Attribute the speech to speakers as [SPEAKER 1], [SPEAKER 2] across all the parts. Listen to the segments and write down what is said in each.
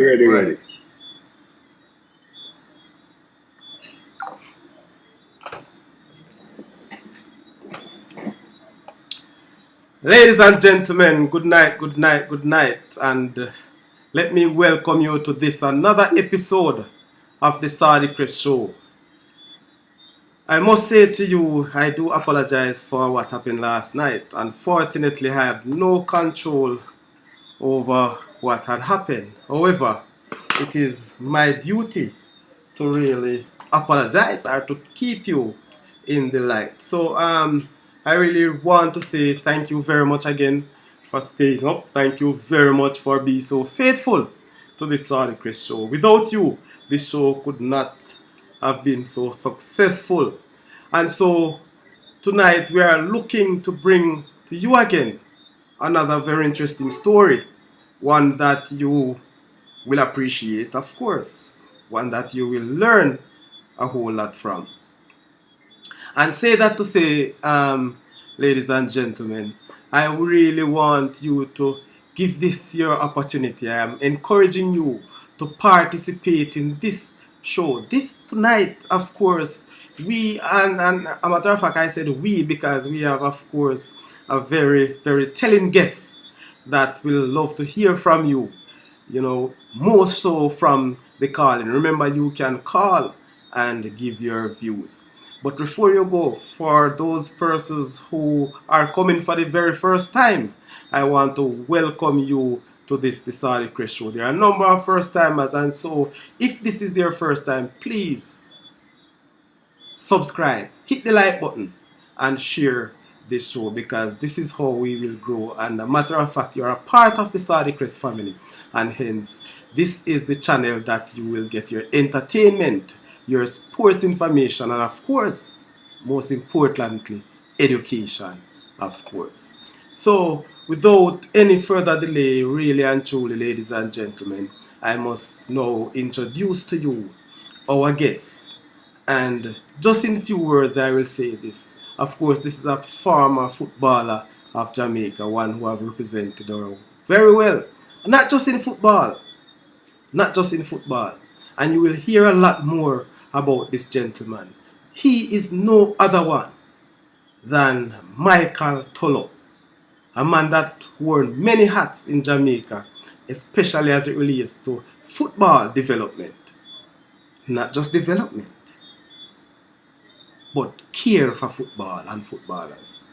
[SPEAKER 1] Ready,
[SPEAKER 2] Right.
[SPEAKER 1] ready.
[SPEAKER 2] Ladies and gentlemen, good night, good night, good night. And let me welcome you to this another episode of the Saudichress show. I must say to you, I do apologize for what happened last night. Unfortunately, I had no control over what had happened. However, it is my duty to really apologize or to keep you in the light. So I really want to say thank you very much again for staying up. Thank you very much for being so faithful to the Saudichress show. Without you, this show could not have been so successful. And so tonight we are looking to bring to you again another very interesting story. One that you will appreciate, of course. One that you will learn a whole lot from. And say that to say, ladies and gentlemen, I really want you to give this your opportunity. I am encouraging you to participate in this show. This tonight, of course, and a matter of fact, I said we because we have, of course, a very, very telling guest that will love to hear from you, more so from the calling. Remember, you can call and give your views. But before you go, for those persons who are coming for the very first time, I want to welcome you to this the Saudichress show. There are a number of first timers, and so if this is your first time, please subscribe, hit the like button, and share this show because this is how we will grow. And a matter of fact, you're a part of the Saudichress family, and hence, this is the channel that you will get your entertainment, your sports information, and of course, most importantly, education, of course. So, without any further delay, really and truly, ladies and gentlemen, I must now introduce to you our guest. And just in few words, I will say this. Of course, this is a former footballer of Jamaica, one who have represented our very well. Not just in football, not just in football. And you will hear a lot more about this gentleman. He is no other one than Michael Tolo, a man that wore many hats in Jamaica, especially as it relates to football development. Not just development, but care for football and footballers.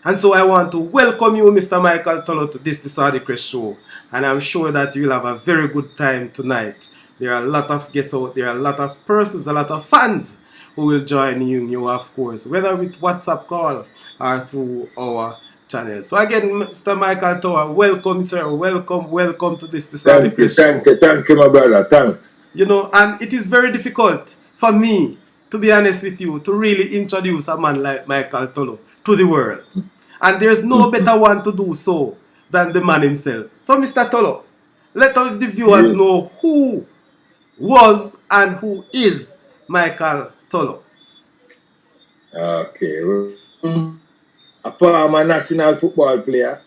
[SPEAKER 2] And so I want to welcome you, Mr. Michael Tolo, to this the Saudichress show. And I'm sure that you'll have a very good time tonight. There are a lot of guests out there, a lot of persons, a lot of fans who will join you, of course, whether with WhatsApp call or through our channel. So again, Mr. Michael Tolo, welcome, sir. Welcome to this the
[SPEAKER 1] Thank you,
[SPEAKER 2] Saudichress
[SPEAKER 1] thank
[SPEAKER 2] show.
[SPEAKER 1] you, thank you, my brother. Thanks.
[SPEAKER 2] And it is very difficult for me, to be honest with you, to really introduce a man like Michael Tolo to the world. And there's no better one to do so than the man himself. So, Mr. Tolo, let all the viewers
[SPEAKER 1] Yes.
[SPEAKER 2] know who was and who is Michael Tolo.
[SPEAKER 1] Okay. A former national football player,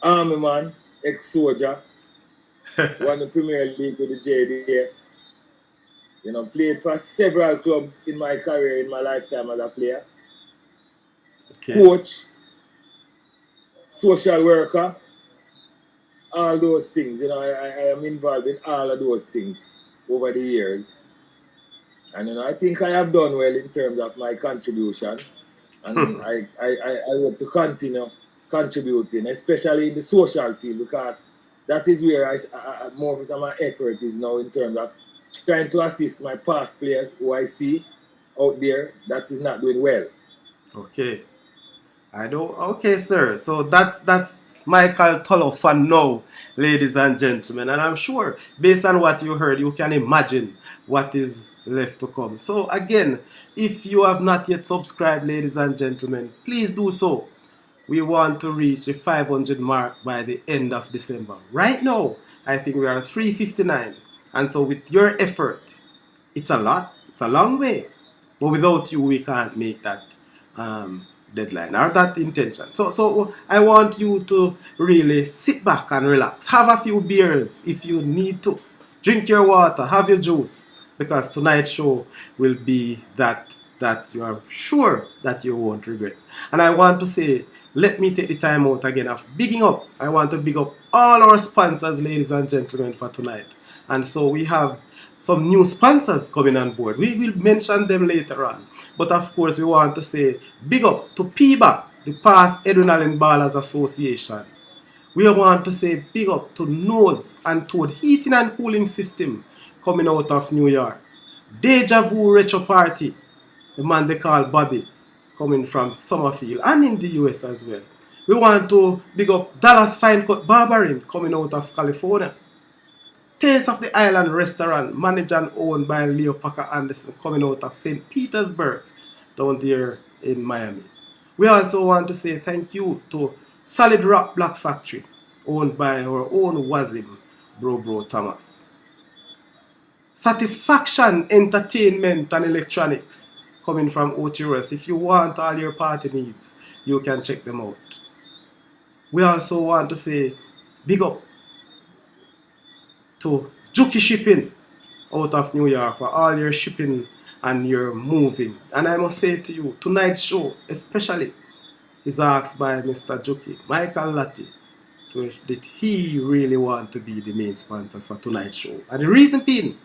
[SPEAKER 1] army man, ex-soldier, won the Premier League with the JDF. Played for several clubs in my career, in my lifetime as a player.
[SPEAKER 2] Okay.
[SPEAKER 1] Coach, social worker, all those things. I am involved in all of those things over the years. And I think I have done well in terms of my contribution. And I hope to continue contributing, especially in the social field, because that is where more of my effort is now in terms of trying to assist my past players who I see out there that is not doing well.
[SPEAKER 2] Okay. I don't. Okay, sir. So that's Michael Tolo for now, ladies and gentlemen. And I'm sure, based on what you heard, you can imagine what is left to come. So again, if you have not yet subscribed, ladies and gentlemen, please do so. We want to reach the 500 mark by the end of December. Right now, I think we are 359. And so with your effort, it's a lot. It's a long way. But without you, we can't make that deadline or that intention. So I want you to really sit back and relax. Have a few beers if you need to. Drink your water, have your juice, because tonight's show will be that you are sure that you won't regret. And I want to say, let me take the time out again of bigging up. I want to big up all our sponsors, ladies and gentlemen, for tonight. And so we have some new sponsors coming on board. We will mention them later on. But of course, we want to say big up to PBA, the Past Edwin Allen Ballers Association. We want to say big up to Nose and Toad Heating and Cooling System coming out of New York. Deja Vu Retro Party, the man they call Bobby, coming from Summerfield and in the US as well. We want to big up Dallas Fine Cut Barbering coming out of California. Taste of the Island Restaurant, managed and owned by Leo Packer Anderson, coming out of St. Petersburg, down there in Miami. We also want to say thank you to Solid Rock Black Factory, owned by our own Wazim, Bro Thomas. Satisfaction Entertainment and Electronics, coming from Saudichress. If you want all your party needs, you can check them out. We also want to say big up to Juki Shipping out of New York for all your shipping and your moving. And I must say to you, tonight's show especially is asked by Mr. Juki, Michael Latti, did he really want to be the main sponsors for tonight's show. And the reason being,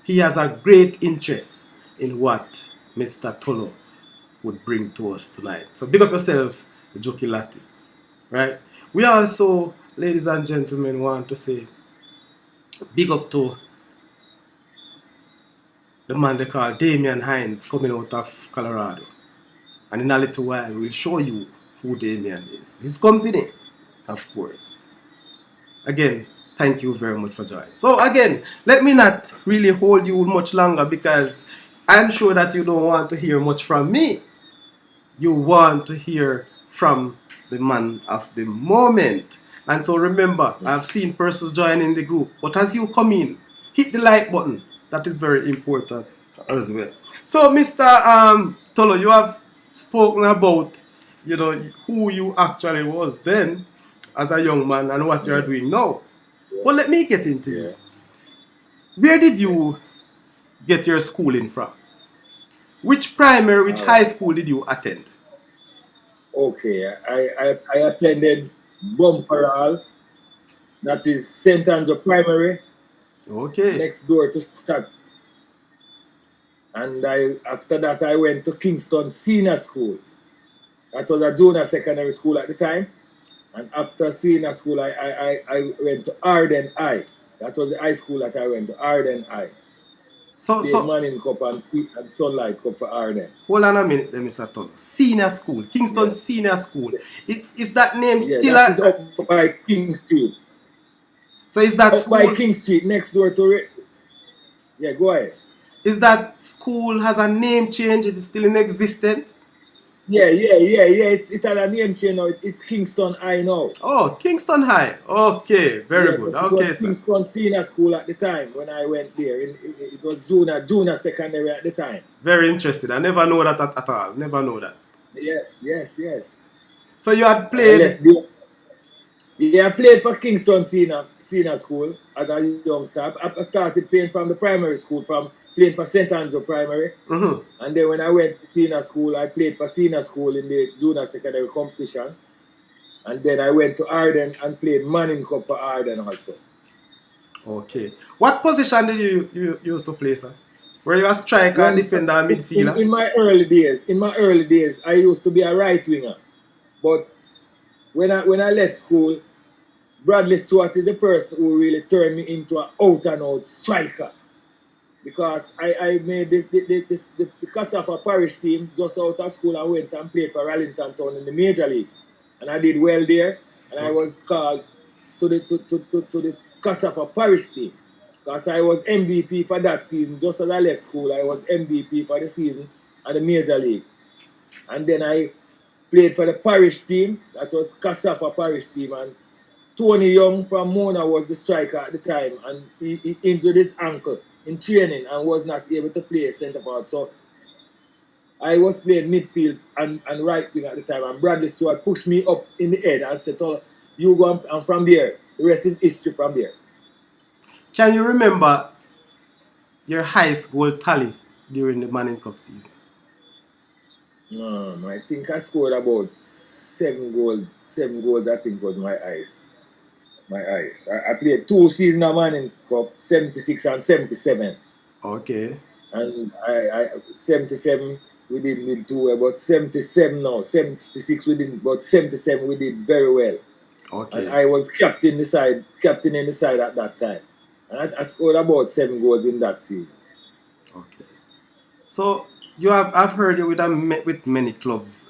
[SPEAKER 2] he has a great interest in what Mr. Tolo would bring to us tonight. So big up yourself, Juki Latti. Right? We also, ladies and gentlemen, want to say big up to the man they call Damian Hines coming out of Colorado. And in a little while, we'll show you who Damian is. His company, of course. Again, thank you very much for joining. So again, let me not really hold you much longer because I'm sure that you don't want to hear much from me. You want to hear from the man of the moment. And so remember, I've seen persons joining the group, but as you come in, hit the like button. That is very important as well. So Mr. Tolo, you have spoken about, who you actually was then as a young man and what you are doing now. But let me get into you. Where did you get your schooling from? Which primary, which high school did you attend?
[SPEAKER 1] Okay, I attended Bumperall, that is St. Andrew Primary,
[SPEAKER 2] Okay.
[SPEAKER 1] next door to Stats. And after that, I went to Kingston Senior School. That was a junior secondary school at the time. And after senior school, I went to Arden High. That was the high school that I went to, Arden High.
[SPEAKER 2] So
[SPEAKER 1] Manning Cup and Sunlight Cup for Arden.
[SPEAKER 2] Hold on a minute, Mr. Tolo. Senior school, Kingston Senior School. Is that name still
[SPEAKER 1] that is up by King Street.
[SPEAKER 2] So is that
[SPEAKER 1] up
[SPEAKER 2] school
[SPEAKER 1] by King Street, next door to Yeah, go ahead.
[SPEAKER 2] Is that school has a name change? It is still in existence?
[SPEAKER 1] Yeah. It had a name change now. It's Kingston High now.
[SPEAKER 2] Oh, Kingston High. Okay, very good.
[SPEAKER 1] It was Kingston Senior School at the time when I went there. It was junior secondary at the time.
[SPEAKER 2] Very interesting. I never know that at all. Never know that.
[SPEAKER 1] Yes.
[SPEAKER 2] So you had played.
[SPEAKER 1] I played for Kingston Senior School as a youngster. I started playing from the primary school, playing for St. Andrew Primary.
[SPEAKER 2] Mm-hmm.
[SPEAKER 1] And then when I went to senior school, I played for senior school in the junior secondary competition. And then I went to Arden and played Manning Cup for Arden also.
[SPEAKER 2] Okay. What position did you used to play, sir? Were you a striker, defender, midfielder?
[SPEAKER 1] In my early days, I used to be a right winger. But when I left school, Bradley Stewart is the person who really turned me into an out-and-out striker. Because I made the Cassava Parish team just out of school. I went and played for Rallington Town in the Major League. And I did well there. And I was called to the Cassava Parish team. Because I was MVP for that season. Just as I left school, I was MVP for the season at the Major League. And then I played for the parish team. That was Cassava Parish team. And Tony Young from Mona was the striker at the time. And he injured his ankle in training and was not able to play centre forward. So I was playing midfield and right wing at the time, and Bradley Stewart pushed me up in the head and said, "Oh, you go and from there, the rest is history from there."
[SPEAKER 2] Can you remember your highest goal tally during the Manning Cup season?
[SPEAKER 1] I think I scored about 7 goals. 7 goals, I think, was my highest. I played 2 seasons of Manning Cup, 76 and 77.
[SPEAKER 2] Okay.
[SPEAKER 1] And I 77 we did too well, but 77 now, 76 we didn't, but 77 we did very well.
[SPEAKER 2] Okay.
[SPEAKER 1] And I was captain in the side at that time. And I scored about 7 goals in that season.
[SPEAKER 2] Okay. So I've heard you with many clubs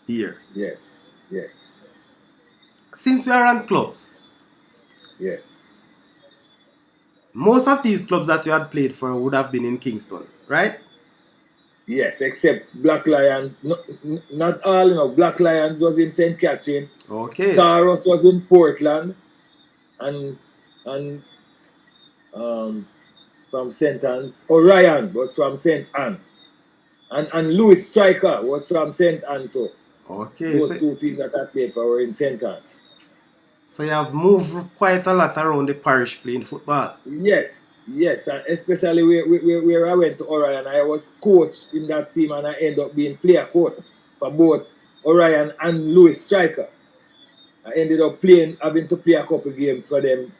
[SPEAKER 2] here.
[SPEAKER 1] Yes.
[SPEAKER 2] Since we are on clubs,
[SPEAKER 1] Yes.
[SPEAKER 2] most of these clubs that you had played for would have been in Kingston, right?
[SPEAKER 1] Yes, except Black Lions. Not all, Black Lions was in St. Catherine.
[SPEAKER 2] Okay.
[SPEAKER 1] Taros was in Portland. And from St. Anne's. Orion was from St. Anne. And Louis Striker was from St. Anne too.
[SPEAKER 2] Okay.
[SPEAKER 1] Those two teams that I played for were in St. Anne.
[SPEAKER 2] So you have moved quite a lot around the parish playing football.
[SPEAKER 1] Yes, and especially where I went to Orion. I was coach in that team, and I ended up being player coach for both Orion and Louis Striker. I ended up having to play a couple games for them,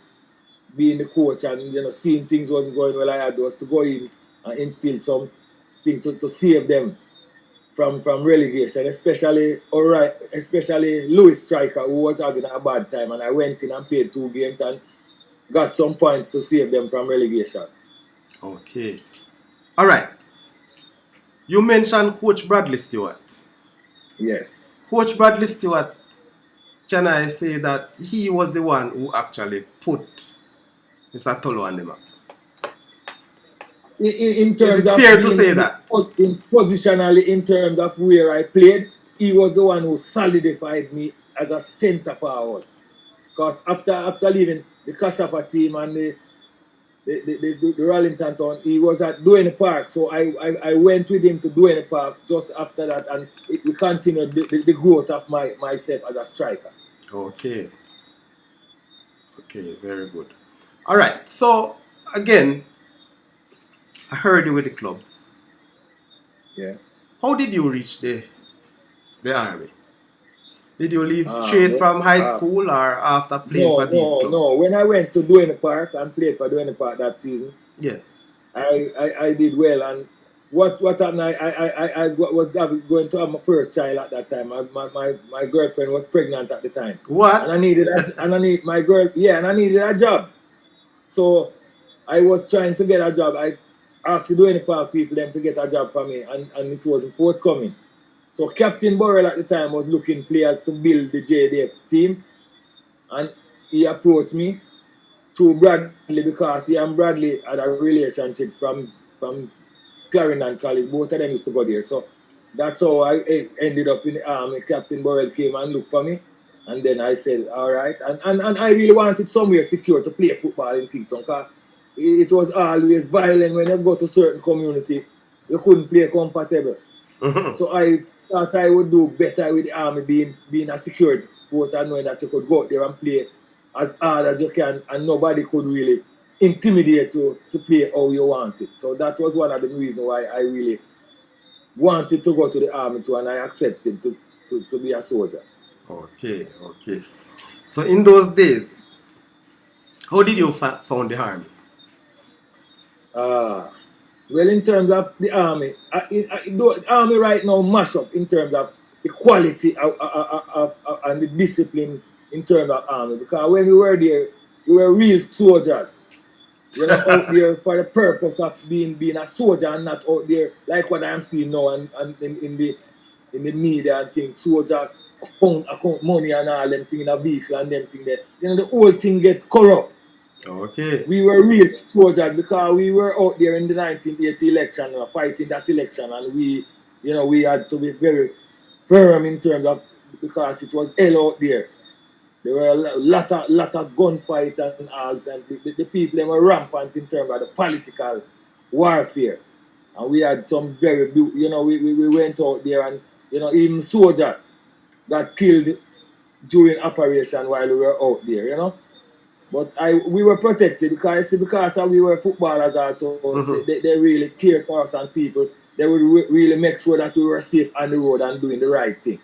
[SPEAKER 1] being the coach, and seeing things wasn't going well. I had was to go in and instill something to save them from relegation, especially Louis Striker, who was having a bad time, and I went in and played 2 games and got some points to save them from relegation.
[SPEAKER 2] Okay. All right. You mentioned Coach Bradley Stewart.
[SPEAKER 1] Yes.
[SPEAKER 2] Coach Bradley Stewart, can I say that he was the one who actually put Mr. Tolo on the map?
[SPEAKER 1] In terms
[SPEAKER 2] Is it
[SPEAKER 1] of
[SPEAKER 2] fair to say that?
[SPEAKER 1] Positionally, in terms of where I played, he was the one who solidified me as a centre forward. Because after leaving the Cassava team and the Rollington Town, he was at Duane Park. So I went with him to Duane Park just after that, and we continued the growth of myself as a striker.
[SPEAKER 2] Okay, very good. All right, so again, I heard you with the clubs.
[SPEAKER 1] Yeah.
[SPEAKER 2] How did you reach the army? Did you leave straight from high school or after playing for these clubs?
[SPEAKER 1] No. When I went to Duane Park and played for Duane Park that season,
[SPEAKER 2] yes,
[SPEAKER 1] I did well. And what happened? I was going to have my first child at that time. My girlfriend was pregnant at the time.
[SPEAKER 2] What?
[SPEAKER 1] And I needed a job. So I was trying to get a job. I asked the Duane Park people them to get a job for me, and it wasn't forthcoming. So Captain Burrell at the time was looking players to build the JDF team, and he approached me through Bradley, because he and Bradley had a relationship from Clarendon College. Both of them used to go there. So that's how I ended up in the army. Captain Burrell came and looked for me, and then I said, all right. And I really wanted somewhere secure to play football in Kingston, because it was always violent. When you go to certain community, you couldn't play compatible. So I thought I would do better with the army being a security force, and knowing that you could go out there and play as hard as you can, and nobody could really intimidate you to play how you wanted. So that was one of the reasons why I really wanted to go to the army too, and I accepted to be a soldier.
[SPEAKER 2] Okay. So in those days, how did you found the army?
[SPEAKER 1] Well, in terms of the army, the army right now mash up in terms of the quality and the discipline in terms of army. Because when we were there, we were real soldiers. Out there for the purpose of being a soldier, and not out there like what I am seeing now and in the media and things. Soldiers account money and all them things in a vehicle and them things there. The whole thing get corrupt.
[SPEAKER 2] Okay.
[SPEAKER 1] We were real soldiers because we were out there in the 1980 election, fighting that election, and we had to be very firm in terms of, because it was hell out there. There were a lot of gunfight and all, and the people were rampant in terms of the political warfare. And we had some very, we went out there and, even soldier got killed during operation while we were out there. But we were protected because we were footballers also. They really cared for us and people. They would really make sure that we were safe on the road and doing the right thing.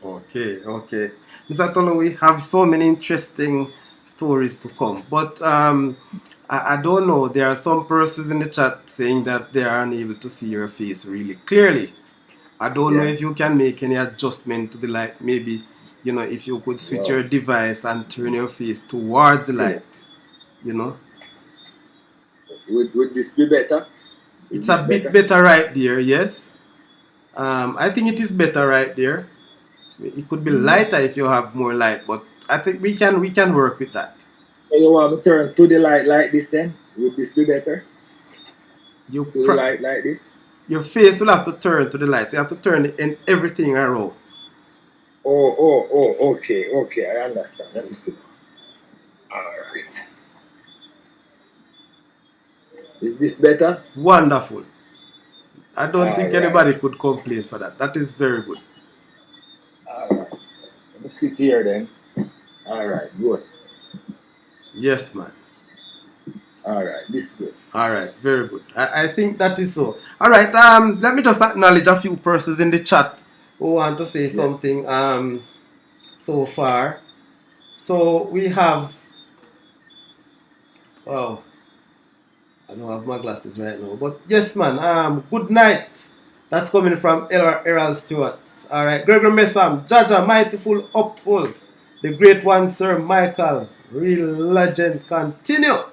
[SPEAKER 2] Okay. Mr. Tolo, we have so many interesting stories to come. But I don't know. There are some persons in the chat saying that they are unable to see your face really clearly. I don't know if you can make any adjustment to the light. Maybe, if you could switch your device and turn your face towards the light,
[SPEAKER 1] Would this be better?
[SPEAKER 2] It's a bit better right there, yes. I think it is better right there. It could be lighter if you have more light, but I think we can work with that.
[SPEAKER 1] So you want me to turn to the light like this then? Would this be better? To the light like this?
[SPEAKER 2] Your face will have to turn to the light. So you have to turn everything around.
[SPEAKER 1] Okay, I understand. Let me see. Alright. Is this better?
[SPEAKER 2] Wonderful. I don't think anybody could complain for that. That is very good.
[SPEAKER 1] Alright. Let me sit here then. Alright, good.
[SPEAKER 2] Yes, man.
[SPEAKER 1] Alright, this is good.
[SPEAKER 2] Alright, very good. I think that is so. Alright, let me just acknowledge a few persons in the chat who want to say something so far. So we have I don't have my glasses right now. But yes, man, good night. That's coming from Errol Stewart. Alright, Gregory Messam, Jaja, Mightyful, Upful, the great one, Sir Michael, real legend, continue.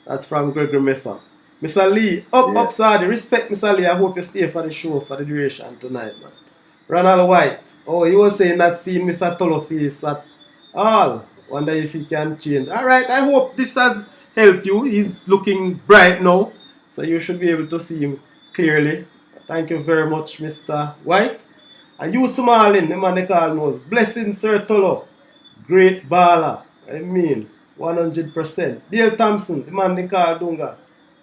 [SPEAKER 2] That's from Gregory Messam. Mr. Lee, up, Sadi. Respect, Mr. Lee. I hope you stay for the show for the duration tonight, man. Ronald White. Oh, he was saying that seeing Mr. Tolo face at all. Wonder if he can change. Alright, I hope this has helped you. He's looking bright now. So you should be able to see him clearly. Thank you very much, Mr. White. And you, Sumalin, the man they call knows. Blessing, Sir Tolo. Great baller. I mean, 100%. Dale Thompson, the man they call Dunga.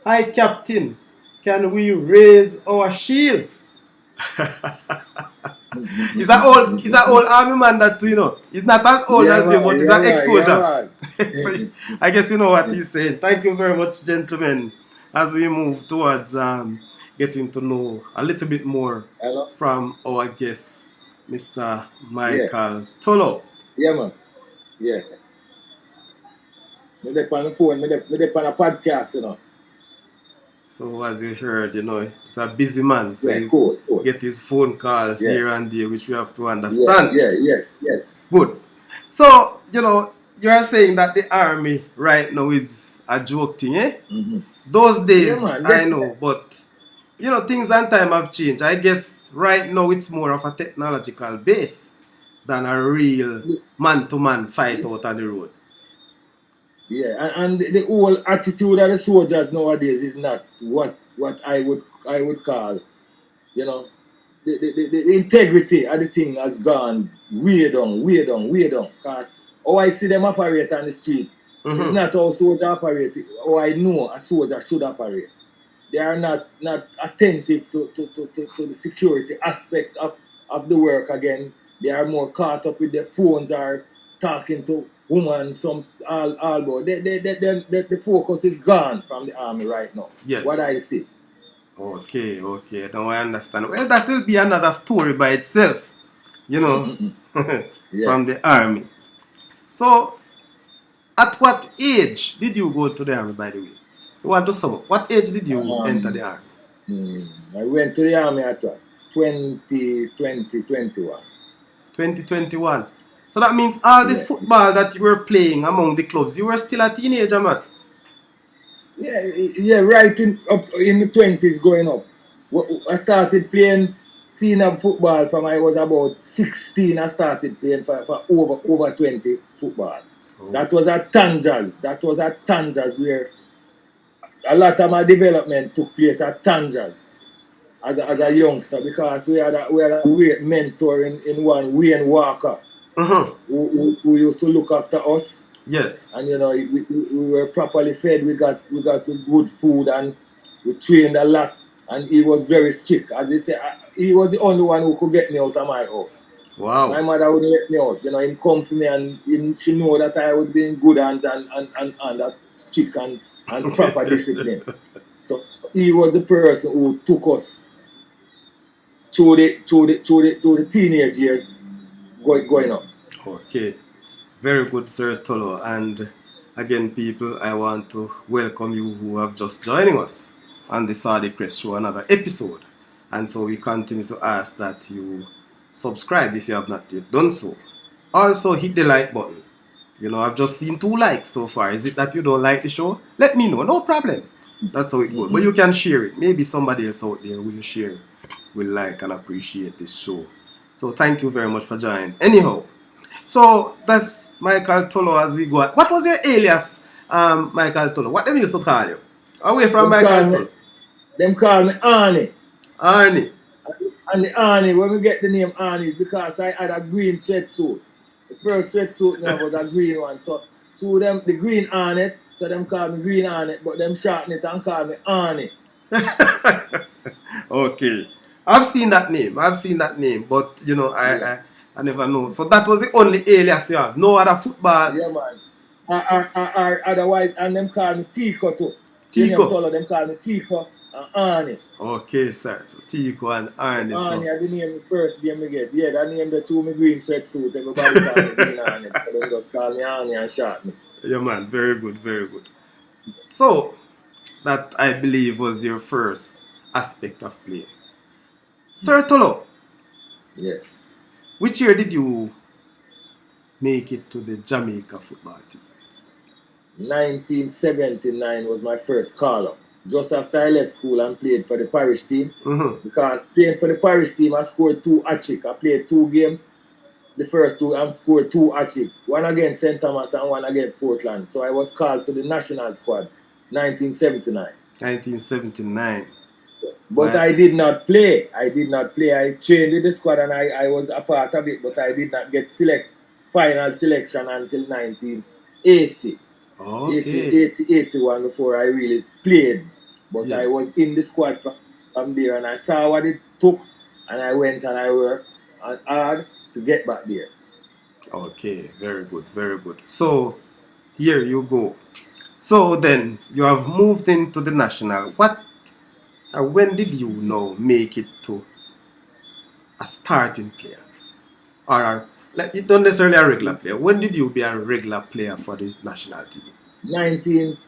[SPEAKER 2] Hi, Captain. Can we raise our shields? He's an old army man that he's not as old as you, but he's an ex-soldier. So I guess you know what he's saying. Thank you very much, gentlemen, as we move towards getting to know a little bit more from our guest, Mr. Michael Tolo.
[SPEAKER 1] Yeah, man. Yeah. Me dey on the phone, me dey on a podcast,
[SPEAKER 2] So as you heard, he's a busy man. So
[SPEAKER 1] cool.
[SPEAKER 2] Get his phone calls here and there, which we have to understand.
[SPEAKER 1] Yes.
[SPEAKER 2] Good. So, you're saying that the army right now is a joke thing, eh?
[SPEAKER 1] Mm-hmm.
[SPEAKER 2] Those days, I know, but, things and time have changed. I guess right now it's more of a technological base than a real man-to-man fight out on the road.
[SPEAKER 1] Yeah, and the whole attitude of the soldiers nowadays is not what I would call, the integrity of the thing has gone way down. Because how I see them operate on the street is not how soldiers operate. How I know a soldier should operate. They are not attentive to the security aspect of the work again. They are more caught up with their phones or talking to women, all the focus is gone from the army right now.
[SPEAKER 2] Yes.
[SPEAKER 1] What I see.
[SPEAKER 2] Okay. Now I understand. Well, that will be another story by itself, from the army. So, at what age did you go to the army, by the way? So, want to sum up. What age did you enter the army?
[SPEAKER 1] I went to the army at 2021.
[SPEAKER 2] 2021. So that means all this football that you were playing among the clubs, you were still a teenager, man.
[SPEAKER 1] Yeah, right up in the 20s going up. I started playing senior football from I was about 16. I started playing for over 20 football. Oh. That was at Tanjas where a lot of my development took place at Tanjas as a youngster because we had a great mentor in one, Wayne Walker. Who used to look after us.
[SPEAKER 2] Yes.
[SPEAKER 1] And we were properly fed. We got good food and we trained a lot and he was very strict. As they say, he was the only one who could get me out of my house. My
[SPEAKER 2] Wow.
[SPEAKER 1] mother wouldn't let me out. He come for me and she know that I would be in good hands and that strict and proper discipline. So he was the person who took us through the teenage years going up.
[SPEAKER 2] Okay. Very good, Sir Tolo. And again, people, I want to welcome you who have just joining us on the Saudichress show, another episode. And so we continue to ask that you subscribe if you have not yet done so. Also, hit the like button. I've just seen 2 likes so far. Is it that you don't like the show? Let me know. No problem. That's how it goes. But you can share it. Maybe somebody else out there will share, will like and appreciate this show. So thank you very much for joining. Anyhow, so that's Michael Tolo as we go. What was your alias, Michael Tolo? What them used to call you? Away from Michael Tolo.
[SPEAKER 1] Them call me Arnie.
[SPEAKER 2] Arnie.
[SPEAKER 1] And the Arnie, when we get the name Arnie, is because I had a green sweatsuit. The first sweatsuit now was a green one. So to them, the green Arnie, so them call me Green Arnie, but them shorten it and call me Arnie.
[SPEAKER 2] Okay. I've seen that name, but I never know. So that was the only alias you have. No other football.
[SPEAKER 1] Yeah, man. Otherwise, and them call me Tico too.
[SPEAKER 2] Tico.
[SPEAKER 1] Them call me Tico and Arnie.
[SPEAKER 2] Okay, sir. So Tico and Arnie.
[SPEAKER 1] Arnie are the name the first name I get. Yeah, that name the two me green sweatsuit. Everybody call me Green Arnie. So they just call me Arnie and short me.
[SPEAKER 2] Yeah, man. Very good, very good. So, that I believe was your first aspect of play. Sir Tolo.
[SPEAKER 1] Yes.
[SPEAKER 2] Which year did you make it to the Jamaica football team?
[SPEAKER 1] 1979 was my first call-up. Just after I left school and played for the parish team.
[SPEAKER 2] Mm-hmm.
[SPEAKER 1] Because playing for the parish team, I scored 2 hat-trick. I played 2 games. The first 2, I scored 2 hat-trick. One against St. Thomas and one against Portland. So I was called to the national squad, 1979.
[SPEAKER 2] 1979.
[SPEAKER 1] But I did not play. I trained with the squad and I was a part of it, but I did not get final selection until 1980.
[SPEAKER 2] Okay.
[SPEAKER 1] 81 before I really played. But
[SPEAKER 2] Yes.
[SPEAKER 1] I was in the squad from there and I saw what it took and I went and I worked hard to get back there.
[SPEAKER 2] Okay, very good, very good. So, here you go. So then, you have moved into the national. When did you now make it to a starting player? Or, you don't necessarily a regular player. When did you be a regular player for the national team?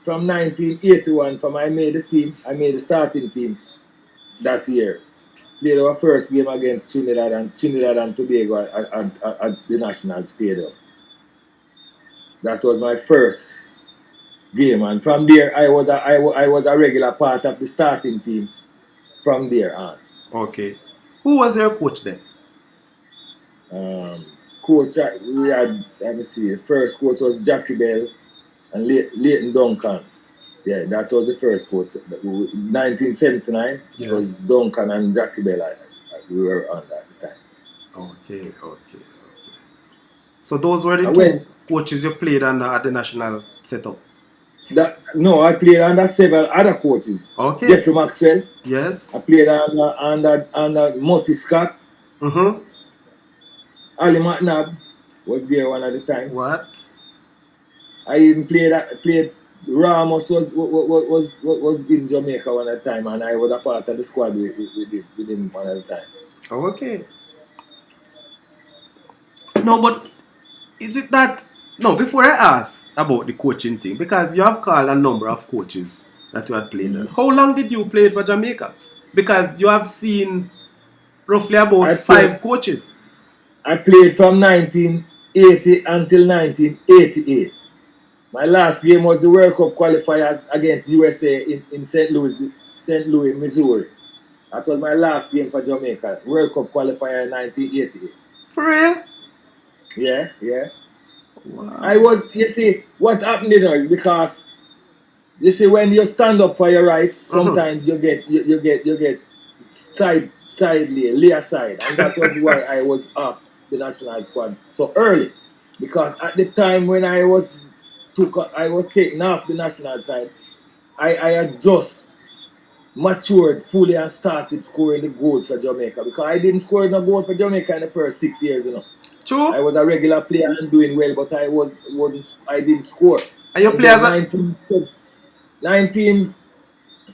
[SPEAKER 1] From 1981, I made the starting team that year. Played our first game against Trinidad and Tobago at the National Stadium. That was my first game, and from there I was a regular part of the starting team. From there on.
[SPEAKER 2] Okay. Who was your coach then?
[SPEAKER 1] Coach, we had, let me see, the first coach was Jackie Bell and Leighton Duncan. Yeah, that was the first coach. 1979, yes. It was Duncan and Jackie Bell we were on at the time.
[SPEAKER 2] Okay. So those were the 2 coaches you played under at the national setup?
[SPEAKER 1] No, I played under several other coaches.
[SPEAKER 2] Okay.
[SPEAKER 1] Jeffrey Maxwell.
[SPEAKER 2] Yes.
[SPEAKER 1] I played under Mutty Scott.
[SPEAKER 2] Mm-hmm.
[SPEAKER 1] Ali McNabb was there one at the time.
[SPEAKER 2] What?
[SPEAKER 1] I even played Ramos was in Jamaica one at the time, and I was a part of the squad with him one at the time.
[SPEAKER 2] Okay. No, but is it that... No, before I ask about the coaching thing, because you have called a number of coaches that you had played. Mm-hmm. How long did you play for Jamaica? Because you have seen roughly about 5 coaches.
[SPEAKER 1] I played from 1980 until 1988. My last game was the World Cup qualifiers against USA in St. Louis, Missouri. That was my last game for Jamaica. World Cup qualifier in 1988.
[SPEAKER 2] For real?
[SPEAKER 1] Yeah.
[SPEAKER 2] Wow.
[SPEAKER 1] You see, what happened is because, you see, when you stand up for your rights, sometimes you get lay aside, and that was why I was off the national squad so early, because at the time when I was taken off the national side, I had just matured fully and started scoring the goals for Jamaica. Because I didn't score no goal for Jamaica in the first 6 years, I
[SPEAKER 2] True.
[SPEAKER 1] was a regular player and doing well, but I didn't score.
[SPEAKER 2] And you
[SPEAKER 1] And
[SPEAKER 2] play
[SPEAKER 1] then
[SPEAKER 2] as a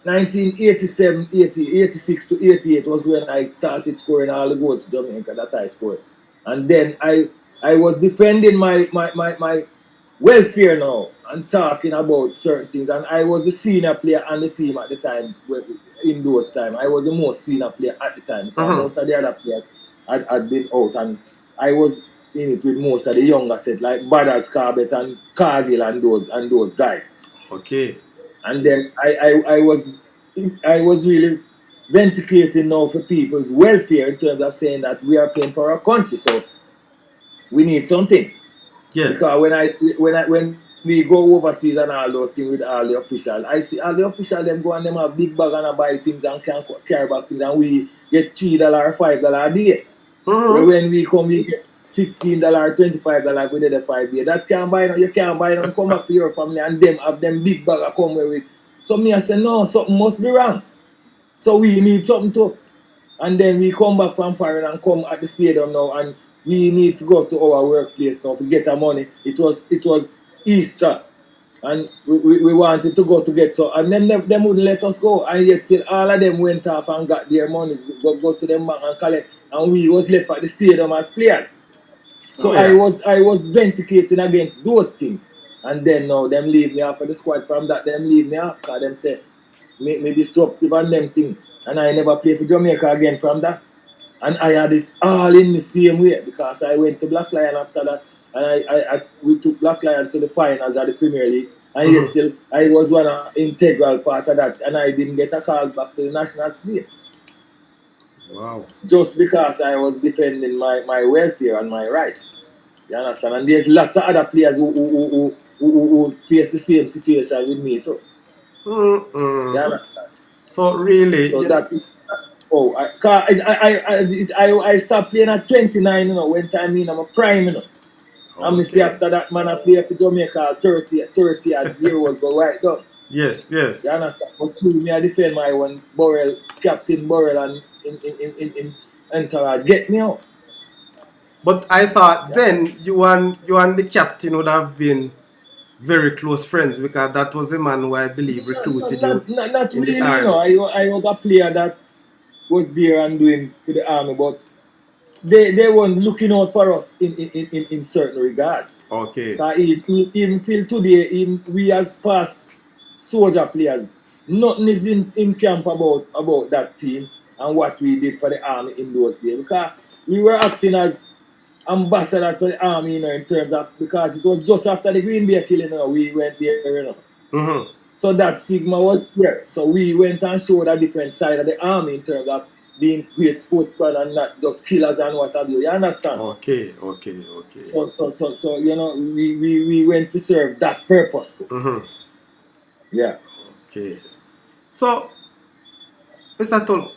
[SPEAKER 1] 1987, 86 to 88 was when I started scoring all the goals for Jamaica that I scored. And then I was defending my welfare now and talking about certain things. And I was the senior player on the team at the time. In those times, I was the most senior player at the time because most of the other players had been out, and I was in it with most of the younger set like Badders, Carbet, and Cargill and those guys.
[SPEAKER 2] Okay.
[SPEAKER 1] And then I was really vindicating now for people's welfare in terms of saying that we are playing for our country, so we need something.
[SPEAKER 2] Yes.
[SPEAKER 1] Because when we go overseas and all those things with all the officials, I see all the officials them go and them have big bag and buy things and can carry back things, and we get $3 or $5 a day. Where when we come we get $15, $25 we did a 5 day. That can't buy no, you can't buy them come back to your family and them have them big bag come with. So me I say no, something must be wrong. So we need something to. And then we come back from foreign and come at the stadium now, and we need to go to our workplace now to get our money. It was Easter, and we wanted to go to get so, and them wouldn't let us go, and yet still all of them went off and got their money, go to them bank and collect, and we was left at the stadium as players. So
[SPEAKER 2] Oh, yes.
[SPEAKER 1] I was vindicating against those things, and then now them leave me off of the squad. From that, them leave me off because them say me disruptive and them thing, and I never play for Jamaica again from that. And I had it all in the same way because I went to Black Lion after that, and we took Black Lion to the finals of the Premier League, and yet still I was one integral part of that, and I didn't get a call back to the national team.
[SPEAKER 2] Wow.
[SPEAKER 1] Just because I was defending my welfare and my rights. You understand? And there's lots of other players who face the same situation with me too. You understand?
[SPEAKER 2] So really,
[SPEAKER 1] So that is I stopped playing at 29, when time in I'm a prime, And me see
[SPEAKER 2] okay.
[SPEAKER 1] after that man I play for Jamaica 30 at 0 go right down.
[SPEAKER 2] Yes, yes.
[SPEAKER 1] You understand? But through me I defend my one Burrell, Captain Burrell and in Entourage get me out.
[SPEAKER 2] But I thought
[SPEAKER 1] Yeah.
[SPEAKER 2] then you and the captain would have been very close friends because that was the man who I believe recruited you
[SPEAKER 1] Not
[SPEAKER 2] in the
[SPEAKER 1] really,
[SPEAKER 2] army.
[SPEAKER 1] I was a player that was there and doing for the army, but they weren't looking out for us in certain regards.
[SPEAKER 2] Okay.
[SPEAKER 1] Because even till today, even we as past soldier players, nothing is in camp about that team and what we did for the army in those days. Because we were acting as ambassadors for the army, in terms of, because it was just after the Green Bay killing, we went there. So that stigma was there. So we went and showed a different side of the army in terms of being great sportsmen and not just killers and what have you. You understand?
[SPEAKER 2] Okay.
[SPEAKER 1] So we went to serve that purpose too. Yeah.
[SPEAKER 2] Okay. So, Mr. Tolo,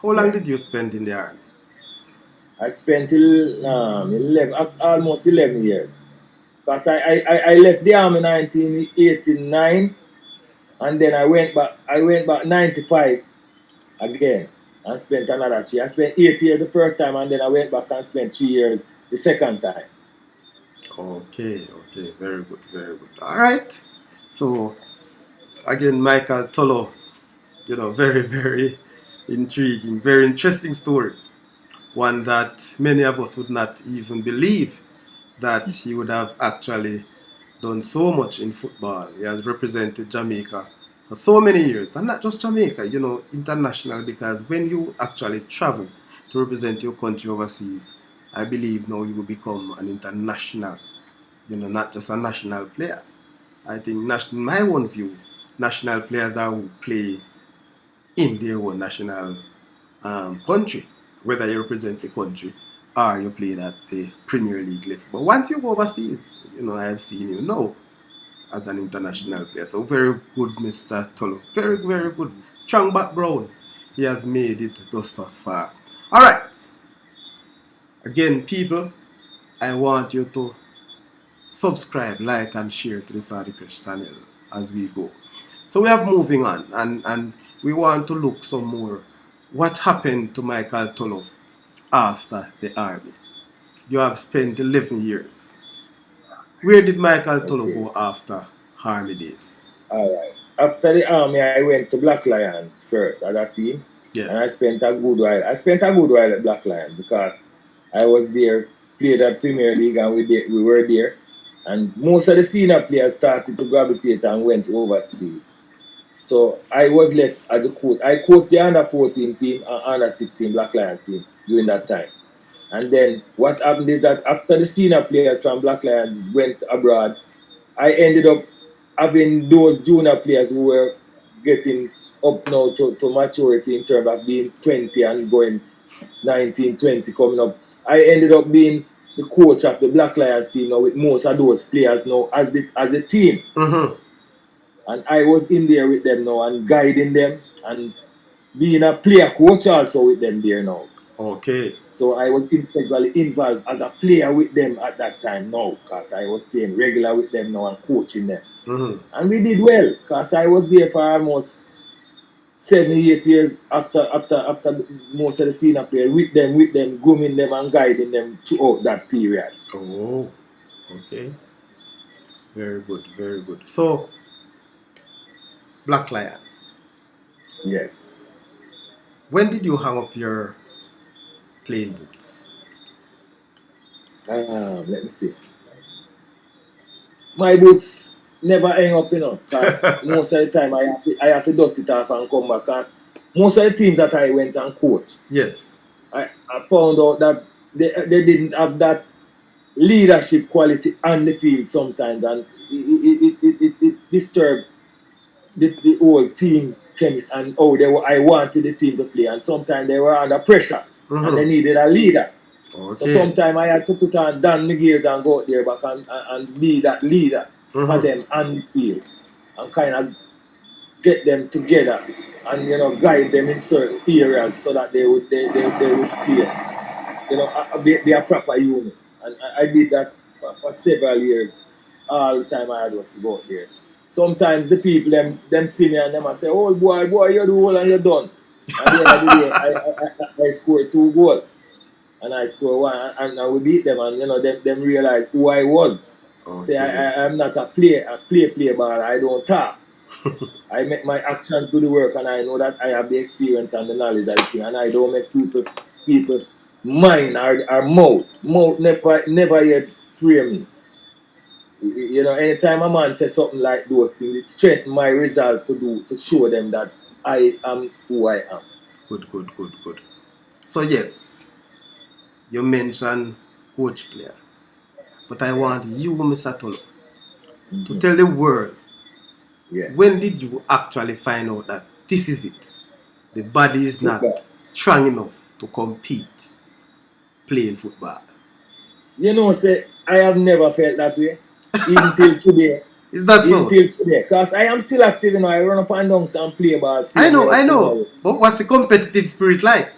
[SPEAKER 2] how long
[SPEAKER 1] Yeah.
[SPEAKER 2] did you spend in the army?
[SPEAKER 1] I spent almost 11 years. Because I left the army in 1989, and then I went back 95 again and spent another 3. I spent 8 years the first time, and then I went back and spent 3 years the second time.
[SPEAKER 2] Okay, very good, very good. All right. So, again, Michael Tolo, very, very intriguing, very interesting story. One that many of us would not even believe that he would have actually done so much in football. He has represented Jamaica for so many years, and not just Jamaica, international, because when you actually travel to represent your country overseas, I believe now you will become an international, not just a national player. I think, in my own view, national players are who play in their own national country, whether you represent the country or you play at the Premier League level. But once you go overseas, I have seen you now as an international player. So very good, Mr. Tolo. Very, very good. Strong background. He has made it thus far. All right. Again, people, I want you to subscribe, like, and share to the Saudichress channel as we go. So we have moving on, and we want to look some more. What happened to Michael Tolo after the army? You have spent 11 years. Where did Michael Tolo
[SPEAKER 1] Okay.
[SPEAKER 2] go after army days?
[SPEAKER 1] All right. After the army, I went to Black Lions first as a team, and I
[SPEAKER 2] Yes.
[SPEAKER 1] spent a good while. I spent a good while at Black Lions because I was there, played at Premier League, and we were there. And most of the senior players started to gravitate and went overseas. So I was left as a coach. I coached the under 14 team and under 16 Black Lions team during that time. And then what happened is that after the senior players from Black Lions went abroad, I ended up having those junior players who were getting up now to maturity in terms of being 20 and going 19, 20 coming up. I ended up being the coach of the Black Lions team now with most of those players now as the team.
[SPEAKER 2] Mm-hmm.
[SPEAKER 1] And I was in there with them now and guiding them and being a player coach also with them there now.
[SPEAKER 2] Okay.
[SPEAKER 1] So I was integrally involved as a player with them at that time now because I was playing regular with them now and coaching them.
[SPEAKER 2] Mm-hmm.
[SPEAKER 1] And we did well because I was there for almost 7-8 years after most of the senior players with them, grooming them and guiding them throughout that period.
[SPEAKER 2] Oh, okay. Very good, very good. So, Black Lion,
[SPEAKER 1] Yes.
[SPEAKER 2] when did you hang up your playing boots?
[SPEAKER 1] Let me see. My boots never hang up, because most of the time I have to dust it off and come back. Because most of the teams that I went and coached,
[SPEAKER 2] Yes.
[SPEAKER 1] I found out that they didn't have that leadership quality on the field sometimes, and it disturbed the whole team chemistry and how I wanted the team to play. And sometimes they were under pressure and they needed a leader. So
[SPEAKER 2] Okay.
[SPEAKER 1] sometimes I had to put on Dan McGears and go out there back and be that leader for them on the field and kind of get them together and guide them in certain areas so that they would stay, be a proper unit. And I did that for several years. All the time I had was to go out there. Sometimes the people them see me and them I say, "Oh boy, you do well and you're done." At the end of the day, I scored 2 goals and I score one and we beat them and them realize who I was.
[SPEAKER 2] Okay.
[SPEAKER 1] Say I'm not a play ball. I don't talk. I make my actions do the work, and I know that I have the experience and the knowledge of the thing, and I don't make people mind or mouth never yet fear me. Anytime a man says something like those things, it strengthens my resolve to show them that I am who I am.
[SPEAKER 2] Good. So yes, you mentioned coach player, but I want you, Mr. Tolo, to tell the world,
[SPEAKER 1] Yes.
[SPEAKER 2] when did you actually find out that this is it? The body is not
[SPEAKER 1] Football.
[SPEAKER 2] strong enough to compete playing football.
[SPEAKER 1] Say I have never felt that way, even till today.
[SPEAKER 2] Is that so?
[SPEAKER 1] Till today, because I am still active. I run up and down and play ball.
[SPEAKER 2] I know. But what's the competitive spirit like?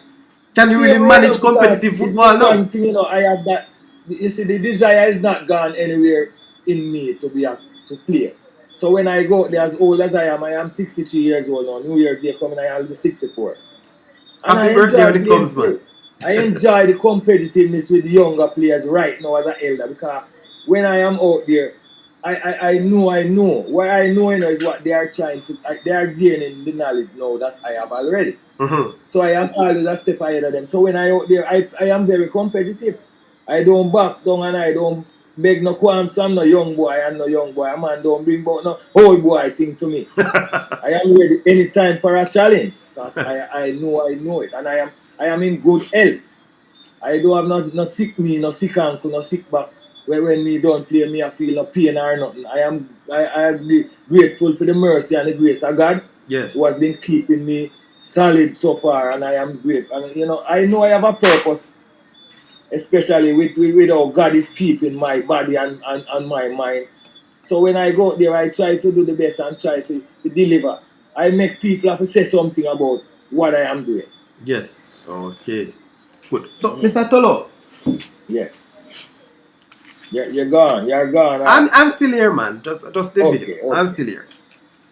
[SPEAKER 2] Can you really
[SPEAKER 1] Same
[SPEAKER 2] manage
[SPEAKER 1] way,
[SPEAKER 2] competitive
[SPEAKER 1] it's
[SPEAKER 2] football now?
[SPEAKER 1] one thing, I have that. You see, the desire is not gone anywhere in me to play. So when I go there, as old as I am 63 years old now. New Year's Day coming, I'll be 64. And
[SPEAKER 2] Happy
[SPEAKER 1] I
[SPEAKER 2] birthday
[SPEAKER 1] enjoy
[SPEAKER 2] when it
[SPEAKER 1] playing
[SPEAKER 2] comes,
[SPEAKER 1] still.
[SPEAKER 2] man.
[SPEAKER 1] I enjoy the competitiveness with the younger players right now as an elder, because when I am out there, I know. What I know, is what they are trying to. They are gaining the knowledge now that I have already. So I am always a step ahead of them. So when I out there, I am very competitive. I don't back down and I don't beg no qualms. I'm no young boy. I'm no young boy. A man don't bring about no old boy thing to me. I am ready anytime for a challenge because I know it, and I am in good health. I don't have no sick knee, no sick ankle, no sick back. When me don't play, me I feel no pain or nothing. I am grateful for the mercy and the grace of God.
[SPEAKER 2] Yes.
[SPEAKER 1] Who has been keeping me solid so far, and I am grateful. And I know I have a purpose, especially with how God is keeping my body and my mind. So when I go there, I try to do the best and try to deliver. I make people have to say something about what I am doing.
[SPEAKER 2] Yes. Okay. Good. So, Mr. Tolo.
[SPEAKER 1] Yes. You're gone. You're gone.
[SPEAKER 2] I'm still here, man. Just the video.
[SPEAKER 1] Okay.
[SPEAKER 2] I'm still here.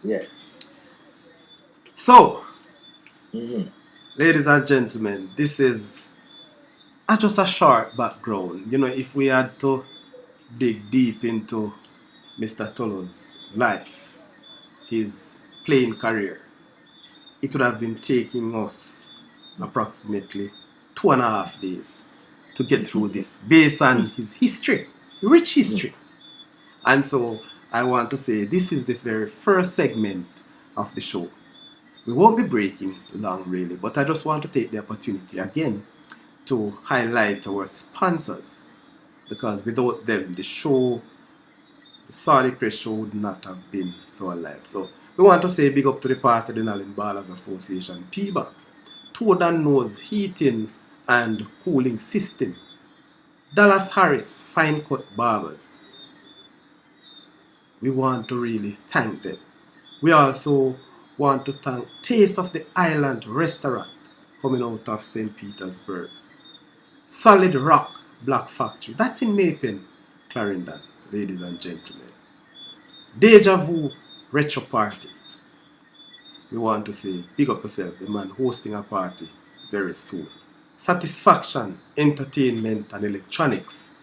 [SPEAKER 1] Yes.
[SPEAKER 2] So,
[SPEAKER 1] Mm-hmm.
[SPEAKER 2] Ladies and gentlemen, this is just a short background. You know, if we had to dig deep into Mr. Tolo's life, his playing career, it would have been taking us approximately 2.5 days to get through this based on his history, rich history. And so I want to say this is the very first segment of the show. We won't be breaking long really, but I just want to take the opportunity again to highlight our sponsors, because without them the show, the Saudichress show, would not have been so alive. So we want to say big up to the Pastor Denalin Ballers Association, PIBA, Toad and Nose Heating and Cooling System, Dallas Harris Fine Cut Barbers. We want to really thank them. We also want to thank Taste of the Island Restaurant coming out of St. Petersburg, Solid Rock Black Factory, that's in Maypen, Clarendon, ladies and gentlemen. Deja Vu Retro Party. We want to say big up yourself, the man hosting a party very soon. Satisfaction Entertainment and Electronics.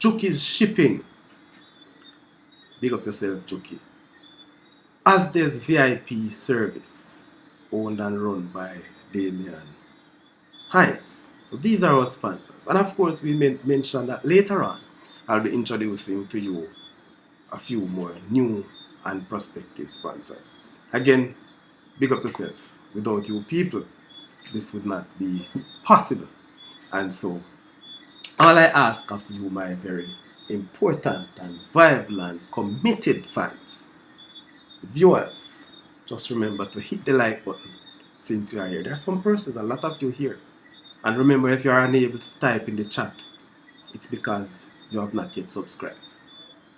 [SPEAKER 2] Juki's Shipping. Big up yourself, Juki. Asdes VIP Service, owned and run by Damian Hines. So these are our sponsors. And of course, we mentioned that later on, I'll be introducing to you a few more new and prospective sponsors. Again, big up yourself. Without you people, this would not be possible. And so, all I ask of you, my very important and viable and committed fans, viewers, just remember to hit the like button since you are here. There are some persons, a lot of you here. And remember, if you are unable to type in the chat, it's because you have not yet subscribed.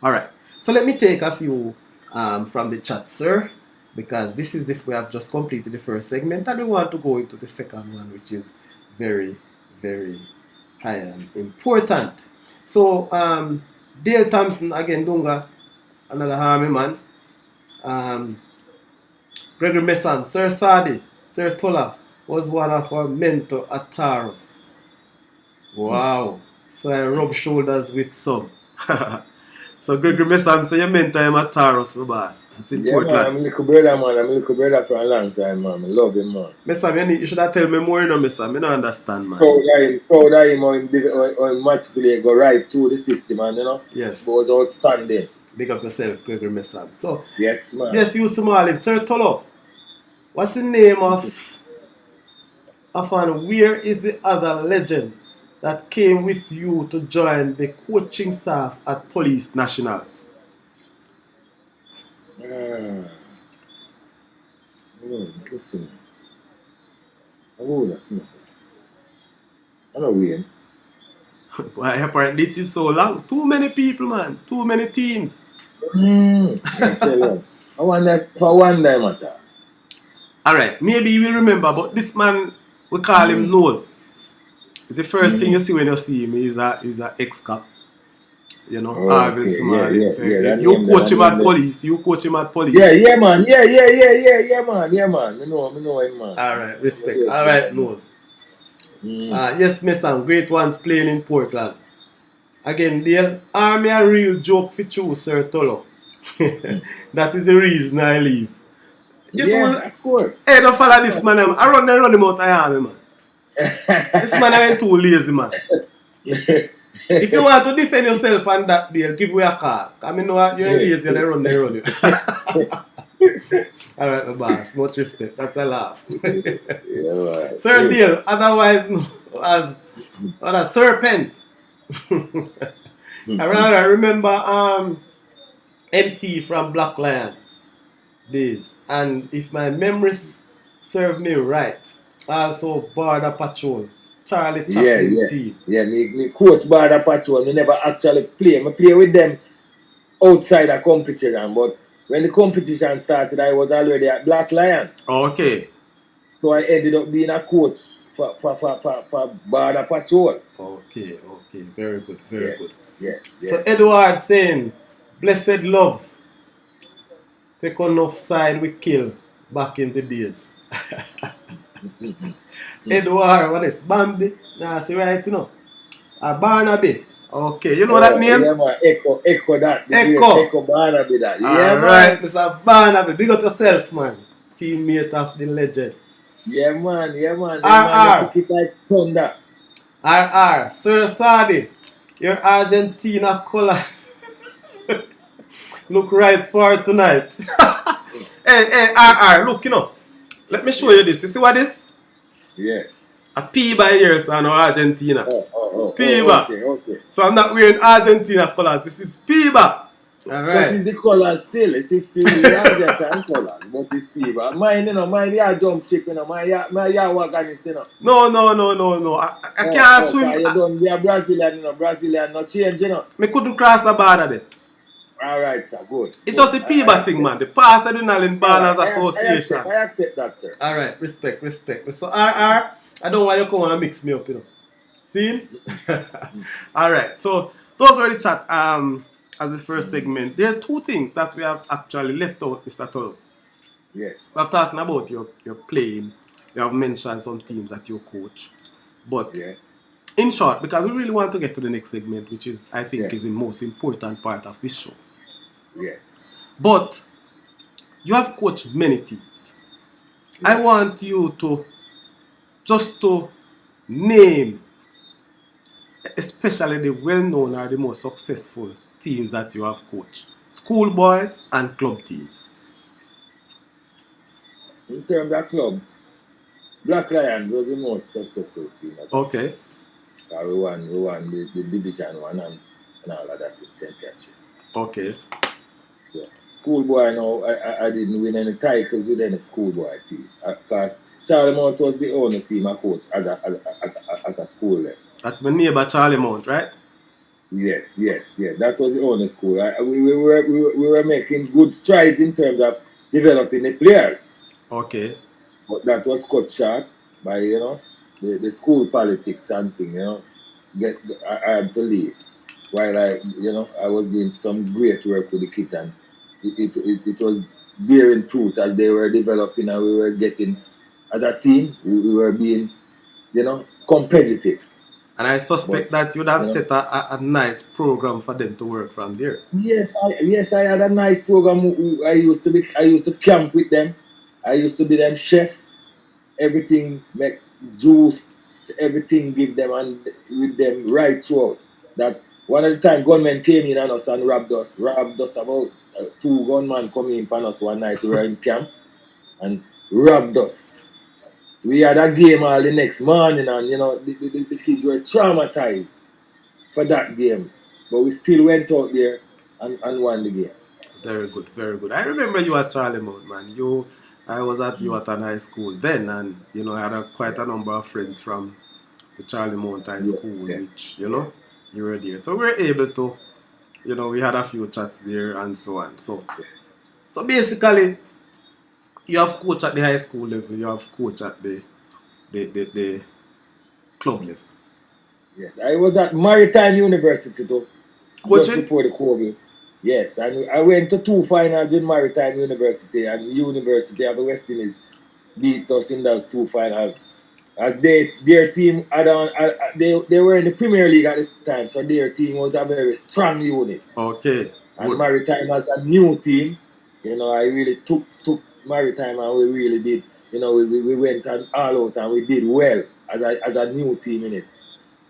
[SPEAKER 2] Alright, so let me take a few from the chat, sir, because this is we have just completed the first segment and we want to go into the second one, which is very, very high and important. So, Dale Thompson, again, Dunga, another army man. Gregory Messam, Sir Sadi, Sir Tola was one of our mentor at Taros. Wow. So I rub shoulders with some. So Gregory Messam, so you mentor him at Taros, my boss. That's in Portland.
[SPEAKER 1] Man, I'm a little brother, man. I'm a little brother for a long time, man. I love him, man.
[SPEAKER 2] Messam, you should have tell me more, you know, Messam. I don't understand, man.
[SPEAKER 1] Proud of him on match play go right through the system, man, you know?
[SPEAKER 2] Yes.
[SPEAKER 1] It was outstanding.
[SPEAKER 2] Big up yourself, Gregory Messam. So,
[SPEAKER 1] yes, man.
[SPEAKER 2] Yes, you Somali. Sir Tolo, what's the name of and where is the other legend that came with you to join the coaching staff at Police National?
[SPEAKER 1] Listen. I don't know.
[SPEAKER 2] Why apparently it is so long. Too many people, man. Too many teams.
[SPEAKER 1] I tell you. I want that for one day, matter.
[SPEAKER 2] Alright, maybe you will remember, but this man, we call him Nose. It's the first thing you see when you see him. He's a ex-cop. You know, Arvin Somali. You coach him at police. You coach him at police.
[SPEAKER 1] Yeah, man. Yeah, man. I know him, man.
[SPEAKER 2] Alright, respect. Alright, Nose. Yes, Messan, great ones playing in Portland. Again, the army a real joke for you, Sir Tolo. That is the reason I leave.
[SPEAKER 1] Of course.
[SPEAKER 2] Hey, don't follow this man. I run him out of army, man. This man ain't too lazy, man. If you want to defend yourself on that deal, give me a call. I mean, you're lazy and I run you. Alright, my boss. Much respect. That's a laugh.
[SPEAKER 1] Right.
[SPEAKER 2] Sir Deal, otherwise known as a serpent. I remember MT from Black Lions days, and if my memories serve me right, also Border Patrol, Charlie Chaplin team.
[SPEAKER 1] Yeah, me coach Border Patrol. Me never actually play. I play with them outside a competition, but when the competition started, I was already at Black Lions.
[SPEAKER 2] Okay.
[SPEAKER 1] So I ended up being a coach for Border Patrol.
[SPEAKER 2] Okay. Very good. Good.
[SPEAKER 1] Yes.
[SPEAKER 2] So Edward saying, blessed love. Take on enough side we kill back in the days. Edward, what is Bambi? Nah, see right, you know. Barnaby. Okay, you know that
[SPEAKER 1] Oh,
[SPEAKER 2] name?
[SPEAKER 1] yeah, man. Echo that. The great
[SPEAKER 2] Echo.
[SPEAKER 1] Echo Barnaby that. Yeah,
[SPEAKER 2] Alright,
[SPEAKER 1] man.
[SPEAKER 2] Mr. Barnaby. Big up yourself, man. Teammate of the legend.
[SPEAKER 1] Yeah, man. Yeah, man. The man, they
[SPEAKER 2] RR.
[SPEAKER 1] cook it like thunder.
[SPEAKER 2] RR. Sir Sadi. Your Argentina color look right for tonight. Hey, RR. Look, you know. Let me show
[SPEAKER 1] Yeah.
[SPEAKER 2] you this. You see what this?
[SPEAKER 1] Yeah.
[SPEAKER 2] A P by here, son, of Argentina. Piba.
[SPEAKER 1] Okay.
[SPEAKER 2] So I'm not wearing Argentina colors. This is Piba.
[SPEAKER 1] But
[SPEAKER 2] Alright.
[SPEAKER 1] it's the color still. It is still the Argentine color. But it's people. Mine, mine, yeah, jump ship, my yeah, wagonist,
[SPEAKER 2] No. I can't swim.
[SPEAKER 1] Cause you don't be a Brazilian, Brazilian, no change,
[SPEAKER 2] Me couldn't cross the border there.
[SPEAKER 1] Alright, sir, good.
[SPEAKER 2] It's just the
[SPEAKER 1] I
[SPEAKER 2] Piba thing,
[SPEAKER 1] accept.
[SPEAKER 2] man. The Pasadena Ballers
[SPEAKER 1] Alright,
[SPEAKER 2] Association.
[SPEAKER 1] I accept that, sir.
[SPEAKER 2] Alright, respect. So RR, I don't want you to come and mix me up, you know. See? Alright, so those were the chat as the first segment. There are two things that we have actually left out, Mr. Tolo.
[SPEAKER 1] Yes.
[SPEAKER 2] We have talking about your playing. You have mentioned some teams that you coach. But
[SPEAKER 1] Yeah.
[SPEAKER 2] in short, because we really want to get to the next segment, which is, I think,
[SPEAKER 1] Yeah.
[SPEAKER 2] is the most important part of this show.
[SPEAKER 1] Yes.
[SPEAKER 2] But you have coached many teams.
[SPEAKER 1] Yeah.
[SPEAKER 2] I want you to just to name, especially the well-known or the most successful teams that you have coached. Schoolboys and club teams.
[SPEAKER 1] In terms of club, Black Lions was the most successful team.
[SPEAKER 2] Okay.
[SPEAKER 1] We won the Division 1 and all of that with St. Catherine.
[SPEAKER 2] Okay.
[SPEAKER 1] Yeah. Schoolboy, no, I didn't win any titles with any schoolboy team. Because Charlie Mount was the only team I coached at a school level.
[SPEAKER 2] That's my neighbor Charlie Mount, right?
[SPEAKER 1] Yes. That was the only school. We were making good strides in terms of developing the players.
[SPEAKER 2] Okay.
[SPEAKER 1] But that was cut short by, the school politics and thing, I had to leave. While I was doing some great work with the kids, and it was bearing fruits as they were developing, and we were getting, as a team, we were being, competitive.
[SPEAKER 2] And I suspect that you'd have set a nice program for them to work from there.
[SPEAKER 1] Yes, I had a nice program. I used to camp with them. I used to be them chef. Everything, make juice, everything, give them and with them right throughout. That one of the time gunmen came in on us and robbed us about 2 gunmen coming in on us one night. We were in camp and robbed us. We had a game all the next morning, and the kids were traumatized for that game. But we still went out there and won the game.
[SPEAKER 2] Very good. I remember you at Charlie Mount, man. I was at you at an high school then, and I had quite a number of friends from the Charlie Mount High School, which you were there. So we were able to, we had a few chats there and so on. So basically, you have coached at the high school level, you have coached at the club level.
[SPEAKER 1] Yes, I was at Maritime University too,
[SPEAKER 2] Coaching?
[SPEAKER 1] just before the COVID. Yes, and I went to 2 finals in Maritime University, and University of the West Indies beat us in those 2 finals. As their team they were in the Premier League at the time, so their team was a very strong unit.
[SPEAKER 2] Okay.
[SPEAKER 1] And
[SPEAKER 2] Good.
[SPEAKER 1] Maritime as a new team, I really took Maritime, and we really did. We went all out and we did well as a new team in it.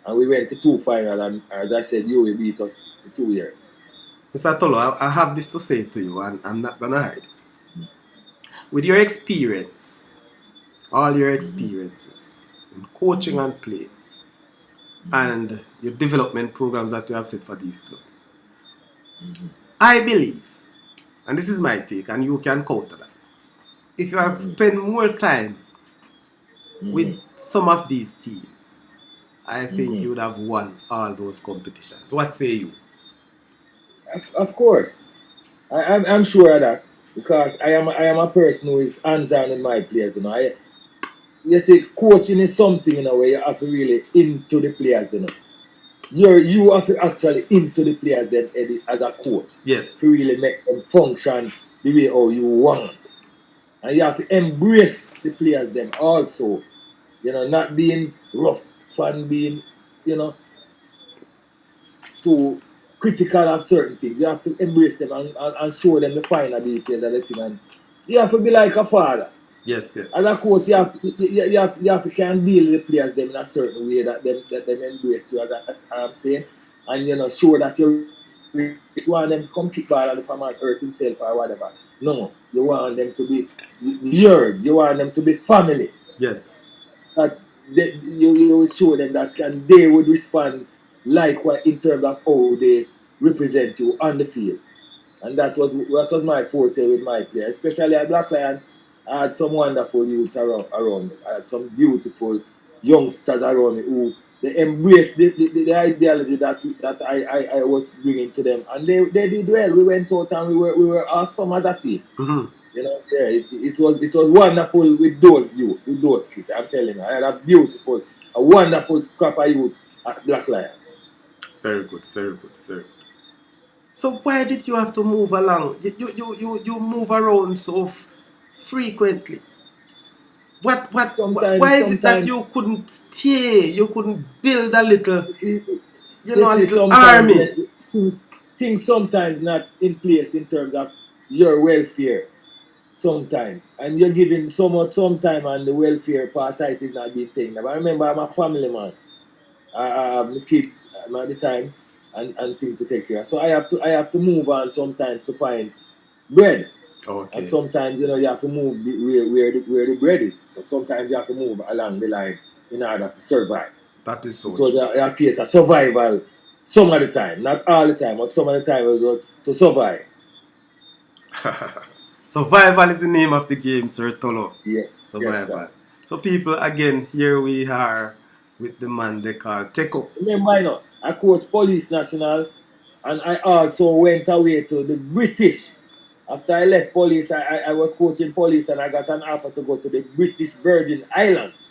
[SPEAKER 1] And we went to 2 finals, and as I said, you will beat us in 2 years.
[SPEAKER 2] Mr. Tolo, I have this to say to you, and I'm not gonna hide. With your experience, all your experiences in coaching and play, and your development programs that you have set for these clubs, I believe, and this is my take, and you can counter that, if you had spent more time with some of these teams, I think you would have won all those competitions. What say you?
[SPEAKER 1] Of course, I'm sure of that, because I am a person who is hands-on in my players. You see, coaching is something where you have to really into the players. You have to actually into the players then, Eddie, as a coach.
[SPEAKER 2] Yes.
[SPEAKER 1] To really make them function the way how you want. And you have to embrace the players them also. Not being rough and being, too critical of certain things. You have to embrace them and show them the finer details of the thing. And you have to be like a father.
[SPEAKER 2] Yes, yes.
[SPEAKER 1] As a coach, you have to can deal with the players them in a certain way that them embrace you, as I'm saying, and show that you want them to come kick ball and if a man hurt himself or whatever. No, you want them to be yours. You want them to be family.
[SPEAKER 2] Yes.
[SPEAKER 1] That you will show them that and they would respond likewise in terms of how they represent you on the field. And that was my forte with my players, especially at Black Lions. I had some wonderful youths around me. I had some beautiful youngsters around me who they embraced the ideology that I was bringing to them, and they did well. We went out and we were awesome as a team.
[SPEAKER 2] Mm-hmm.
[SPEAKER 1] It was wonderful with those kids. I'm telling you, I had a wonderful crop of youth at Black Lions.
[SPEAKER 2] Very good, very good, very good. So why did you have to move along? You move around so frequently. Why is it that you couldn't stay? You couldn't build a little, a little army?
[SPEAKER 1] Things sometimes not in place in terms of your welfare. Sometimes, and you're giving so much time, and the welfare part of it is not being taken. But I remember I'm a family man. I have the kids at the time and things to take care of. So I have to move on sometimes to find bread.
[SPEAKER 2] Okay.
[SPEAKER 1] And sometimes you have to move where the bread is. So sometimes you have to move along the line in order to survive.
[SPEAKER 2] That is so
[SPEAKER 1] true.
[SPEAKER 2] So
[SPEAKER 1] a case of survival some of the time, not all the time, but some of the time it was to survive.
[SPEAKER 2] Survival is the name of the game, Sir Tolo.
[SPEAKER 1] Yes.
[SPEAKER 2] Survival.
[SPEAKER 1] Yes,
[SPEAKER 2] so people, again, here we are with the man they call Teko.
[SPEAKER 1] Remember, I coached Police National, and I also went away to the British. After I left Police, I was coaching Police, and I got an offer to go to the British Virgin Islands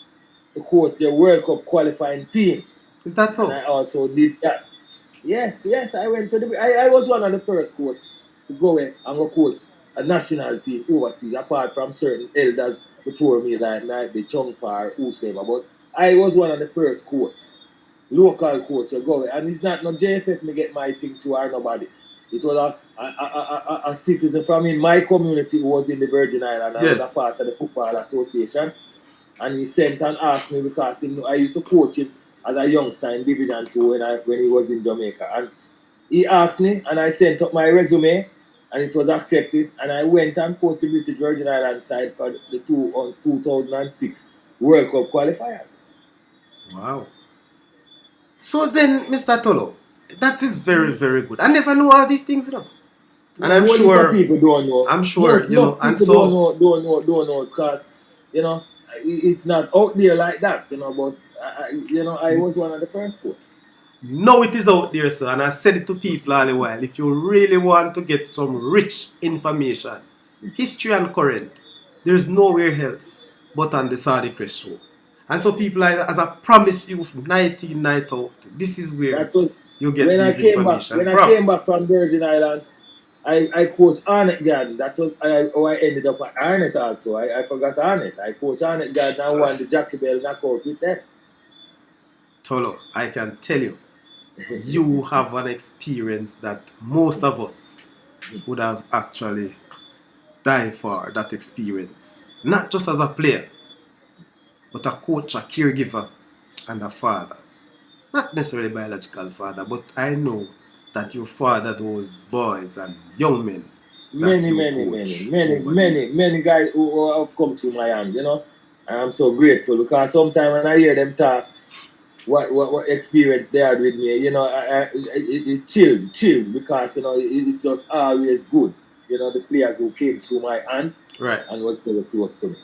[SPEAKER 1] to coach their World Cup qualifying team.
[SPEAKER 2] Is that so?
[SPEAKER 1] And I also did that. Yes, I went to I was one of the first coaches to go in and go coach a national team overseas, apart from certain elders before me, like the Chongpa or whosoever. But I was one of the first local coach to go in. And it's not no JFF me get my thing to or nobody. It was a citizen from in my community who was in the Virgin Islands and was a part of the Football Association. And he sent and asked me because I used to coach him as a youngster in Division 2 when he was in Jamaica. And he asked me, and I sent up my resume, and it was accepted. And I went and coached the British Virgin Islands side for the 2006 World Cup qualifiers.
[SPEAKER 2] Wow. So then, Mr. Tolo, that is very, very good. I never knew all these things, And I'm sure
[SPEAKER 1] people don't know.
[SPEAKER 2] I'm sure,
[SPEAKER 1] and so don't know because, it's not out there like that, but I was one of the first coaches.
[SPEAKER 2] No, it is out there, sir, and I said it to people all the while. If you really want to get some rich information, history and current, there's nowhere else but on the Saudichress show. And so people, as I promise you, night in, night out, this is where you get this information
[SPEAKER 1] from. When I came back from Virgin Islands, I coached Arnett Garden. That was how I ended up at Arnett also. I forgot Arnett. I coached Arnett Garden and won the Jackie Bell knockout with them.
[SPEAKER 2] Tolo, I can tell you, you have an experience that most of us would have actually died for that experience. Not just as a player, but a coach, a caregiver, and a father. Not necessarily a biological father, but I know that you father those boys and young men.
[SPEAKER 1] Many guys who have come through my hand, And I'm so grateful because sometimes when I hear them talk, what experience they had with me, it chilled because, it's just always good. The players who came through my hand and was very close to me.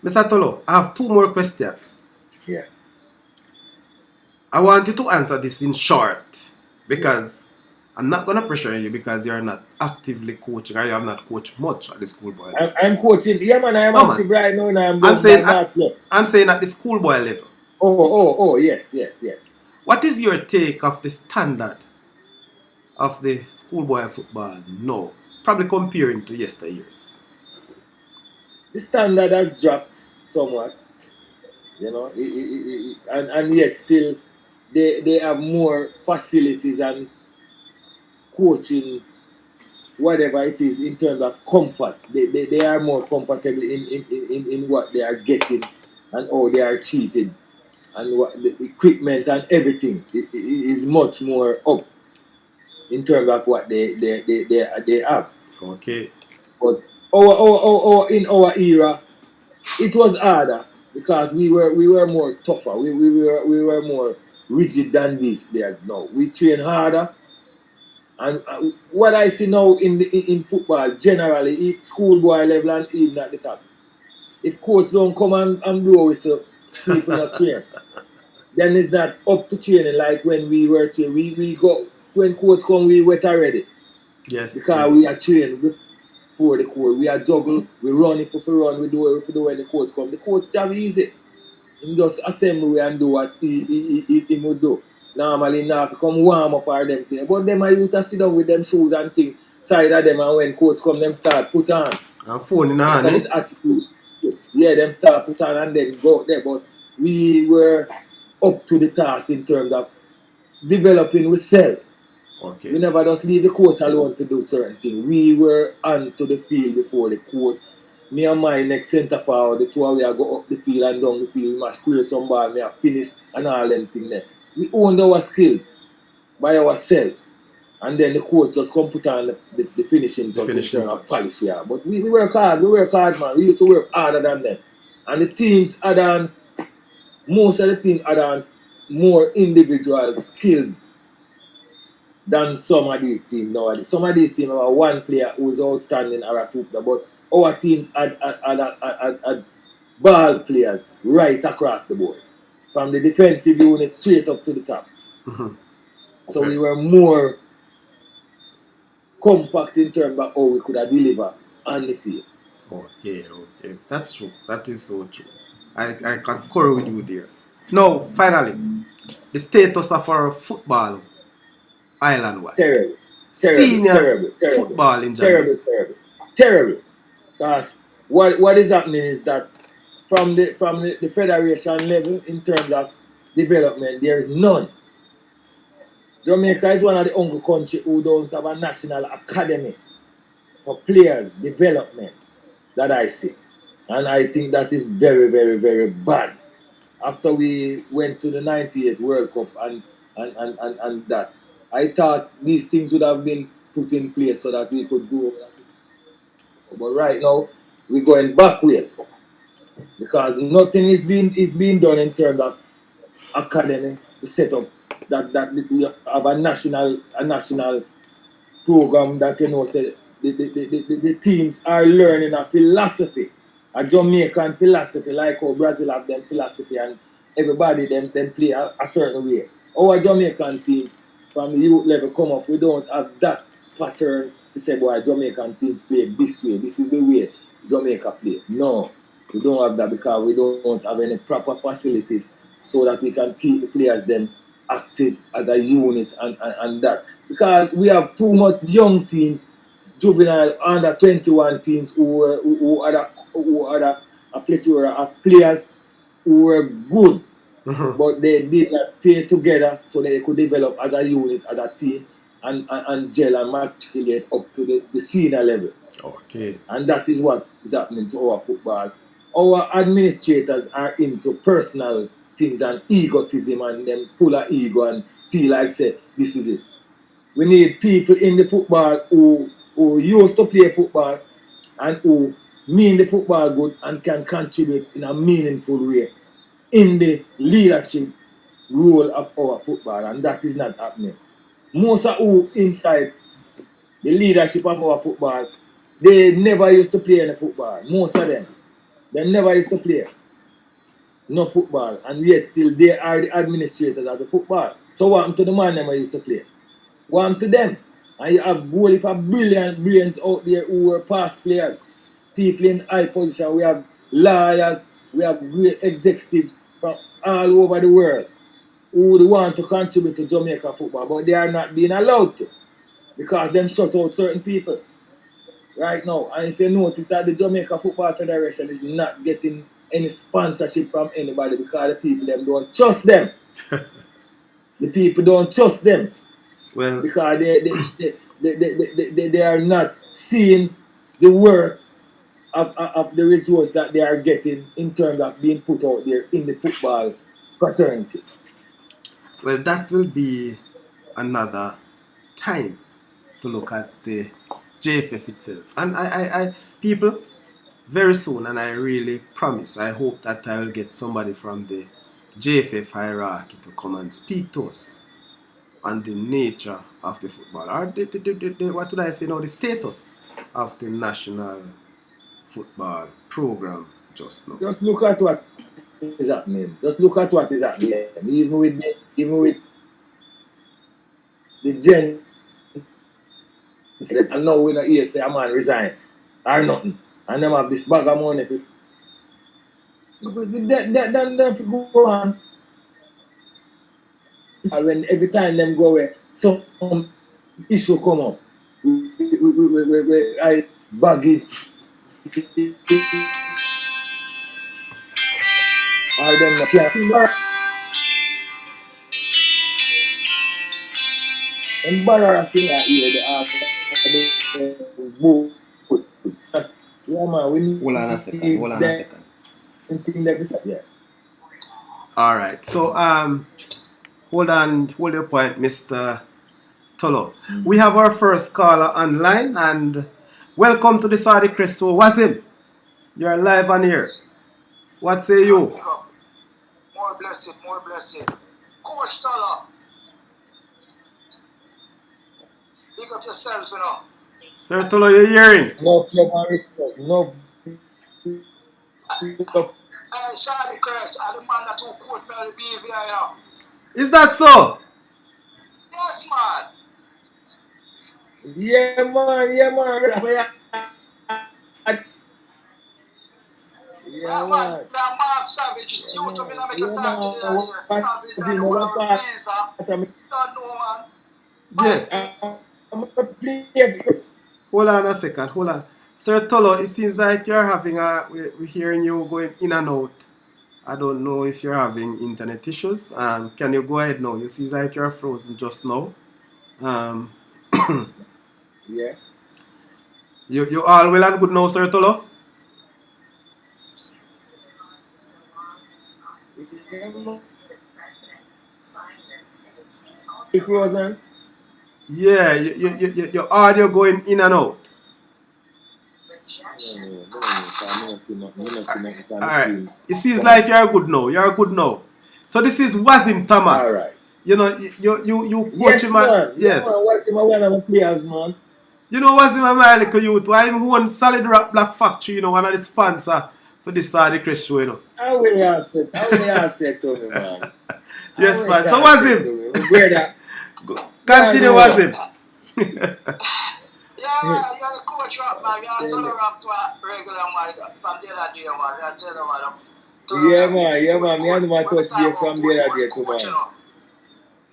[SPEAKER 2] Mr. Tolo, I have two more questions.
[SPEAKER 1] Yeah.
[SPEAKER 2] I want you to answer this in short because I'm not going to pressure you because you're not actively coaching or you have not coached much at the schoolboy level.
[SPEAKER 1] I'm coaching. Yeah, man, I'm active right now.
[SPEAKER 2] I'm saying at the schoolboy level.
[SPEAKER 1] Oh, yes.
[SPEAKER 2] What is your take of the standard of the schoolboy football now? Probably comparing to yesteryears.
[SPEAKER 1] the standard has dropped somewhat, and yet still they have more facilities and coaching, whatever it is, in terms of comfort. They are more comfortable in what they are getting and how they are treated, and what the equipment and everything is much more up in terms of what they have.
[SPEAKER 2] Okay.
[SPEAKER 1] But in our era, it was harder because we were more tougher. We were more rigid than these players now. We train harder, and what I see now in football generally, if schoolboy level and even at the top, if coach don't come and blow whistle, people not train. Then it's not up to training like when we were training. We go when coach come, we wet already
[SPEAKER 2] Yes,
[SPEAKER 1] because we are
[SPEAKER 2] yes.
[SPEAKER 1] trained before the coach. We are juggle, we run if we run, we do it if we do when the coach come. The coach job easy. He just assemble and do what he would do. Normally now to come warm up or them thing. But them I used to sit down with them shoes and thing side of them, and when coach come them start put on.
[SPEAKER 2] And phone in
[SPEAKER 1] After
[SPEAKER 2] hand, eh?
[SPEAKER 1] this attitude, yeah, them start put on and then go out there. But we were up to the task in terms of developing ourselves. We
[SPEAKER 2] Okay.
[SPEAKER 1] never just leave the coach alone to do certain things. We were onto the field before the coach. Me and my next centre forward, the two of we are go up the field and down the field, we must square some ball, me have finish and all them things there. We owned our skills by ourselves. And then the coach just come put on the finishing
[SPEAKER 2] The
[SPEAKER 1] touch in
[SPEAKER 2] finishing
[SPEAKER 1] terms of
[SPEAKER 2] touch.
[SPEAKER 1] polish here. But we work hard, man. We used to work harder than them. And the teams had on, most of the teams had on more individual skills than some of these teams nowadays. Some of these teams have one player who is outstanding or a two player, but our teams had ball players right across the board, from the defensive unit straight up to the top.
[SPEAKER 2] Mhm.
[SPEAKER 1] So
[SPEAKER 2] Okay.
[SPEAKER 1] we were more compact in terms of how we could have delivered on the field.
[SPEAKER 2] Okay, okay. That's true. That is so true. I concur with you there. Now, finally, the status of our football island wide.
[SPEAKER 1] Terrible, terrible,
[SPEAKER 2] Senior
[SPEAKER 1] terrible, terrible,
[SPEAKER 2] football in
[SPEAKER 1] terrible,
[SPEAKER 2] Jamaica.
[SPEAKER 1] terrible, terrible. Because what is happening is that from the federation level in terms of development, there is none. Jamaica is one of the only countries who don't have a national academy for players development that I see. And I think that is very, very, very bad. After we went to the 98 World Cup and that, I thought these things would have been put in place so that we could go. But right now, we're going backwards because nothing is being done in terms of academy to set up that we have a national program that say the teams are learning a philosophy, a Jamaican philosophy, like how Brazil have them philosophy, and everybody them play a certain way. Our Jamaican teams from the youth level come up, we don't have that pattern to say, boy, Jamaican teams play this way, this is the way Jamaica play. No, we don't have that because we don't have any proper facilities so that we can keep the players them active as a unit and that. Because we have too much young teams, juvenile under 21 teams who had a plethora of players who were good,
[SPEAKER 2] Mhm.
[SPEAKER 1] but they did not stay together so they could develop as a unit, as a team, and gel and matriculate up to the senior level.
[SPEAKER 2] Okay.
[SPEAKER 1] And that is what is happening to our football. Our administrators are into personal things and egotism, and them full of ego and feel like say this is it. We need people in the football who used to play football and who mean the football good and can contribute in a meaningful way in the leadership role of our football, and that is not happening. Most of who inside the leadership of our football, they never used to play any football. Most of them, they never used to play no football, and yet still they are the administrators of the football. So what happened to the man them I used to play? What happened to them? And you have whole heap of brilliant brains out there who were past players, people in high position. We have lawyers, we have great executives from all over the world who would want to contribute to Jamaican football, but they are not being allowed to because them shut out certain people. right now. And if you notice that the Jamaica Football Federation is not getting any sponsorship from anybody because the people them don't trust them. The people don't trust them.
[SPEAKER 2] Well,
[SPEAKER 1] because they are not seeing the worth of the resource that they are getting in terms of being put out there in the football fraternity.
[SPEAKER 2] well, that will be another time to look at the JFF itself. And people, very soon, and I really promise, I hope that I will get somebody from the JFF hierarchy to come and speak to us on the nature of the football, or what would I say now, the status of the national football program just now.
[SPEAKER 1] Just look at what is happening. Just look at what is happening. Even with the gen, and now we don't hear say a man resign or nothing, and them have this bag of money. Then go on. When every time them go away, some issue come up. I baggage or them not can't embarrassing that here the after yeah man, we need
[SPEAKER 2] Hold on a second.
[SPEAKER 1] thing that is yeah.
[SPEAKER 2] All right. So hold your point, Mr. Tolo. We have our first caller online, and welcome to the Saudichress. So, Wazim, you're live on here. What say you?
[SPEAKER 3] More blessed. Coach Tolo, big up yourself, you know.
[SPEAKER 2] Sir Tolo, you're hearing?
[SPEAKER 1] No fear and respect. No
[SPEAKER 3] Saudichress, I'm the man that who quote me on the BVI, you know.
[SPEAKER 2] Is that so?
[SPEAKER 3] Yes, man.
[SPEAKER 1] yeah man. Yeah man.
[SPEAKER 3] That Mark Savage is you to me, I make a talk to the other Savage and the whole of the visa. Don't know, man.
[SPEAKER 2] Yes.
[SPEAKER 1] I'm gonna play.
[SPEAKER 2] Hold on a second. Hold on. Sir Tolo, it seems like you're having we're hearing you going in and out. I don't know if you're having internet issues. Can you go ahead now? It seems like you're frozen just now.
[SPEAKER 1] Yeah.
[SPEAKER 2] You all well and good now, Sir Tolo?
[SPEAKER 1] Frozen.
[SPEAKER 2] Yeah, your audio going in and out. Alright. It seems like you're good now. You're good now. So this is Wazim Thomas.
[SPEAKER 1] Alright.
[SPEAKER 2] You know, you coach
[SPEAKER 1] Yes,
[SPEAKER 2] him.
[SPEAKER 1] man.
[SPEAKER 2] Yes.
[SPEAKER 1] Wazim one of my players, man.
[SPEAKER 2] You know Wazim my little youth. Why him own Solid Rock Black Factory, you know, one of the sponsor for this Saudichress show, you know.
[SPEAKER 1] I will answer to me, man.
[SPEAKER 2] Yes, man. So Wazim. Continue, Wazim.
[SPEAKER 3] Yeah, you're the coach, man. You're tolerant to a regular man from the other day, man. You're telling man.
[SPEAKER 1] Yeah, man. Me and my touch base from the other day, too, man.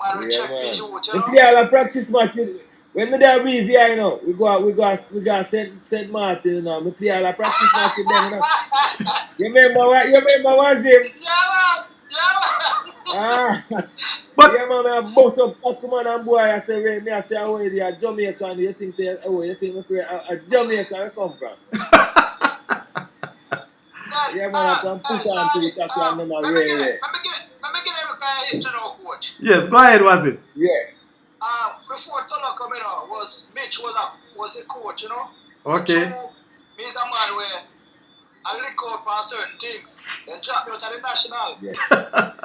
[SPEAKER 3] Man, we check the youth, you
[SPEAKER 1] We
[SPEAKER 3] know.
[SPEAKER 1] play all a practice match. When we there BVI, you know, we go St. Martin, you know. We play all a practice match with them, you know. You remember Wazim?
[SPEAKER 3] Yeah, man.
[SPEAKER 1] But yeah, man, I bust up Pokemon and boy. I say, oh, you're Jamaican. You think me a Jamaican I come from? Yeah, man, I can put on to the tackle and them a
[SPEAKER 3] Let me give him a history now, coach.
[SPEAKER 2] Yes, go ahead, Wazim.
[SPEAKER 1] Yeah.
[SPEAKER 3] Before Tolo coming out, Mitch was the coach, you know.
[SPEAKER 2] Okay.
[SPEAKER 3] So, me is a man where I lick out for certain things. Then drop me out of the national.
[SPEAKER 1] Yeah.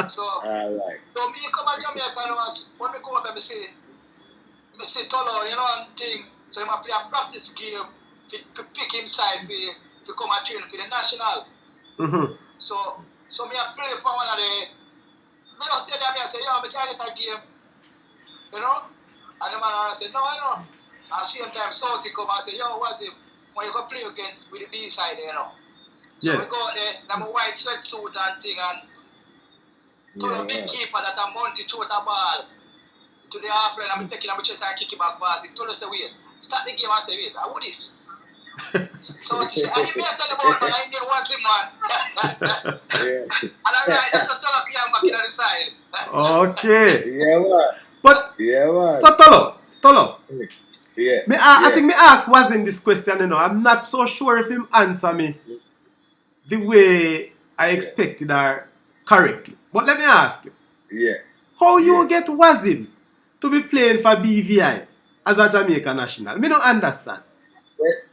[SPEAKER 3] So,
[SPEAKER 1] Alright.
[SPEAKER 3] so me come to Jamaica and when me go up and me see Tolo, you know, and thing. So he play a practice game to pick him side to come and train for the national.
[SPEAKER 2] Mm-hmm.
[SPEAKER 3] So me I play for one of the. Me just tell them, I say, yo, me can't get a game. You know? And the man said, no, I know. At the same time, Saudi come and say, yo, what's it? When you go play again with the B side, you know? So
[SPEAKER 2] Yes.
[SPEAKER 3] we go there, I'm a white sweatsuit and thing, and to the big keeper that I'm mounted through the ball to the half line, I'm taking my chest and kick it back fast. He told us, wait, start the game and say, wait, what is? So what you say? And you may tell about man, I didn't was him man.
[SPEAKER 1] Yeah.
[SPEAKER 3] And I'm right, that's what Tolo came back in the side.
[SPEAKER 2] Okay.
[SPEAKER 1] Yeah, man.
[SPEAKER 2] But
[SPEAKER 1] Yeah, man.
[SPEAKER 2] so Tolo.
[SPEAKER 1] Yeah.
[SPEAKER 2] I
[SPEAKER 1] Yeah.
[SPEAKER 2] think me ask Wazim this question, you know. I'm not so sure if him answer me the way I expected or correctly. But let me ask you.
[SPEAKER 1] Yeah.
[SPEAKER 2] How
[SPEAKER 1] Yeah.
[SPEAKER 2] you get Wazim to be playing for BVI as a Jamaica national? Me don't understand.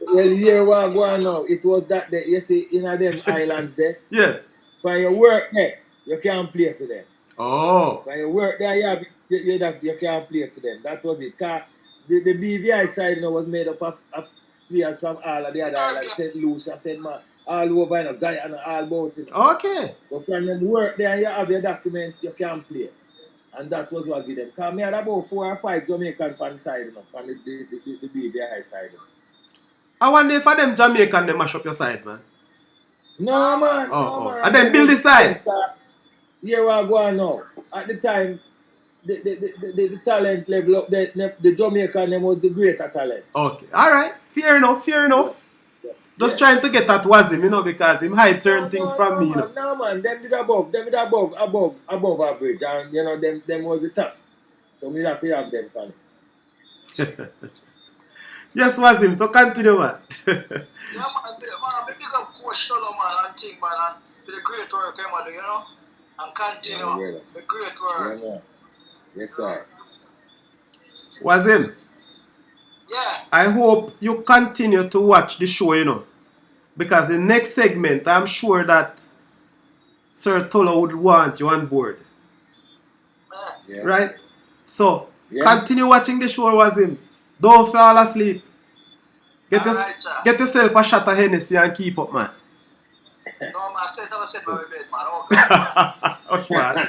[SPEAKER 1] Well, here what go on now. It was that day, you see, in a them islands there,
[SPEAKER 2] Yes.
[SPEAKER 1] for your work there, you can't play for them.
[SPEAKER 2] Oh.
[SPEAKER 1] For your work there, you can't play for them. That was it. Cause the BVI side, you know, was made up of players from all of the other islands. St. Lucia, St. Man, all over, you know, Guyana, all about it.
[SPEAKER 2] Okay.
[SPEAKER 1] But from them work there, you have your documents, you can't play. And that was what give them. Because me had about 4 or 5 Jamaican fan side, you know, from the BVI side. You know.
[SPEAKER 2] I wonder if them Jamaican they mash up your side, man.
[SPEAKER 1] No, man.
[SPEAKER 2] Oh. And then build the side.
[SPEAKER 1] Here we go on now. At the time, the talent level up, the Jamaican them was the greater talent.
[SPEAKER 2] Okay. Alright. Fair enough. Just trying to get at Wazim, you know, because him hide certain things from me, you know.
[SPEAKER 1] No, man. Them did above average. And, you know, them was the top. So we have to have them, fan.
[SPEAKER 2] Yes, Wazim. So continue, man.
[SPEAKER 3] Yeah, man, big up Coach Tolo, man, and team, man, and for the great work, do, you know, and continue the great work.
[SPEAKER 1] Yeah, man. Yes, sir.
[SPEAKER 2] Wazim,
[SPEAKER 3] Yeah.
[SPEAKER 2] I hope you continue to watch the show, you know. Because the next segment, I'm sure that Sir Tolo would want you on board.
[SPEAKER 1] Yeah.
[SPEAKER 2] Right? So, continue watching the show, Wazim. Don't fall asleep. Get yourself a shot of Hennessy and keep up, man.
[SPEAKER 3] No, man, I said my bed, man. Okay.
[SPEAKER 2] Of course.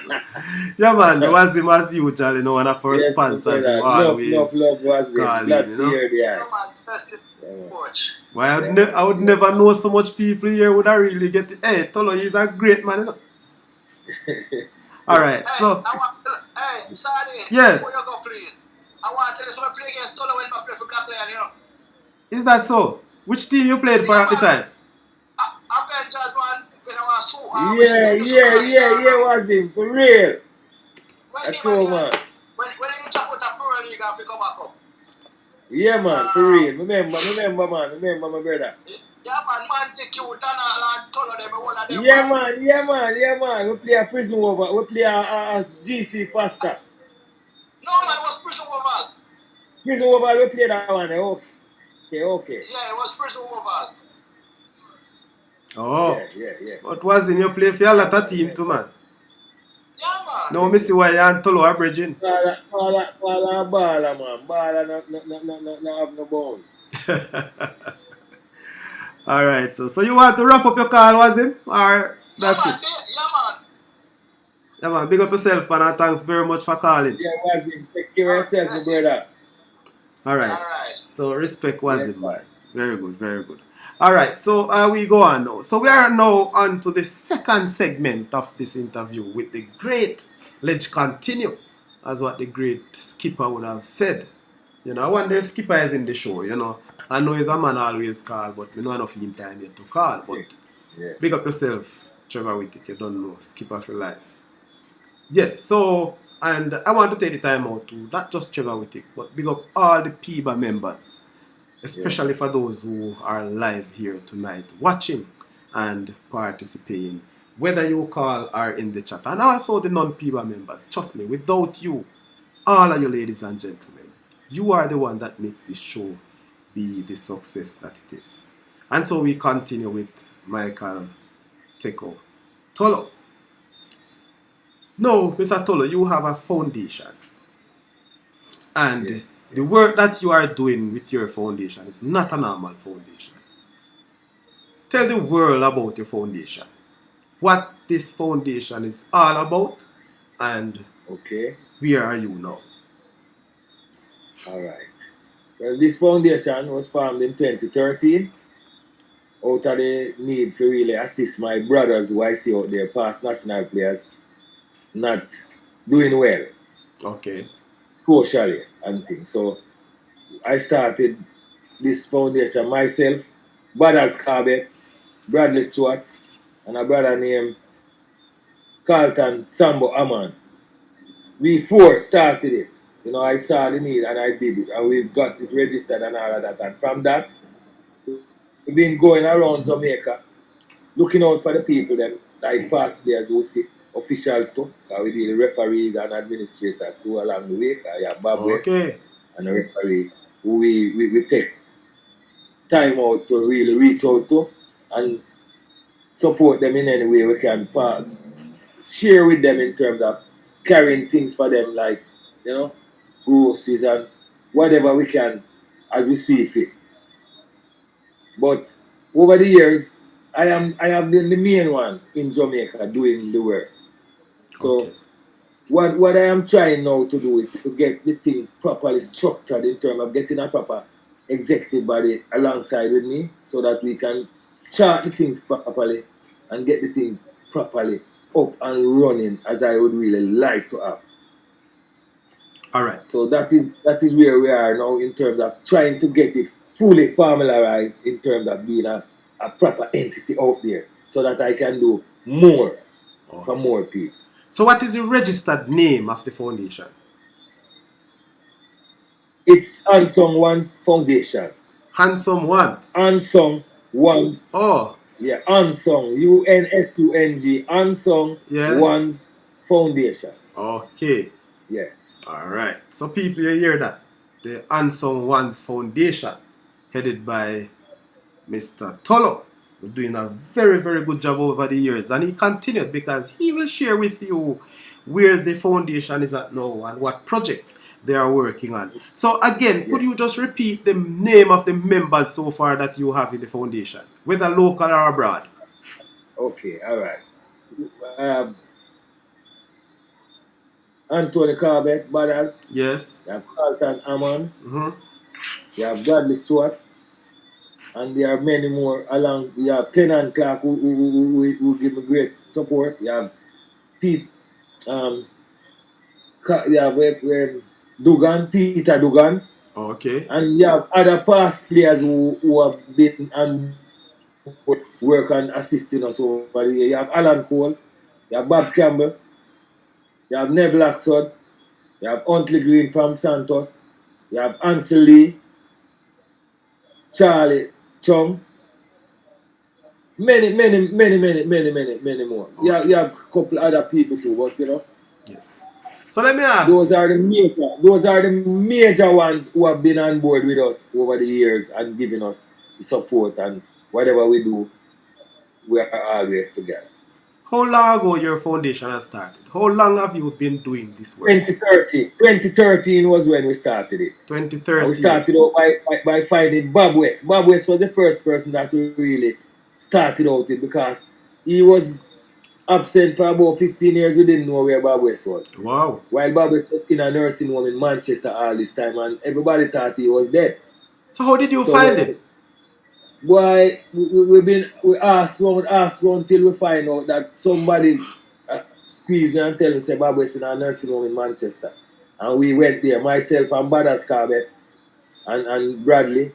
[SPEAKER 2] Yeah, man. Wazim, as usual, you know, one of our sponsors who always
[SPEAKER 1] love, Wazim.
[SPEAKER 2] call
[SPEAKER 1] Glad
[SPEAKER 2] in, you
[SPEAKER 1] to
[SPEAKER 2] know.
[SPEAKER 1] hear the
[SPEAKER 3] Yeah, man, that's it, Coach.
[SPEAKER 2] Why I would never know so much people here would I really get it. Hey, Tolo, he's a great man, you know. Alright, so.
[SPEAKER 3] Hey, sorry.
[SPEAKER 2] Yes.
[SPEAKER 3] Before you go, please. I want to tell you something. Play against Tolo when I play for Black Lion, you know.
[SPEAKER 2] Is that so? Which team you played for at the time?
[SPEAKER 3] Avengers, man.
[SPEAKER 1] Wazim, for real. That's all, man.
[SPEAKER 3] When you jump out of Pro League, I come back up.
[SPEAKER 1] Yeah, man, for real. Remember, man. Remember, my brother.
[SPEAKER 3] Yeah, man, take you, Donald and Tolo, them, all of them.
[SPEAKER 1] Yeah, man. We play a prison over. We play a GC faster.
[SPEAKER 3] No, man, it was prison over.
[SPEAKER 1] Prison over, we play that one. Okay.
[SPEAKER 3] Yeah, it was prison over.
[SPEAKER 2] Oh.
[SPEAKER 1] Yeah.
[SPEAKER 2] But Wazim, you play for a lot of team too, man.
[SPEAKER 3] Yeah, man.
[SPEAKER 2] No, me see why you and Tolo are bridging.
[SPEAKER 1] Bala, man. Bala, no have no bones.
[SPEAKER 2] Alright, so you want to wrap up your call, Wazim? Or that's it?
[SPEAKER 3] Yeah,
[SPEAKER 2] man. Big up yourself, man, and thanks very much for calling.
[SPEAKER 1] Yeah, Wazim, take care of yourself, my brother.
[SPEAKER 2] Alright. So respect Wazim, man. Very good. Alright, so we go on now. So we are now on to the second segment of this interview with the great Let's Continue, as what the great Skipper would have said. You know, I wonder if Skipper is in the show, you know. I know he's a man always call, but we don't have enough in time yet to call. But big up yourself, Trevor Whittick, you don't know, Skipper for life. Yes, so, and I want to take the time out to not just Trevor Whittick, but big up all the PIBA members. Especially for those who are live here tonight watching and participating, whether you call or in the chat, and also the non-PIBA members. Trust me, without you, all of you ladies and gentlemen, you are the one that makes this show be the success that it is. And so we continue with Michael Teko Tolo. No, Mr. Tolo, you have a foundation. And the work that you are doing with your foundation is not a normal foundation. Tell the world about your foundation. What this foundation is all about and where are you now?
[SPEAKER 1] Alright. Well, this foundation was formed in 2013 out of the need to really assist my brothers who I see out there, past national players, not doing well.
[SPEAKER 2] Okay.
[SPEAKER 1] Socially and things. So I started this foundation myself Brothers Corbett, Bradley Stewart, and a brother named Carlton Sambo Aman. We four started it. You know, I saw the need and I did it. And we got it registered and all of that. And from that, we've been going around Jamaica, looking out for the people then, like past players who see officials too. Because we deal with referees and administrators too along the way. You have Bob West
[SPEAKER 2] Okay.
[SPEAKER 1] and a referee who we take time out to really reach out to and support them in any way we can. Share with them in terms of carrying things for them, like, you know, groceries and whatever we can as we see fit. But over the years, I have been the main one in Jamaica doing the work. So
[SPEAKER 2] Okay.
[SPEAKER 1] what I am trying now to do is to get the thing properly structured in terms of getting a proper executive body alongside with me so that we can chart the things properly and get the thing properly up and running as I would really like to have.
[SPEAKER 2] All right.
[SPEAKER 1] So that is where we are now in terms of trying to get it fully formalized in terms of being a proper entity out there so that I can do more for
[SPEAKER 2] Okay.
[SPEAKER 1] more people.
[SPEAKER 2] So what is the registered name of the foundation?
[SPEAKER 1] It's Unsung Ones Foundation.
[SPEAKER 2] Handsome Ones.
[SPEAKER 1] Unsung One.
[SPEAKER 2] Oh,
[SPEAKER 1] Yeah, Unsung. UNSUNG. Unsung
[SPEAKER 2] yeah.
[SPEAKER 1] Ones Foundation.
[SPEAKER 2] Okay.
[SPEAKER 1] Yeah.
[SPEAKER 2] All right. So people, you hear that? The Unsung Ones Foundation, headed by Mr. Tolo, doing a very, very good job over the years. And he continued because he will share with you where the foundation is at now and what project they are working on. So again, could you just repeat the name of the members so far that you have in the foundation, whether local or abroad?
[SPEAKER 1] Okay, all right. Anthony Corbett, Brothers.
[SPEAKER 2] Yes.
[SPEAKER 1] You have Carlton Ammon.
[SPEAKER 2] Mm-hmm.
[SPEAKER 1] You have Bradley Stewart. And there are many more along. You have Kenan Clark who give me great support. You have Pete, you have Dugan, Peter Dugan.
[SPEAKER 2] Okay.
[SPEAKER 1] And you have other past players who have been and work and assisting us over the year. You have Alan Cole, you have Bob Campbell, you have Neb Laxod, you have Huntley Green from Santos, you have Ansel Lee, Charlie Chung, many more.
[SPEAKER 2] Okay.
[SPEAKER 1] You have a couple other people too, but you know,
[SPEAKER 2] Yes. So let me ask.
[SPEAKER 1] those are the major ones who have been on board with us over the years and giving us support, and whatever we do, we are always together.
[SPEAKER 2] How long ago your foundation has started? How long have you been doing this work?
[SPEAKER 1] 2013 was when we started it. And we
[SPEAKER 2] 2013.
[SPEAKER 1] started out by finding Bob West. Bob West was the first person that we really started out with because he was absent for about 15 years. We didn't know where Bob West was.
[SPEAKER 2] Wow.
[SPEAKER 1] While Bob West was in a nursing home in Manchester all this time, and everybody thought he was dead.
[SPEAKER 2] So how did you find him?
[SPEAKER 1] Boy, we asked one till we find out that somebody squeezed me and tell me say Bob West in a nursing home in Manchester. And we went there, myself and Brothers Corbett and Bradley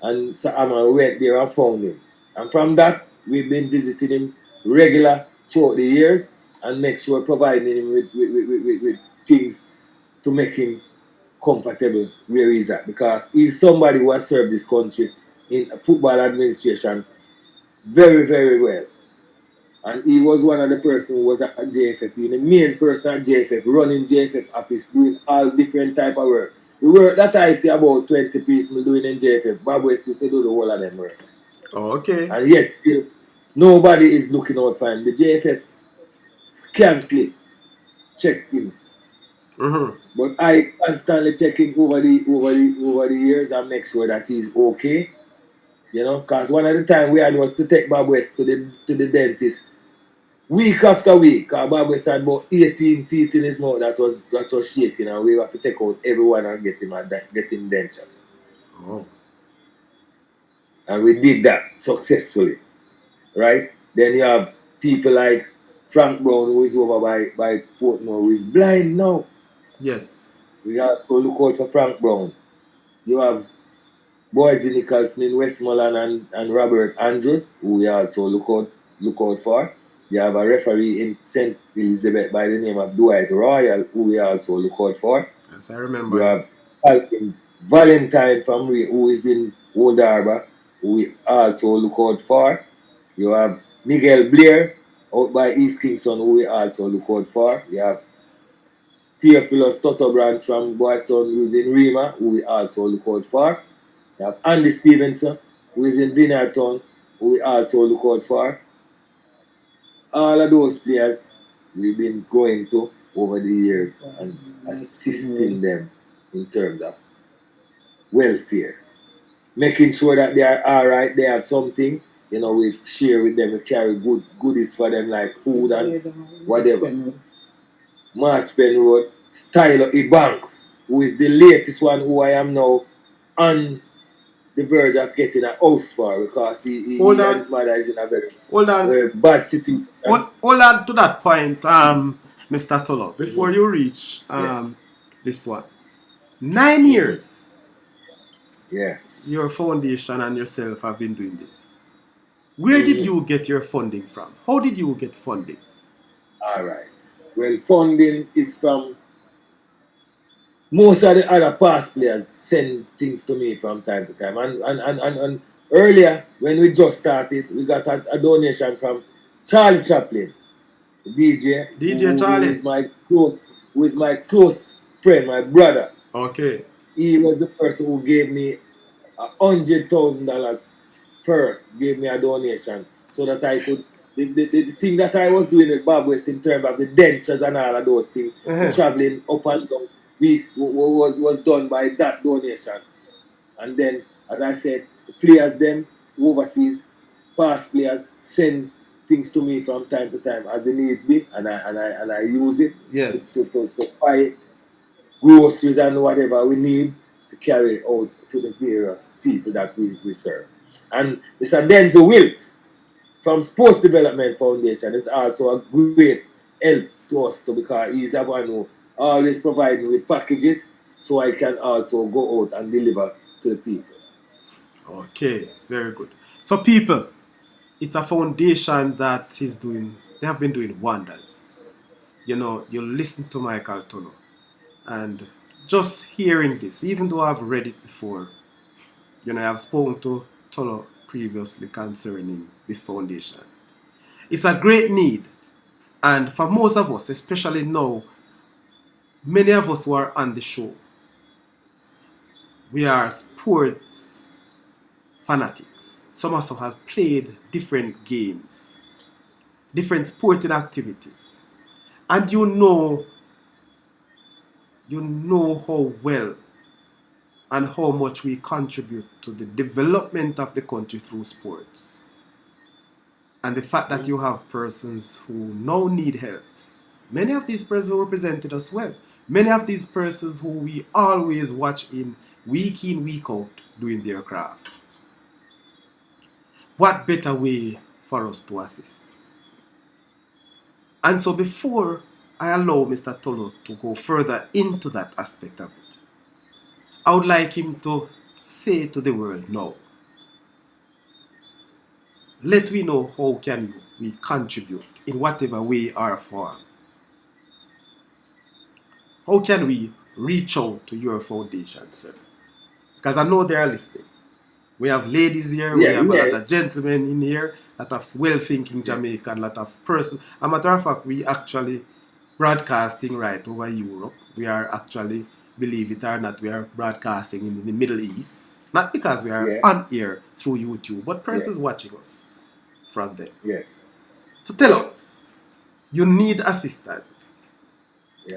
[SPEAKER 1] and Sir Aman, we went there and found him. And from that, we've been visiting him regular throughout the years and make sure providing him with things to make him comfortable where he's at. Because he's somebody who has served this country in football administration very, very well. And he was one of the persons who was at JFF, the main person at JFF, running JFF office, doing all different type of work. The work that I see about 20 people doing in JFF, Bob West used to do the whole of them work.
[SPEAKER 2] Okay.
[SPEAKER 1] And yet still, nobody is looking out for him. The JFF scantily checked him.
[SPEAKER 2] Mm-hmm.
[SPEAKER 1] But I constantly check him over the years and make sure that he's okay. You know, because one of the time we had was to take Bob West to the dentist week after week. Because Bob West had about 18 teeth in his mouth that was shaking, and we had to take out everyone and get him dentures.
[SPEAKER 2] Oh.
[SPEAKER 1] And we did that successfully. Right? Then you have people like Frank Brown, who is over by Portmore, who is blind now.
[SPEAKER 2] Yes.
[SPEAKER 1] We have to look out for Frank Brown. You have Boise Nicholson, Westmoreland, and Robert Andrews, who we also look out for. You have a referee in St. Elizabeth by the name of Dwight Royal, who we also look out for.
[SPEAKER 2] Yes, I remember
[SPEAKER 1] You
[SPEAKER 2] him.
[SPEAKER 1] have Alvin Valentine from who is in Old Harbor, who we also look out for. You have Miguel Blair out by East Kingston, who we also look out for. You have Theophilus Tutterbrand from Boystown, who is in Rima, who we also look out for. You have Andy Stevenson, who is in Vineyardtown, who we also look out for. All of those players we've been going to over the years and assisting them in terms of welfare. Making sure that they are alright, they have something, we share with them, we carry goodies for them like food and whatever. Marchpen Road, Stylo E. Banks, who is the latest one who I am now on the verge of getting a house for because he
[SPEAKER 2] Hold
[SPEAKER 1] and
[SPEAKER 2] on.
[SPEAKER 1] his mother is in a
[SPEAKER 2] Hold on.
[SPEAKER 1] very bad situation.
[SPEAKER 2] Hold on to that point, Mr. Tolo, before you reach this one. 9 years.
[SPEAKER 1] Yeah.
[SPEAKER 2] Your foundation and yourself have been doing this. Where did you get your funding from? How did you get funding?
[SPEAKER 1] All right. Well, funding is from most of the other past players send things to me from time to time. And earlier, when we just started, we got a donation from Charlie Chaplin, the DJ,
[SPEAKER 2] DJ Charlie.
[SPEAKER 1] Who is my close friend, my brother.
[SPEAKER 2] Okay.
[SPEAKER 1] He was the person who gave me $100,000 first, gave me a donation so that I could. The thing that I was doing with Bob West in terms of the dentures and all of those things, traveling up and down, was done by that donation. And then, as I said, the players them overseas, past players send things to me from time to time as they need be, and I use it to buy groceries and whatever we need to carry out to the various people that we serve. And Mr. Denzel Wilkes from Sports Development Foundation is also a great help to us because he's the one who always provides me with packages so I can also go out and deliver to the people.
[SPEAKER 2] Okay, very good. So people, it's a foundation that is doing, they have been doing wonders. You listen to Michael Tono, and just hearing this, even though I've read it before, I've spoken to Tono previously concerning this foundation. It's a great need, and for most of us, especially now, many of us who are on the show, we are sports fanatics. Some of us have played different games, different sporting activities, and you know how well and how much we contribute to the development of the country through sports. And the fact that you have persons who now need help. Many of these persons represented us well. Many of these persons who we always watch in, week out, doing their craft. What better way for us to assist? And so before I allow Mr. Tolo to go further into that aspect of it, I would like him to say to the world now, let me know how can we contribute in whatever way or form. How can we reach out to your foundation, sir? Because I know they are listening. We have ladies here, we have a lot of gentlemen in here, a lot of well-thinking Jamaican, a lot of persons. As a matter of fact, we actually broadcasting right over Europe. We are actually, believe it or not, we are broadcasting in the Middle East. Not because we are on air through YouTube, but persons watching us from there.
[SPEAKER 1] Yes.
[SPEAKER 2] So tell us, you need assistance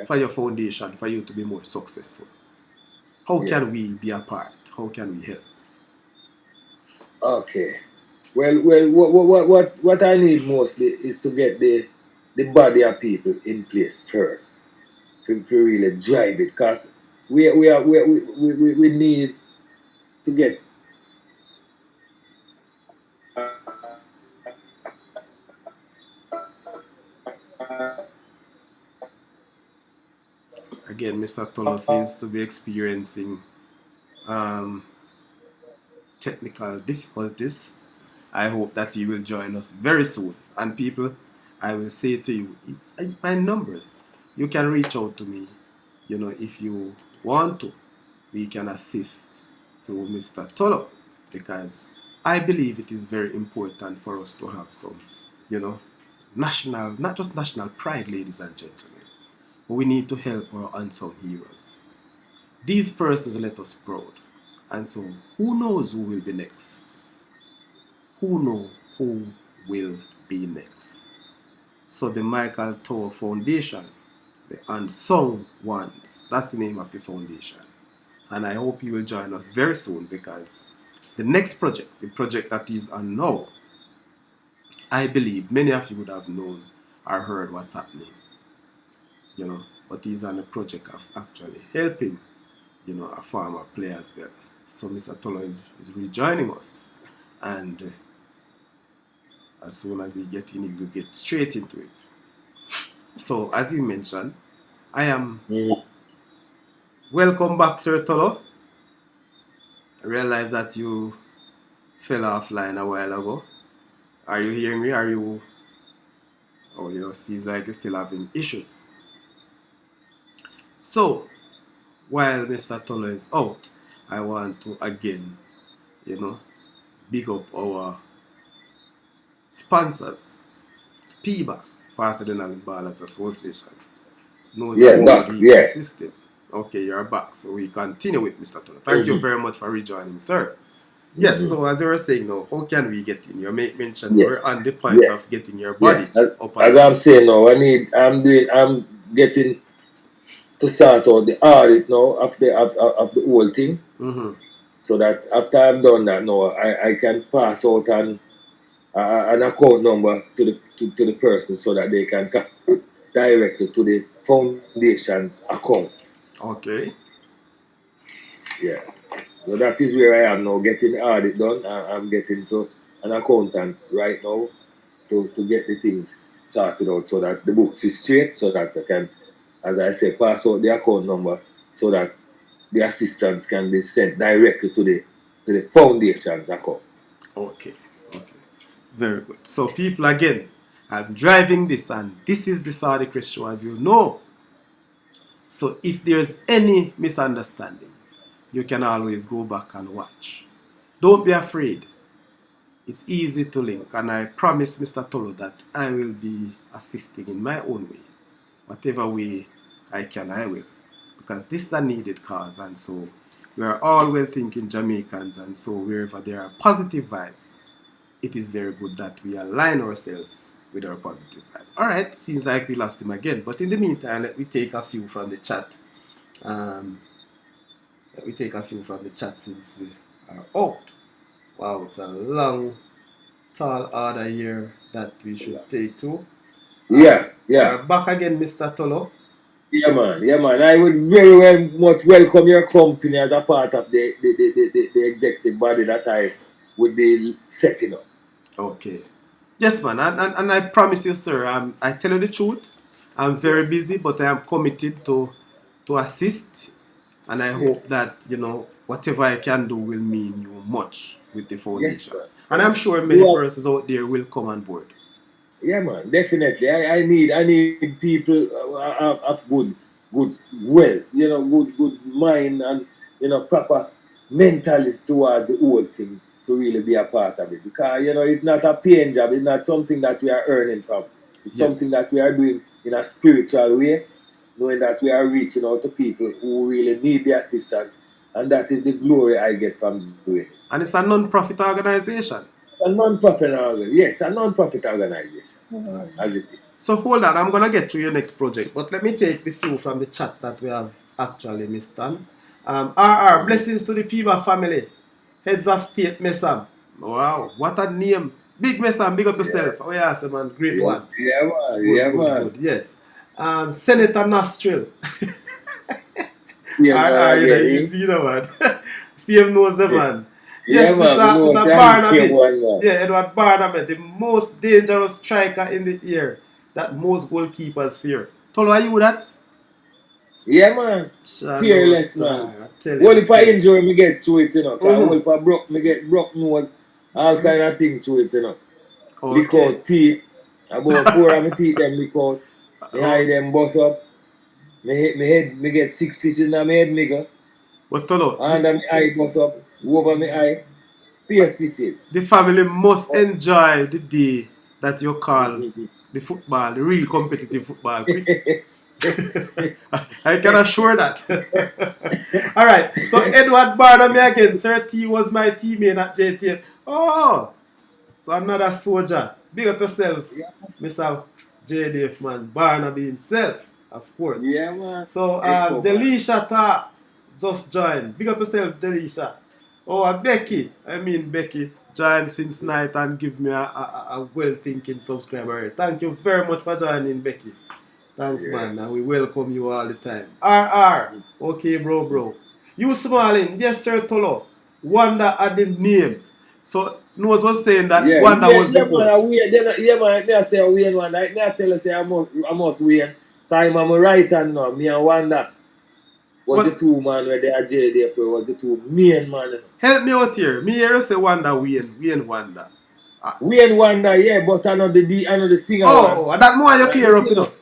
[SPEAKER 2] for your foundation, for you to be more successful. How can we be a part? How can we help?
[SPEAKER 1] Okay. Well, what I need mostly is to get the body of people in place first to really drive it, because we need to get
[SPEAKER 2] Again, Mr. Tolo seems to be experiencing technical difficulties. I hope that he will join us very soon. And people, I will say to you, my number, you can reach out to me, if you want to. We can assist through Mr. Tolo, because I believe it is very important for us to have some, national, not just national pride, ladies and gentlemen, but we need to help our unsung heroes. These persons let us proud. And so, who knows who will be next? Who knows who will be next? So the Michael Tower Foundation, the Unsung Ones, that's the name of the foundation. And I hope you will join us very soon, because the next project, the project that is on now, I believe many of you would have known or heard what's happening, but he's on a project of actually helping, a former player as well. So Mr. Tolo is rejoining us, and as soon as he gets in, he will get straight into it. So, as you mentioned, I am welcome back, Sir Tolo. I realize that you fell offline a while ago. Are you hearing me? Oh, seems like you're still having issues. So, while Mr. Tolo is out, I want to again, big up our sponsors. PIBA, Faster Than Ballers Association, knows about the ecosystem. Okay, you're back. So we continue with Mr. Tolo. Thank you very much for rejoining, sir. Yes, so as you were saying now, how can we get in? You mentioned we're on the point of getting your body up.
[SPEAKER 1] As I'm saying now, I'm getting to start out the audit now of the whole thing. So that after I'm done that now, I can pass out an account number to the person, so that they can come directly to the foundation's account.
[SPEAKER 2] Okay.
[SPEAKER 1] Yeah. So that is where I am now, getting the audit done. I'm getting to an accountant right now to get the things sorted out, so that the books is straight, so that I can, as I say, pass out the account number, so that the assistance can be sent directly to the foundation's account.
[SPEAKER 2] Okay. Very good. So people, again, I'm driving this, and this is the Saudichress show, as you know. So if there's any misunderstanding, you can always go back and watch. Don't be afraid. It's easy to link, and I promise Mr. Tolo that I will be assisting in my own way. Whatever way I can, I will. Because this is a needed cause, and so we are all well-thinking Jamaicans, and so wherever there are positive vibes, it is very good that we align ourselves with our positive vibes. Alright, seems like we lost him again, but in the meantime, let me take a few from the chat. Since we are out. Wow, it's a long, tall order here that we should take to.
[SPEAKER 1] Yeah.
[SPEAKER 2] We're back again, Mr. Tolo.
[SPEAKER 1] Yeah, man. I would very much welcome your company as a part of the executive body that I would be setting up.
[SPEAKER 2] Okay. Yes, man. And I promise you, sir, I tell you the truth. I'm very busy, but I am committed to assist. And I hope that, whatever I can do will mean you much with the foundation.
[SPEAKER 1] Yes,
[SPEAKER 2] and I'm sure many persons out there will come on board.
[SPEAKER 1] Yeah, man, definitely. I need people of good well, good mind, and proper mentality towards the whole thing, to really be a part of it. Because it's not a paying job. It's not something that we are earning from. It's something that we are doing in a spiritual way, knowing that we are reaching out to people who really need the assistance, and that is the glory I get from doing it.
[SPEAKER 2] And it's a non-profit organization.
[SPEAKER 1] A non-profit organization, as it is.
[SPEAKER 2] So hold on, I'm going to get to your next project, but let me take the few from the chat that we have actually missed on. Blessings to the PIBA family. Heads of State Messam. Wow, what a name. Big Messam, big up yourself. Oh yes, man, great one.
[SPEAKER 1] Yeah, man.
[SPEAKER 2] Good. Yes. Senator Nostril. You see the man. CM knows the man. Yes, Mr. Barnaby. Yeah, Edward Barnaby, the most dangerous striker in the air that most goalkeepers fear. Tolo, are you that?
[SPEAKER 1] Yeah, man.
[SPEAKER 2] Shallow
[SPEAKER 1] Fearless,
[SPEAKER 2] star.
[SPEAKER 1] man.
[SPEAKER 2] I tell you,
[SPEAKER 1] Whole
[SPEAKER 2] I
[SPEAKER 1] heap of
[SPEAKER 2] tell you.
[SPEAKER 1] injury me get through it, you know. Cause whole
[SPEAKER 2] Mm-hmm.
[SPEAKER 1] heap of broke, me get broke nose, all kind of things through it, you know. Lick
[SPEAKER 2] Okay.
[SPEAKER 1] out teeth. About 4 of my teeth them lick out. Me eye
[SPEAKER 2] Oh,
[SPEAKER 1] them bust up. Me get 6 stitches in my head, nigga.
[SPEAKER 2] but Tolo,
[SPEAKER 1] Under my eye bust up. Over my eye. Pierce stitches.
[SPEAKER 2] the family must
[SPEAKER 1] Oh.
[SPEAKER 2] enjoy the day that you call the football, the real competitive football, quit. I can assure that. All right. So Edward Barnum again. Sir T was my teammate at JTF. Oh, so another soldier. Big up yourself,
[SPEAKER 1] Yeah,
[SPEAKER 2] Mr. JDF man. Barnaby himself, of course.
[SPEAKER 1] yeah, man.
[SPEAKER 2] So
[SPEAKER 1] Echo, man.
[SPEAKER 2] Delisha Talks just joined. Big up yourself, Delisha. Oh, Becky. I mean Becky joined since night and give me a well-thinking subscriber. Thank you very much for joining, Becky. Thanks,
[SPEAKER 1] Yeah.
[SPEAKER 2] man. And we welcome you all the time. RR. Okay, bro. You smiling. Yes, sir, Tolo. Wanda had the name. So, Nose was saying that
[SPEAKER 1] Yeah,
[SPEAKER 2] Wanda
[SPEAKER 1] yeah,
[SPEAKER 2] was the
[SPEAKER 1] yeah, man.
[SPEAKER 2] coach.
[SPEAKER 1] Yeah, man. Me I say I win one night. Me I tell you say I must win. Time I'm right hand now. Me and Wanda was the
[SPEAKER 2] Well,
[SPEAKER 1] two man where they are JD for was the two main man.
[SPEAKER 2] help me out here. Me hear you say Wanda Wayne Wanda. Ah.
[SPEAKER 1] Wayne Wanda, yeah, but I know the singer one.
[SPEAKER 2] That more you
[SPEAKER 1] Not the
[SPEAKER 2] clear up, you
[SPEAKER 1] singer.
[SPEAKER 2] know.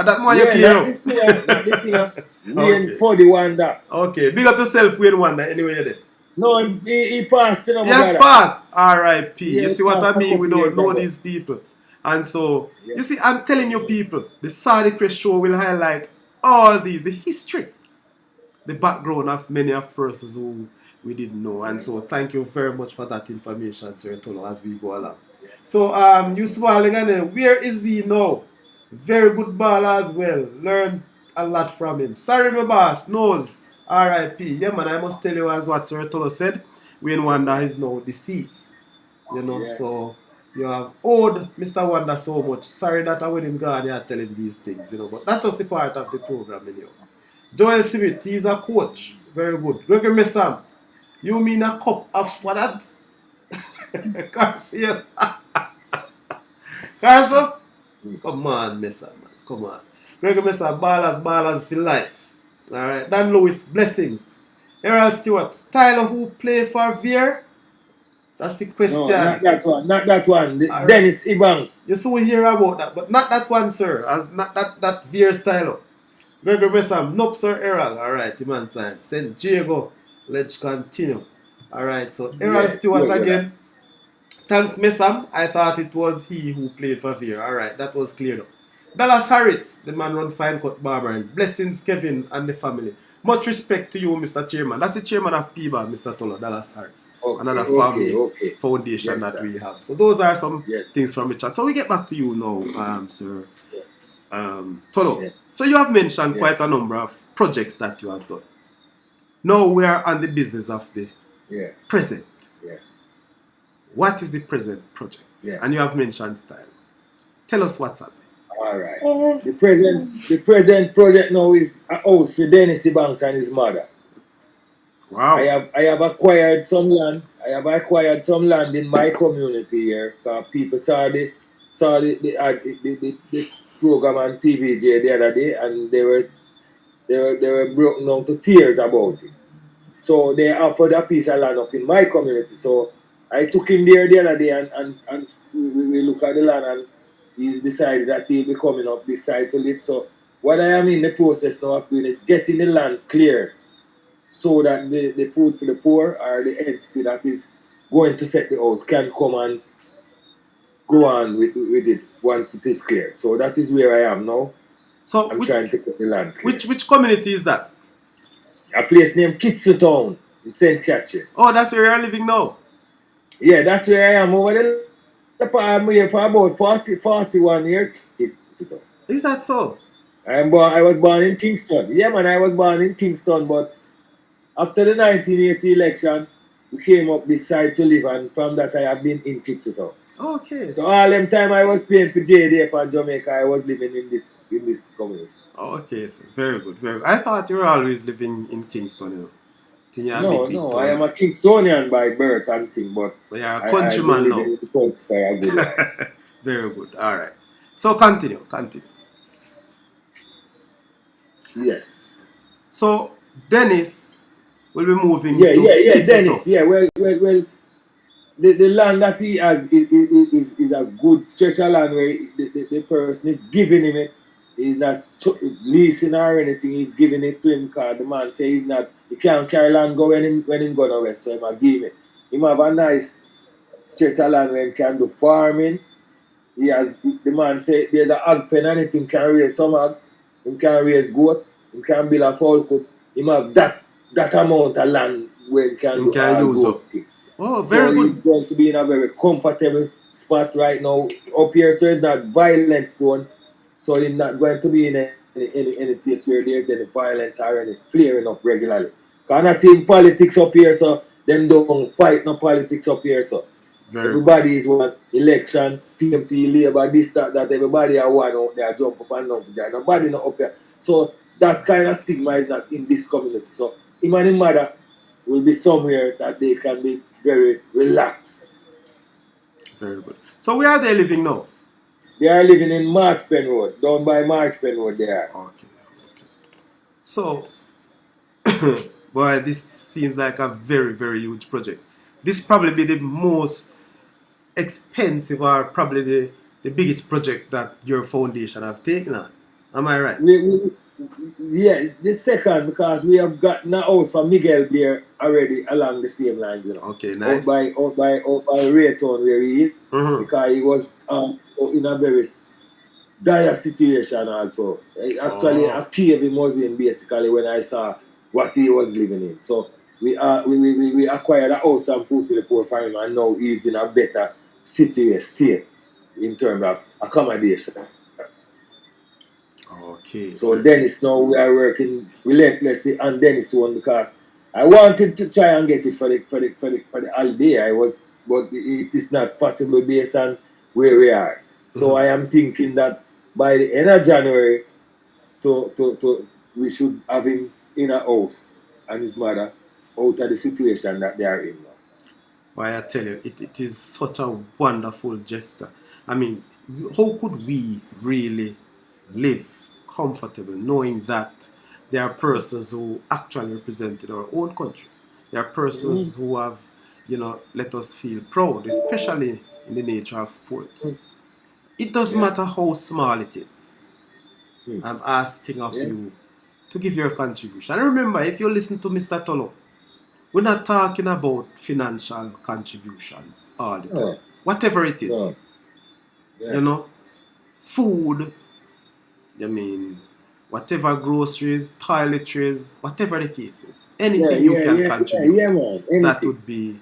[SPEAKER 2] That more you
[SPEAKER 1] Yeah,
[SPEAKER 2] clear
[SPEAKER 1] not
[SPEAKER 2] up.
[SPEAKER 1] the singer, not the singer. Wayne
[SPEAKER 2] Okay.
[SPEAKER 1] for the Wanda.
[SPEAKER 2] Okay. Big up yourself, Wayne Wanda, anyway you're there.
[SPEAKER 1] No, he passed, you know, my
[SPEAKER 2] Yes,
[SPEAKER 1] brother.
[SPEAKER 2] past. R.I.P.
[SPEAKER 1] Yeah,
[SPEAKER 2] You
[SPEAKER 1] he
[SPEAKER 2] see what
[SPEAKER 1] passed
[SPEAKER 2] I
[SPEAKER 1] a
[SPEAKER 2] mean? We
[SPEAKER 1] couple
[SPEAKER 2] don't
[SPEAKER 1] years
[SPEAKER 2] know
[SPEAKER 1] ago.
[SPEAKER 2] these people. And so,
[SPEAKER 1] Yeah.
[SPEAKER 2] you see, I'm telling you people, the Saudichress show will highlight all these, the history, the background of many of persons who we didn't know. And so, thank you very much for that information, Sir Tolo, as we go along. So, you smiling and then, where is he now? Very good baller as well. Learned a lot from him. Sorry, my boss, knows. R.I.P. Yeah, man, I must tell you as what Sir Tolo said. Wayne Wanda is now deceased. You know,
[SPEAKER 1] Yeah.
[SPEAKER 2] so you have owed Mr. Wanda so much. Sorry that I when him gone, you tell him these things, you know, but that's just a part of the program, you know. Joel Smith, he's a coach. Very good. Gregory Messam, you mean a cup of what that? Carson. Carson? Come on, Messam, man. Come on. Gregory Messam, ballers for life. Alright. Dan Lewis, blessings. Errol Stewart, Tyler who play for Veer? That's the
[SPEAKER 1] No,
[SPEAKER 2] question.
[SPEAKER 1] not that one. Not that one.
[SPEAKER 2] Alright.
[SPEAKER 1] Dennis Ibang.
[SPEAKER 2] You soon hear about that, but not that one, sir. As not that Veer style. Gregory Messam, nope, sir, Errol. Alright, the man sign. St. Diego, let's continue. Alright, so Errol
[SPEAKER 1] Yeah,
[SPEAKER 2] Stewart
[SPEAKER 1] sure, brother.
[SPEAKER 2] again. Thanks, Messam. I thought it was he who played for Veer. Alright, that was cleared up. Dallas Harris, the man run fine cut barber. And blessings, Kevin, and the family. Much respect to you, Mr. Chairman. That's the chairman of PBA, Mr. Tola, Dallas Harris. Another family
[SPEAKER 1] Okay.
[SPEAKER 2] foundation
[SPEAKER 1] Yes,
[SPEAKER 2] that
[SPEAKER 1] sir.
[SPEAKER 2] we have. So those are some
[SPEAKER 1] Yes.
[SPEAKER 2] things from the chat. So we get back to you now, sir.
[SPEAKER 1] Yeah.
[SPEAKER 2] Tolo.
[SPEAKER 1] Yeah.
[SPEAKER 2] So you have mentioned
[SPEAKER 1] Yeah.
[SPEAKER 2] quite a number of projects that you have done. Now we are on the business of the
[SPEAKER 1] Yeah.
[SPEAKER 2] present.
[SPEAKER 1] Yeah.
[SPEAKER 2] What is the present project?
[SPEAKER 1] Yeah.
[SPEAKER 2] And you have mentioned style. Tell us what's happening.
[SPEAKER 1] All right. The present project now is a house for Dennis Banks and his mother.
[SPEAKER 2] Wow.
[SPEAKER 1] I have acquired some land. In my community here. Because people saw the program on TVJ the other day, and they were broken down to tears about it. So they offered a piece of land up in my community. So I took him there the other day, and we look at the land, and he's decided that he'll be coming up this side to live. So what I am in the process now of doing is getting the land cleared, so that the food for the poor, or the entity that is going to set the house, can come and go on with it once it is cleared. So that is where I am now.
[SPEAKER 2] So
[SPEAKER 1] I'm trying to get the land cleared.
[SPEAKER 2] which community is that?
[SPEAKER 1] A place named Kitsutown in St. Catherine.
[SPEAKER 2] Oh, that's where you're living now.
[SPEAKER 1] Yeah, that's where I am over there. I'm here for about 41 years. Kitsutown.
[SPEAKER 2] Is that so?
[SPEAKER 1] I was born in Kingston. Yeah, man, I was born in Kingston, but after the 1980 election, we came up this side to live, and from that I have been in Kitsutown.
[SPEAKER 2] Okay.
[SPEAKER 1] So all them time I was playing for JDF and Jamaica, I was living in this community.
[SPEAKER 2] Okay, so very good, very good. I thought you were always living in Kingston, you know. Think you're a big
[SPEAKER 1] No,
[SPEAKER 2] town.
[SPEAKER 1] I am a Kingstonian by birth and thing, but
[SPEAKER 2] You're a
[SPEAKER 1] I
[SPEAKER 2] countryman
[SPEAKER 1] live
[SPEAKER 2] now.
[SPEAKER 1] in the country for a good life.
[SPEAKER 2] Very good. All right. So continue.
[SPEAKER 1] Yes.
[SPEAKER 2] So Dennis will be moving
[SPEAKER 1] Yeah,
[SPEAKER 2] to
[SPEAKER 1] yeah, yeah,
[SPEAKER 2] Kitzeto.
[SPEAKER 1] Dennis. Yeah, well. The land that he has is a good stretch of land where the person is giving him it. He's not leasing or anything. He's giving it to him because the man say he can't carry land go when him go nowhere. So he might give it. He might have a nice stretch of land where he can do farming. He has the man say there's a hog pen and anything can raise some hog. He can raise goat. He can build a fowl coop. He might have that amount of land where he can
[SPEAKER 2] Him
[SPEAKER 1] do
[SPEAKER 2] can
[SPEAKER 1] all
[SPEAKER 2] use up.
[SPEAKER 1] those things.
[SPEAKER 2] Oh,
[SPEAKER 1] So
[SPEAKER 2] very
[SPEAKER 1] he's
[SPEAKER 2] good.
[SPEAKER 1] going to be in a very comfortable spot right now. Up here, so it's not violence prone. So he's not going to be in any place where there's any violence or any flaring up regularly. Because I think politics up here, so them don't fight no politics up here, so.
[SPEAKER 2] Very good.
[SPEAKER 1] Everybody is one election, PMP, Labour, this, that, everybody are one out there, jump up and down there. Nobody not up here. So that kind of stigma is not in this community. So him and his mother will be somewhere that they can be very relaxed.
[SPEAKER 2] Very good. So where are they living now?
[SPEAKER 1] They are living in Markspen Road, down by Markspen Road there.
[SPEAKER 2] Okay. So, boy, this seems like a very, very huge project. This probably be the most expensive or probably the biggest project that your foundation have taken on. Am I right?
[SPEAKER 1] Yeah, the second because we have gotten a house for Miguel there already along the same lines, you know.
[SPEAKER 2] Okay, nice.
[SPEAKER 1] Out by Raytown where he is, because he was in a very dire situation also. Actually, a cave he was in basically when I saw what he was living in. So we acquired a house and put to the poor for him, and now he's in a better state in terms of accommodation.
[SPEAKER 2] Okay.
[SPEAKER 1] So Dennis now we are working relentlessly on Dennis one because I wanted to try and get it for the holiday. But it is not possible based on where we are. So I am thinking that by the end of January, we should have him in a house and his mother out of the situation that they are in now.
[SPEAKER 2] Why I tell you, it is such a wonderful gesture. I mean, how could we really live comfortable knowing that there are persons who actually represented our own country? There are persons who have, let us feel proud, especially in the nature of sports. It doesn't matter how small it is. I'm asking of you to give your contribution. And remember, if you listen to Mr. Tolo, we're not talking about financial contributions all the time. Whatever it is. Food, whatever groceries, toiletries, whatever the case is. Anything you can contribute.
[SPEAKER 1] Man.
[SPEAKER 2] That would be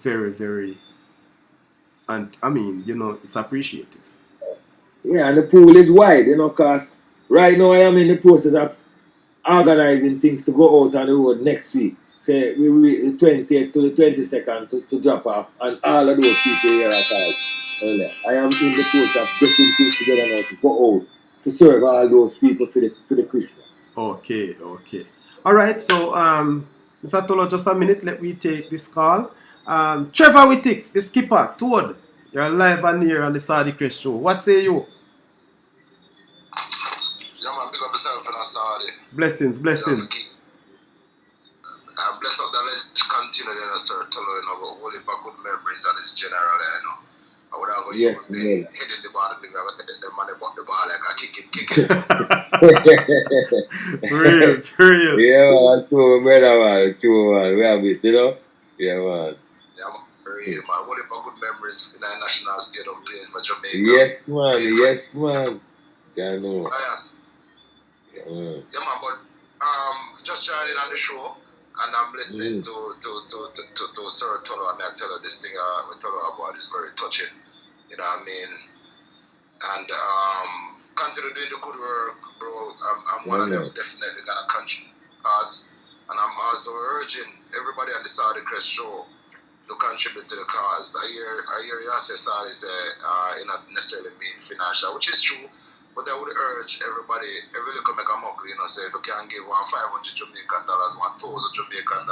[SPEAKER 2] very, very, and it's appreciative.
[SPEAKER 1] Yeah, and the pool is wide, because right now I am in the process of organizing things to go out on the road next week. Say we the 20th to the 22nd to drop off, and all of those people here at all. I am in the process of getting things together now to go out to serve all those people for the Christmas.
[SPEAKER 2] Okay. All right, so Mr. Tolo, just a minute, let me take this call. Trevor Wittick, the skipper, Toad, you're live and here on the Saudichress show. What say you?
[SPEAKER 3] Yeah, man, big up yourself and Saudi.
[SPEAKER 2] Blessings.
[SPEAKER 3] Bless up that let's continue then, sir. Tolo, but hold it back good memories of this general, I would have
[SPEAKER 1] yes,
[SPEAKER 3] hitting the ball, I would take the money about the ball, like I kick it.
[SPEAKER 2] Real.
[SPEAKER 1] Yeah, man, true, brother, man. True, man. We have it, Yeah, man.
[SPEAKER 3] Yeah, man. Real, man. Hold it back good memories in the national stadium playing for Jamaica.
[SPEAKER 1] Yes, man. I know.
[SPEAKER 3] Yeah, man, but just joining on the show, and I'm listening to Sir Tolo. I mean, I tell her this thing we tell her about is very touching. You know what I mean? And continue doing the good work, bro. I'm one of them definitely gonna contribute, and I'm also urging everybody on the Saudichress show to contribute to the cause. I hear you say Saudi say it not necessarily mean financial, which is true. But I would urge everybody, every little make a muck, say if you can give $500 Jamaican, $1,000 Jamaican,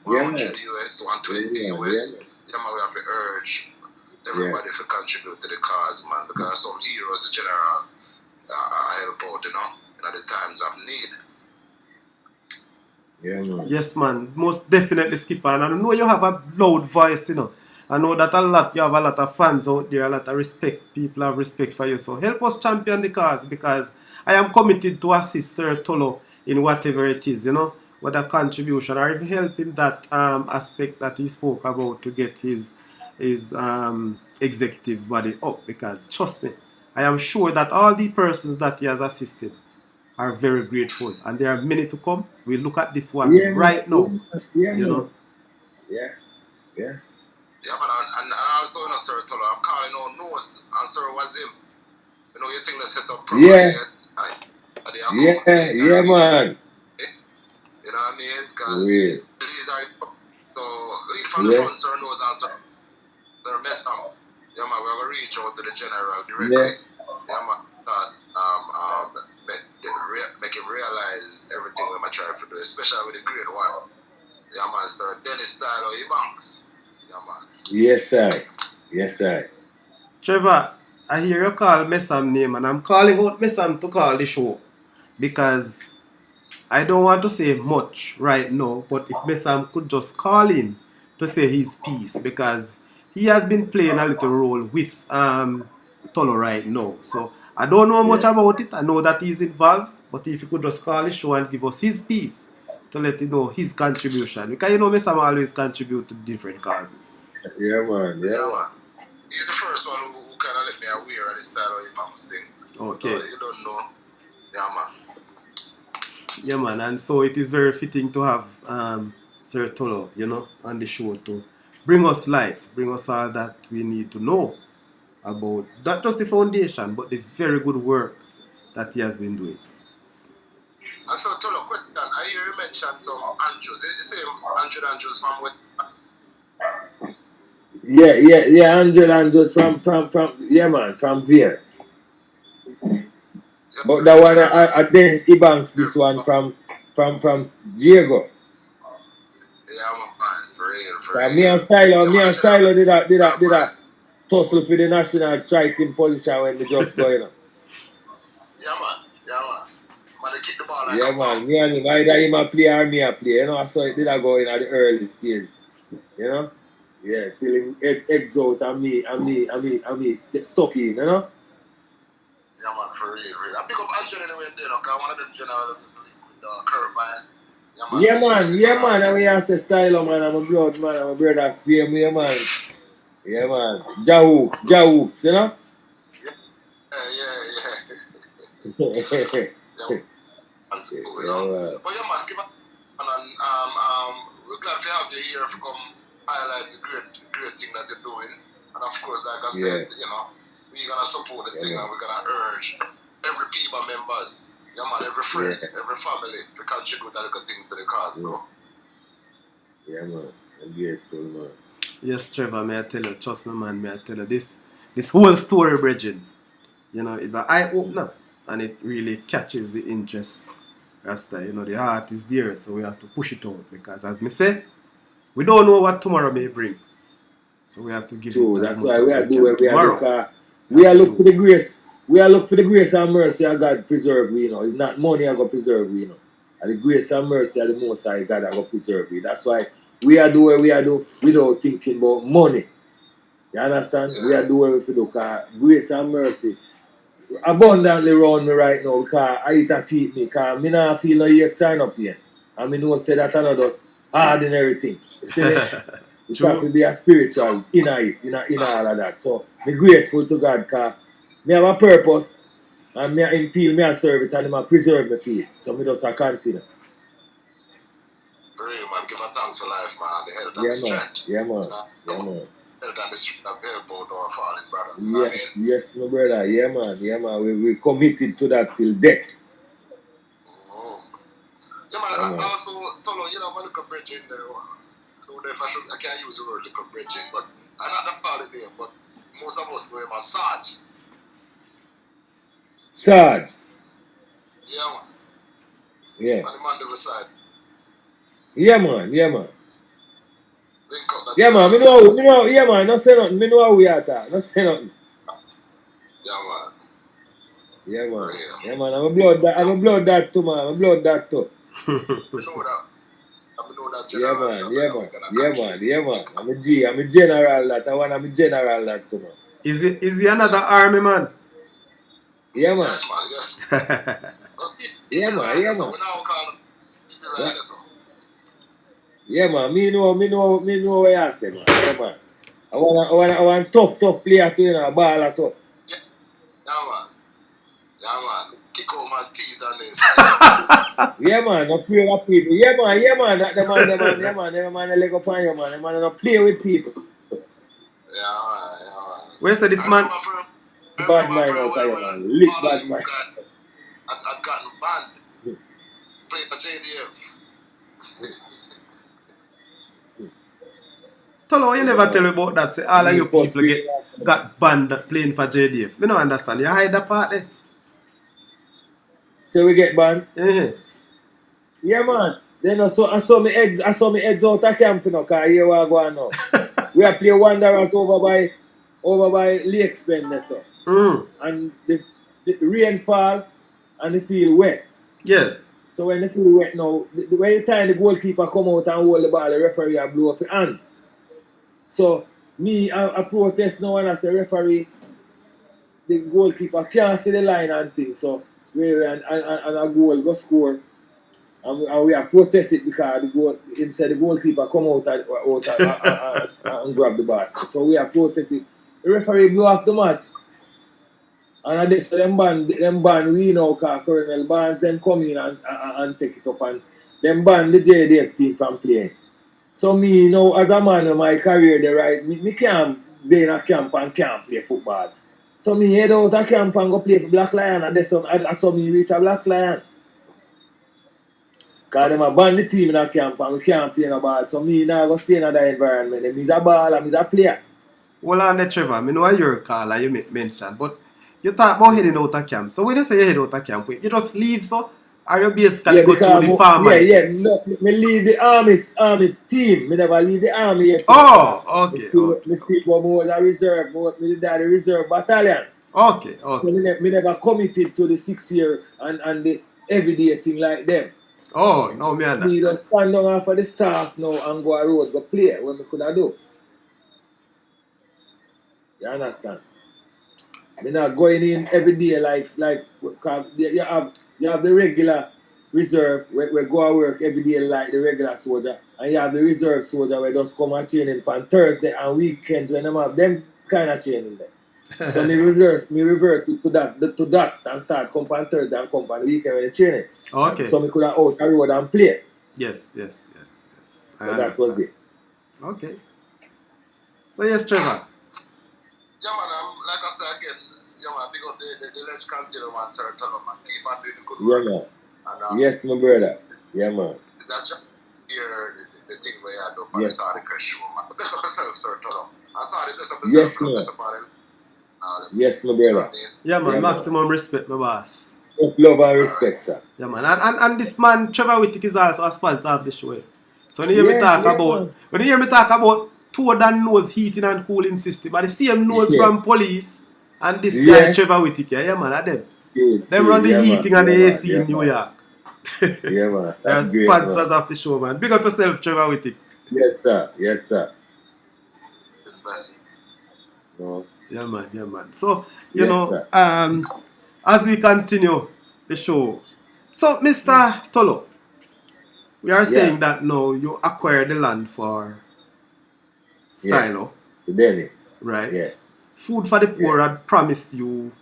[SPEAKER 3] 100 US, 120 US, yeah, man, we have to urge everybody to contribute to the cause, man, because some heroes in general help out, in the times of need.
[SPEAKER 1] Yeah, man.
[SPEAKER 2] Yes, man. Most definitely, Skipper. And I know you have a loud voice, you know. I know that you have a lot of fans out there, a lot of respect. People have respect for you. So help us champion the cause because I am committed to assist Sir Tolo in whatever it is, you know, whether contribution or even help in that aspect that he spoke about to get his executive body up. Because trust me, I am sure that all the persons that he has assisted are very grateful, and there are many to come. We look at this one
[SPEAKER 1] Yeah, man.
[SPEAKER 2] right now,
[SPEAKER 1] Yeah,
[SPEAKER 2] you
[SPEAKER 1] man.
[SPEAKER 2] know.
[SPEAKER 1] Yeah, yeah.
[SPEAKER 3] Yeah, man, and also, you know, Sir Tolo, I'm calling out Nose and Sir Wazim. You know, you think they set up properly
[SPEAKER 1] Yeah,
[SPEAKER 3] yet? And they are
[SPEAKER 1] yeah,
[SPEAKER 3] coming to
[SPEAKER 1] yeah, man.
[SPEAKER 3] you know what I mean? Because
[SPEAKER 1] Real.
[SPEAKER 3] these are so lead from the
[SPEAKER 1] Yeah,
[SPEAKER 3] front, Sir Nose and Sir mess up. Yeah, man, we're gonna reach out to the general
[SPEAKER 1] yeah,
[SPEAKER 3] directly. Yeah, man, make him realize everything we're gonna try to do, especially with the grade one. Yeah, man, Sir Dennis style or Banks. Yeah, man.
[SPEAKER 1] yes, I. Yes, I.
[SPEAKER 2] Trevor, I hear you call Messam name, and I'm calling out Messam to call the show because I don't want to say much right now, but if Messam could just call in to say his piece because he has been playing a little role with Tolo right now. So I don't know much
[SPEAKER 1] Yeah,
[SPEAKER 2] about it. I know that he's involved, but if he could just call the show and give us his piece to let you know his contribution. Because you know Messam always contribute to different causes.
[SPEAKER 1] yeah, man. Yeah,
[SPEAKER 3] Yeah,
[SPEAKER 1] man.
[SPEAKER 3] man. He's the first one who kind of let me aware of the style of Banks thing. So
[SPEAKER 2] Okay.
[SPEAKER 3] you don't know. Yeah, man.
[SPEAKER 2] Yeah, man, and so it is very fitting to have Sir Tolo, you know, on the show to bring us light, bring us all that we need to know about not just the foundation, but the very good work that he has been doing.
[SPEAKER 3] And so, Tolo, question. I hear you mention some Andrews. Is the same Andrews from where?
[SPEAKER 1] Yeah, yeah, yeah. Angel from yeah, man, from there.
[SPEAKER 3] Yeah,
[SPEAKER 1] But that one I Dennis Ebanks, this one from Diego.
[SPEAKER 3] yeah, man. For real, for
[SPEAKER 1] Me
[SPEAKER 3] real.
[SPEAKER 1] and Stylo,
[SPEAKER 3] Yeah,
[SPEAKER 1] me
[SPEAKER 3] man,
[SPEAKER 1] and
[SPEAKER 3] general.
[SPEAKER 1] Stylo did that tussle for the national striking position when we just going on.
[SPEAKER 3] Yeah, man. Yeah, man. Man, they kick the ball like
[SPEAKER 1] Yeah,
[SPEAKER 3] a bomb.
[SPEAKER 1] man. Me and him, either him a play or me a play. You know, so it did I go in at the early stage. You know? Yeah, till him eggs out and me stuck in, you know?
[SPEAKER 3] Yeah, man, for real, real. I pick up Andrew anyway, you know, because one of them general used to link with Curve, man.
[SPEAKER 1] Yeah, man. And we have to style, man. I'm a blood, man. I'm a brother. Same way, man. Yeah, man. Jawooks, you know?
[SPEAKER 3] Yeah. Yeah, that's cool, you
[SPEAKER 1] Yeah,
[SPEAKER 3] know.
[SPEAKER 1] man.
[SPEAKER 3] But yeah, man, give up. And we're glad to have you here to come highlight the great thing that you're doing. And of course, like I said, you know, we're gonna support the thing,
[SPEAKER 1] man.
[SPEAKER 3] and we're gonna urge every PIBA members, yeah, man, every friend, every family to contribute a little thing to the cause, bro.
[SPEAKER 1] Yeah, man. I'm grateful, man.
[SPEAKER 2] Yes, Trevor, may I tell you, trust me, man, may I tell you, this whole story, Bridget, you know, is an eye opener and it really catches the interest. Rasta, you know, the heart is there, so we have to push it out because, as me say, we don't know what tomorrow may bring. So we have to give it
[SPEAKER 1] True.
[SPEAKER 2] as
[SPEAKER 1] That's
[SPEAKER 2] much
[SPEAKER 1] why we
[SPEAKER 2] as
[SPEAKER 1] are
[SPEAKER 2] we
[SPEAKER 1] do
[SPEAKER 2] can
[SPEAKER 1] what we are do.
[SPEAKER 2] tomorrow.
[SPEAKER 1] We are look for the grace. We are look for the grace and mercy of God preserve we, you know. It's not money I go preserve we, you know. And the grace and mercy of the Most High God I go preserve we. That's why we are do what we are do without thinking about money. You understand?
[SPEAKER 3] Yeah.
[SPEAKER 1] We are do what we do because grace and mercy abundantly around me right now because I eat a keep me because I not feel no yet sign up here. And I know say that I not just ordinary thing. You see me? It have to be a spiritual in all of that. So I'm grateful to God because me have a purpose and me him feel me a serve it and him a preserve me feel. So me just a continue.
[SPEAKER 3] For real, man, give a thanks for life, man, and the health and
[SPEAKER 1] Yeah,
[SPEAKER 3] the strength.
[SPEAKER 1] Yeah, man.
[SPEAKER 3] You know?
[SPEAKER 1] Yeah, man.
[SPEAKER 3] Health and the strength of help out our fallen brothers. You know what I mean?
[SPEAKER 1] Yes, my brother. Yeah, man. Yeah, man. We committed to that till death.
[SPEAKER 3] Oh. Yeah, man, also, Tolo, you know, my little bridging, I don't know if I can't use the word little bridging, but I'm not that part of him, but most of us know him as Sarge.
[SPEAKER 1] Sarge.
[SPEAKER 3] Yeah, man.
[SPEAKER 1] Yeah.
[SPEAKER 3] On the Mandeville side.
[SPEAKER 1] Yeah, man. Yeah, man.
[SPEAKER 3] Link up that
[SPEAKER 1] Yeah, man. Me know, yeah, man. No say nothing. Me know how we are talk. No say nothing.
[SPEAKER 3] Yeah, man.
[SPEAKER 1] Yeah, man.
[SPEAKER 3] Real.
[SPEAKER 1] Yeah, man. I'm a blood that too, man. I'm a blood that too.
[SPEAKER 3] We know that. I know that
[SPEAKER 1] Yeah,
[SPEAKER 3] general.
[SPEAKER 1] man. I'm a general that. I want to be general that too, man.
[SPEAKER 2] Is he another army man?
[SPEAKER 1] Yeah, man.
[SPEAKER 3] Yes, man. Yes.
[SPEAKER 1] Yeah, man. Yeah, man.
[SPEAKER 3] We now call him.
[SPEAKER 1] Yeah. Yeah, man. Me know what you say, man. Yeah, man. I want tough player too, you know, baller tough.
[SPEAKER 3] Yeah, man. Yeah, man. Kick out my teeth on this.
[SPEAKER 1] Yeah, man. No fear of people. Yeah, man. That the man, yeah, man. The man, leg up on you, man. The man, don't play with people.
[SPEAKER 3] Yeah, man.
[SPEAKER 2] Where say this man?
[SPEAKER 1] Bad mind out of you, man. Lick bad mind.
[SPEAKER 3] I've gotten banned. Play for JDF.
[SPEAKER 2] Tolo, you never tell me about that. Say all of you people got banned playing for JDF. Me don't understand. You hide that part there.
[SPEAKER 1] So we get banned?
[SPEAKER 2] Yeah.
[SPEAKER 1] Yeah, man. Then I saw me eggs out of camp, you know, because here we are going now. We are playing Wanderers over by Lake Spend, so. And the rain fall and the field wet.
[SPEAKER 2] Yes.
[SPEAKER 1] So when the field wet now, when the time the goalkeeper come out and hold the ball, the referee will blow up the hands. So me, I protest now and I say, referee, the goalkeeper can't see the line and things. So and a goal go score. And we are protesting because him said the goalkeeper come out and grab the ball. So we are protesting. The referee blew off the match. And I just them ban we now because Colonel Barnes them come in and take it up and them ban the JDF team from playing. So me now as a man of my career the right me can't be in a camp and can't play football. So me head out of camp and go play for Black Lion and I saw me reach a Black Lions. Because them a ban the team in a camp and we can't play no ball. So me now go stay in that environment. Them is a baller, I'm a player.
[SPEAKER 2] Well, on the Trevor, I know your call and you mentioned, but you talk about heading out of camp. So when you say you head out of camp, you just leave, so? Or you basically go through the farm?
[SPEAKER 1] No, me leave the army team. Me never leave the army yet.
[SPEAKER 2] Oh, okay.
[SPEAKER 1] Me still go more as a reserve, me did the reserve battalion.
[SPEAKER 2] Okay.
[SPEAKER 1] So me never committed to the 6 year and the everyday thing like them.
[SPEAKER 2] Oh, no, me understand.
[SPEAKER 1] Me just stand down for the staff now and go a road, go play what me could have do. You understand? Me not going in every day like you have the regular reserve we go to work every day like the regular soldier, and you have the reserve soldier where just come and training on Thursday and weekends when them have them kind of training there. So me revert to that and start come on Thursday and come on the weekend when they training.
[SPEAKER 2] Okay.
[SPEAKER 1] So me could have out a road and play.
[SPEAKER 2] Yes.
[SPEAKER 1] So that was it.
[SPEAKER 2] Okay. So yes, Trevor.
[SPEAKER 3] Yeah, man, like I said again, yeah, man, big up the Ledge Continuum and Sir Tunnel, man. Keep on doing the good work.
[SPEAKER 1] Yeah, man. And, yes, my brother. Yeah, man.
[SPEAKER 3] Is that just here, the thing where you do for the Saudichress show, man? Bless up yourself, Sir Tunnel. I saw it, bless up yourself.
[SPEAKER 1] Yes, man. Yes, my brother.
[SPEAKER 2] Yeah, man, maximum respect, my boss.
[SPEAKER 1] Just love and respect, sir.
[SPEAKER 2] Yeah, man. And this man, Trevor Whittick, is also a sponsor of the show. So when you hear me talk about toad and nose heating and cooling system, but the same nose from police and this guy Trevor Whittick, yeah, man, at them. Them run the heating and the AC in New York.
[SPEAKER 1] Yeah, man.
[SPEAKER 2] They're sponsors of the show, man. Big up yourself, Trevor Whittick.
[SPEAKER 1] Yes, sir. It's
[SPEAKER 3] messy.
[SPEAKER 1] No.
[SPEAKER 2] Yeah, man. So, you know, as we continue the show, so Mr. Tolo, we are saying that now you acquired the land for Stylo.
[SPEAKER 1] To Dennis.
[SPEAKER 2] Right?
[SPEAKER 1] Yeah.
[SPEAKER 2] Food for the Poor had promised him.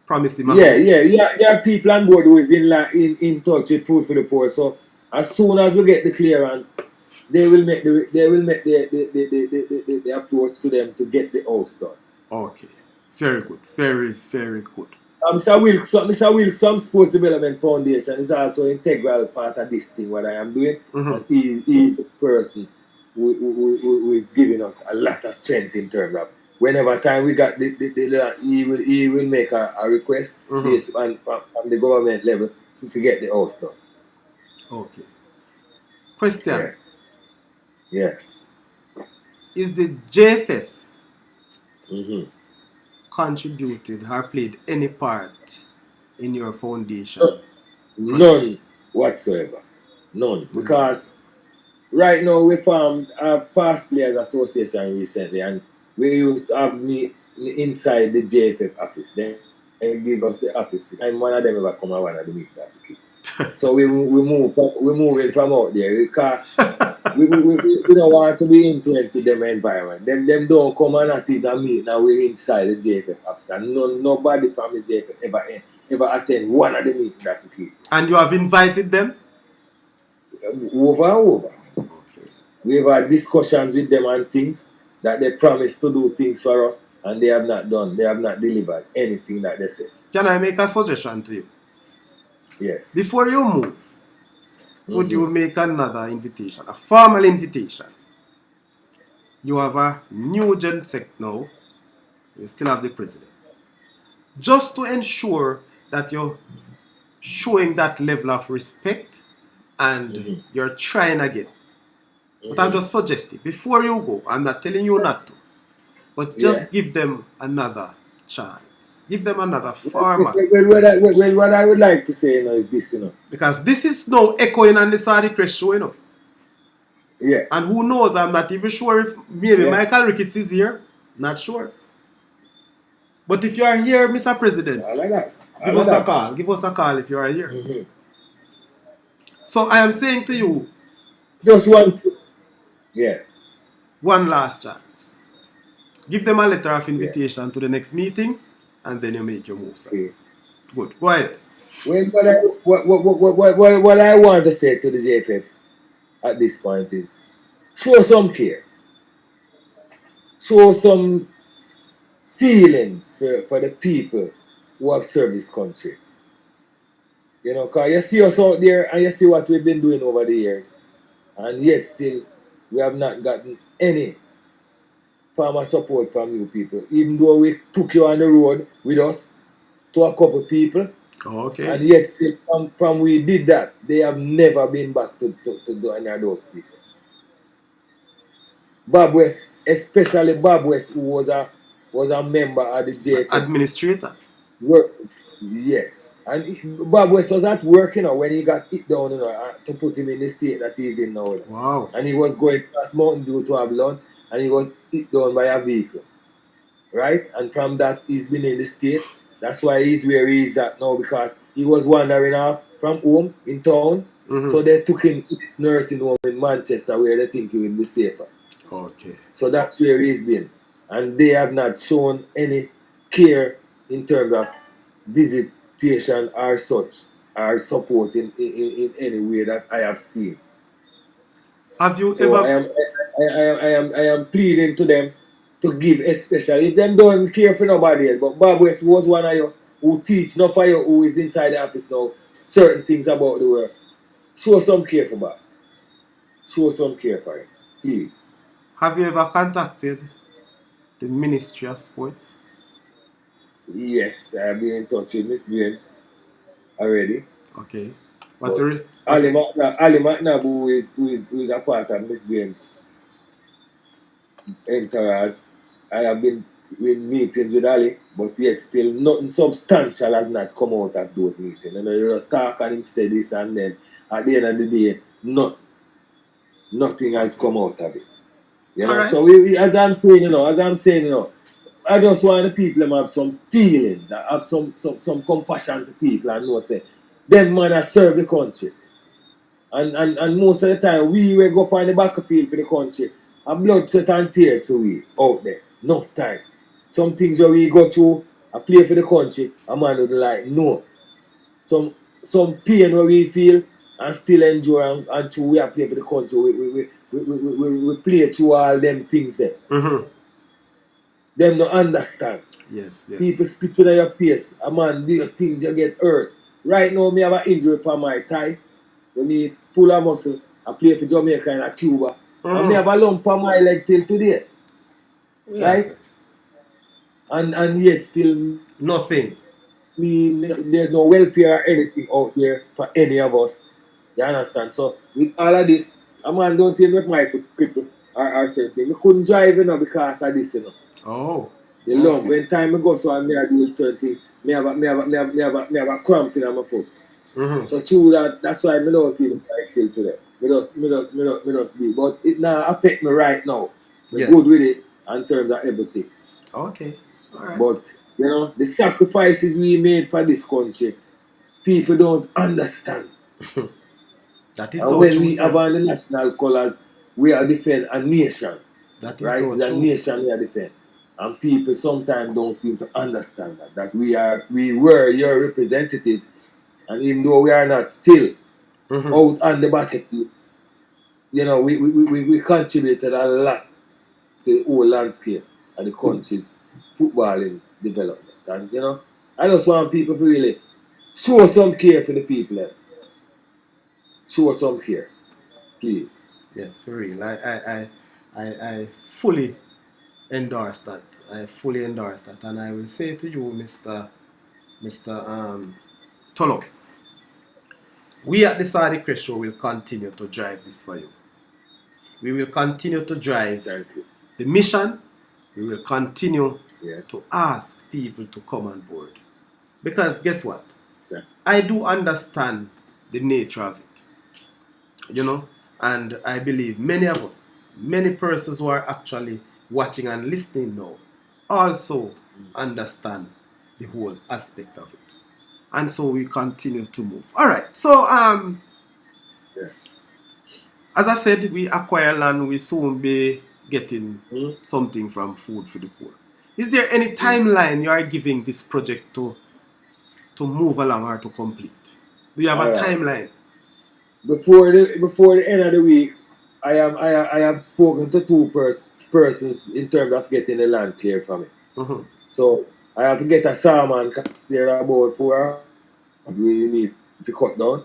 [SPEAKER 1] Yeah, people on board who is in touch with Food for the Poor. So as soon as we get the clearance, they will make the approach to them to get the house done.
[SPEAKER 2] Okay. Very good. Very, very good.
[SPEAKER 1] Mr. Wilson Sports Development Foundation is also an integral part of this thing, what I am doing.
[SPEAKER 2] Mm-hmm.
[SPEAKER 1] And he is the person who is giving us a lot of strength in terms of whenever time we got he will make a request based on from the government level to get the house done.
[SPEAKER 2] Okay. Question.
[SPEAKER 1] Yeah.
[SPEAKER 2] Is the JFF contributed or played any part in your foundation?
[SPEAKER 1] None whatsoever. None. Because right now we formed a past players association recently, and we used to have me inside the JFF office. They give us the office. I'm one of them ever come and one of the meet that to keep. So we moving from out there because we don't want to be influenced to them environment. Them don't come and not even meet now we're inside the JFF office, and nobody from the JFF ever attend one of the meet that to keep.
[SPEAKER 2] And you have invited them?
[SPEAKER 1] Over and over. We've had discussions with them and things that they promised to do things for us and they have not done. They have not delivered anything that they said.
[SPEAKER 2] Can I make a suggestion to you?
[SPEAKER 1] Yes.
[SPEAKER 2] Before you move, would you make another invitation, a formal invitation? You have a new gen sect now. You still have the president. Just to ensure that you're showing that level of respect and you're trying again. But I'm just suggesting, before you go, I'm not telling you not to, but just give them another chance. Give them another format.
[SPEAKER 1] Well, what I would like to say is this,
[SPEAKER 2] Because this is now echoing on the Saudichress show,
[SPEAKER 1] Yeah.
[SPEAKER 2] And who knows, I'm not even sure if maybe Michael Ricketts is here. Not sure. But if you are here, Mr. President,
[SPEAKER 1] I like that.
[SPEAKER 2] Give us a call. Give us a call if you are here. So I am saying to you,
[SPEAKER 1] just one. Yeah.
[SPEAKER 2] One last chance. Give them a letter of invitation to the next meeting, and then you make your move.
[SPEAKER 1] Okay.
[SPEAKER 2] Good. Go ahead.
[SPEAKER 1] Well, what I want to say to the JFF at this point is, show some care. Show some feelings for the people who have served this country. Because you see us out there and you see what we've been doing over the years. And yet still, we have not gotten any form of support from you people. Even though we took you on the road with us to a couple people.
[SPEAKER 2] Okay.
[SPEAKER 1] And yet still, from we did that, they have never been back to do any of those people. Bob West, especially Bob West, who was a member of the JFF.
[SPEAKER 2] Administrator.
[SPEAKER 1] Yes. And Bob West was at work, when he got hit down, to put him in the state that he's in now.
[SPEAKER 2] Wow.
[SPEAKER 1] And he was going past Mountain View to have lunch, and he was hit down by a vehicle. Right? And from that, he's been in the state. That's why he's where he is at now, because he was wandering off from home in town. So they took him to this nursing home in Manchester where they think he will be safer.
[SPEAKER 2] Okay.
[SPEAKER 1] So that's where he's been. And they have not shown any care in terms of visitation or such, or support in any way that I have seen.
[SPEAKER 2] Have you
[SPEAKER 1] so
[SPEAKER 2] ever...
[SPEAKER 1] I am pleading to them to give, especially if them don't care for nobody else. But Bob West was one of you who teach, not for you who is inside the office now, certain things about the world. Show some care for Bob. Show some care for him, please.
[SPEAKER 2] Have you ever contacted the Ministry of Sports?
[SPEAKER 1] Yes, I've been in touch with Miss Baines already.
[SPEAKER 2] Okay.
[SPEAKER 1] Ali McNabb, who is a part of Miss Baines' entourage, I have been in meetings with Ali, but yet still nothing substantial has not come out of those meetings. You just talk and him say this, and then at the end of the day, nothing has come out of it. Right. So as I'm saying, I just want the people to have some feelings, have some compassion to people, and know say them man that serve the country. And most of the time we will go up on the battlefield for the country. And blood, sweat and tears for we out there. Enough time. Some things where we go through, I play for the country, a man would like no. Some pain where we feel and still endure and through we are play for the country. We play through all them things there. Them don't understand.
[SPEAKER 2] Yes.
[SPEAKER 1] People spit in your face. A man do things, you get hurt. Right now, me have an injury for my thigh. When me pull a muscle, I play for Jamaica and Cuba. And me have a lump on my leg till today.
[SPEAKER 2] Yes.
[SPEAKER 1] Right? And yet still
[SPEAKER 2] nothing.
[SPEAKER 1] There's no welfare or anything out there for any of us. You understand? So with all of this, a man don't think with my cripple or something. We couldn't drive because of this,
[SPEAKER 2] Oh.
[SPEAKER 1] The lump. When time I go so and I do certain things, me have a cramp in my foot. So through that's why I don't feel like till today. me just be. But it now affect me right now. Me
[SPEAKER 2] Yes.
[SPEAKER 1] good with it in terms of everything.
[SPEAKER 2] Okay. All right.
[SPEAKER 1] But the sacrifices we made for this country, people don't understand.
[SPEAKER 2] That is
[SPEAKER 1] And
[SPEAKER 2] so
[SPEAKER 1] when
[SPEAKER 2] true,
[SPEAKER 1] we have
[SPEAKER 2] sir.
[SPEAKER 1] on the national colors, we are defend a nation,
[SPEAKER 2] That is
[SPEAKER 1] right?
[SPEAKER 2] so
[SPEAKER 1] It's a
[SPEAKER 2] true.
[SPEAKER 1] nation we are defend. And people sometimes don't seem to understand that we were your representatives, and even though we are not still
[SPEAKER 2] Mm-hmm.
[SPEAKER 1] out on the battlefield, we contributed a lot to the whole landscape of the country's footballing development. And I just want people to really show some care for the people. Show some care, please.
[SPEAKER 2] Yes, for real. I fully endorse that. I fully endorse that. And I will say to you, Mr. Tolo, we at the Saudichress Show will continue to drive this for you. We will continue to drive
[SPEAKER 1] Thank you.
[SPEAKER 2] the mission. We will continue
[SPEAKER 1] Yeah.
[SPEAKER 2] to ask people to come on board. Because guess what?
[SPEAKER 1] Yeah.
[SPEAKER 2] I do understand the nature of it. And I believe many of us, many persons who are actually watching and listening now, also understand the whole aspect of it. And so we continue to move. All right. So
[SPEAKER 1] Yeah.
[SPEAKER 2] as I said, we acquire land, we soon be getting
[SPEAKER 1] Mm.
[SPEAKER 2] something from Food for the Poor. Is there any timeline you are giving this project to move along or to complete? Do you have
[SPEAKER 1] All
[SPEAKER 2] a
[SPEAKER 1] right.
[SPEAKER 2] timeline?
[SPEAKER 1] Before the end of the week, I have spoken to two persons in terms of getting the land cleared for me.
[SPEAKER 2] Mm-hmm.
[SPEAKER 1] So I have to get a salmon there about 4 we need to cut down,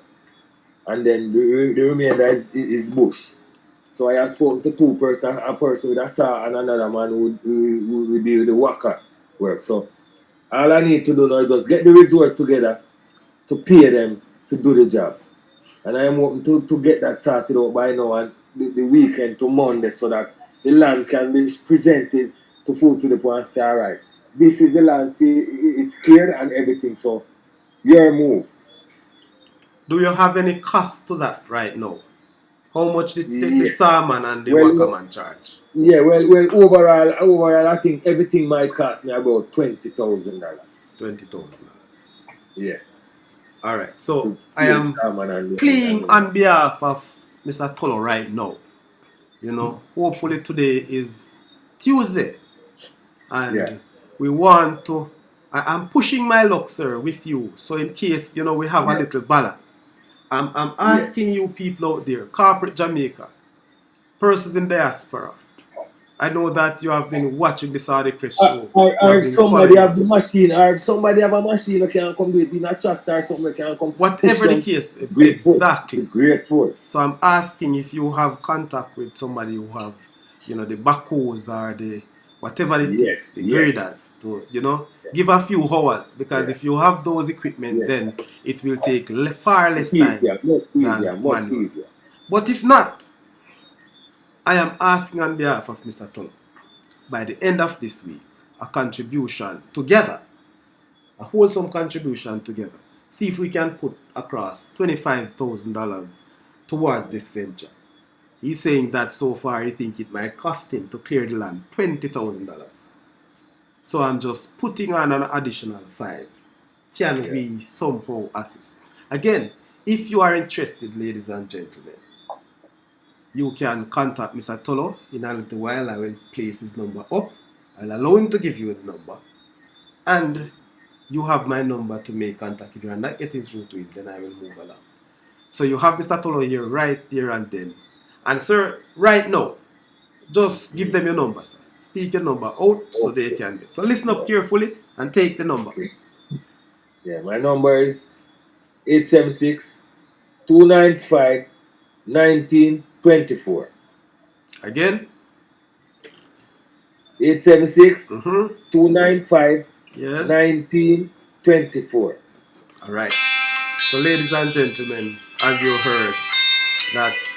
[SPEAKER 1] and then the remainder is bush. So I have spoken to two persons, a person with a saw and another man who will do the worker work. So all I need to do now is just get the resource together to pay them to do the job. And I am hoping to get that sorted out by now and the weekend to Monday so that the land can be presented to Food for the Poor and say, all right, this is the land, see, it's cleared and everything. So your move.
[SPEAKER 2] Do you have any cost to that right now? How much the
[SPEAKER 1] Yeah.
[SPEAKER 2] salmon and the
[SPEAKER 1] Well,
[SPEAKER 2] wakaman charge?
[SPEAKER 1] yeah, well, overall, I think everything might cost me about $20,000.
[SPEAKER 2] $20,000.
[SPEAKER 1] Yes.
[SPEAKER 2] All right. So
[SPEAKER 1] To
[SPEAKER 2] I
[SPEAKER 1] pay the
[SPEAKER 2] am
[SPEAKER 1] salmon and
[SPEAKER 2] pleading
[SPEAKER 1] the
[SPEAKER 2] on behalf of Mr. Tolo right now. Hopefully today is Tuesday,
[SPEAKER 1] yeah.
[SPEAKER 2] and we want to. I'm pushing my luck, sir, with you. So in case we have a
[SPEAKER 1] Yeah.
[SPEAKER 2] little balance, I'm asking
[SPEAKER 1] Yes.
[SPEAKER 2] you people out there, corporate Jamaica, persons in diaspora. I know that you have been watching the Saudichress show. You
[SPEAKER 1] Or
[SPEAKER 2] have
[SPEAKER 1] if
[SPEAKER 2] been
[SPEAKER 1] somebody
[SPEAKER 2] following
[SPEAKER 1] have the
[SPEAKER 2] us.
[SPEAKER 1] machine, or if somebody have a machine that can come do it in a tractor or something that can come push
[SPEAKER 2] Whatever the
[SPEAKER 1] down,
[SPEAKER 2] case,
[SPEAKER 1] grateful. Be
[SPEAKER 2] exactly.
[SPEAKER 1] grateful.
[SPEAKER 2] So I'm asking if you have contact with somebody who have, the backhoes or the whatever it is,
[SPEAKER 1] Yes,
[SPEAKER 2] the
[SPEAKER 1] yes,
[SPEAKER 2] graders to, give
[SPEAKER 1] yes,
[SPEAKER 2] a few hours, because
[SPEAKER 1] yeah,
[SPEAKER 2] if you have those equipment,
[SPEAKER 1] yes.
[SPEAKER 2] then it will take far less time
[SPEAKER 1] Easier, much
[SPEAKER 2] than
[SPEAKER 1] easier, much
[SPEAKER 2] manual.
[SPEAKER 1] easier.
[SPEAKER 2] But if not, I am asking on behalf of Mr. Tolo, by the end of this week, a contribution together, a wholesome contribution together. See if we can put across $25,000 towards this venture. He's saying that so far he think it might cost him to clear the land $20,000. So I'm just putting on an additional 5. Can
[SPEAKER 1] Yeah.
[SPEAKER 2] we somehow assist? Again, if you are interested, ladies and gentlemen, you can contact Mr. Tolo in a little while. I will place his number up. I'll allow him to give you the number. And you have my number to make contact. If you are not getting through to it, then I will move along. So you have Mr. Tolo here right there and then. And sir, right now, just give them your number, sir. Speak your number out so they
[SPEAKER 1] Okay.
[SPEAKER 2] can get. So listen up carefully and take the number.
[SPEAKER 1] Okay. Yeah, my number is 876 295 1924.
[SPEAKER 2] Again.
[SPEAKER 1] 876
[SPEAKER 2] Mm-hmm.
[SPEAKER 1] 295
[SPEAKER 2] Yes.
[SPEAKER 1] 1924.
[SPEAKER 2] All right. So ladies and gentlemen, as you heard, that's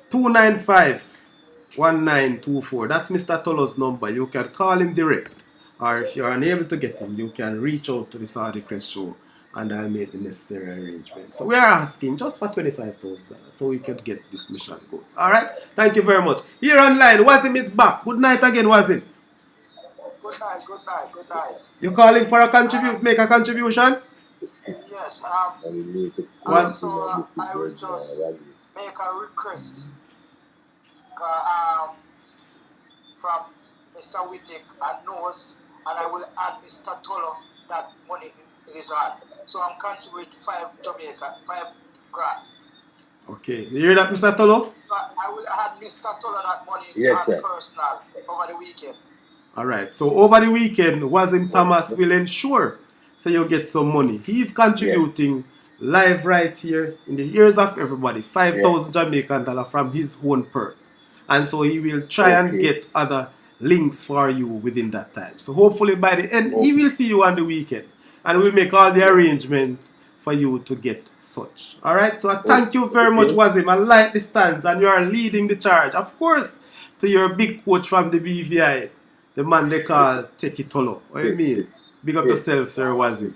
[SPEAKER 2] 295-1924. That's Mr. Tolo's number. You can call him direct. Or if you're unable to get him, you can reach out to the Saudichress Show and I'll make the necessary arrangements. So we are asking just for $25,000 so we can get this mission goes. Alright? Thank you very much. Here online, Wazim is back. Good night again, Wazim.
[SPEAKER 3] Good night, good night, good night.
[SPEAKER 2] You calling for a make a contribution?
[SPEAKER 3] Yes,
[SPEAKER 2] What?
[SPEAKER 3] also I will just make a request from Mr. Wittick and Nose, and I will add Mr. Tolo that money in his hand. So I'm contributing 5 grand.
[SPEAKER 2] Okay, you hear that, Mr. Tolo?
[SPEAKER 3] I will add Mr. Tolo that money
[SPEAKER 1] Yes,
[SPEAKER 3] as
[SPEAKER 1] sir.
[SPEAKER 3] personal over the weekend.
[SPEAKER 2] Alright, so over the weekend, Wazim Thomas will ensure so you get some money. He's contributing live right here in the ears of everybody, 5,000 Jamaican dollar from his own purse. And so he will try and get other links for you within that time. So hopefully by the end, he will see you on the weekend. And we'll make all the arrangements for you to get such. Alright, so I thank you very much, Wazim. I like the stands and you are leading the charge. Of course, to your big coach from the BVI, the man they call Teki Tolo. What do you mean? Big up yourself, Sir Wazim.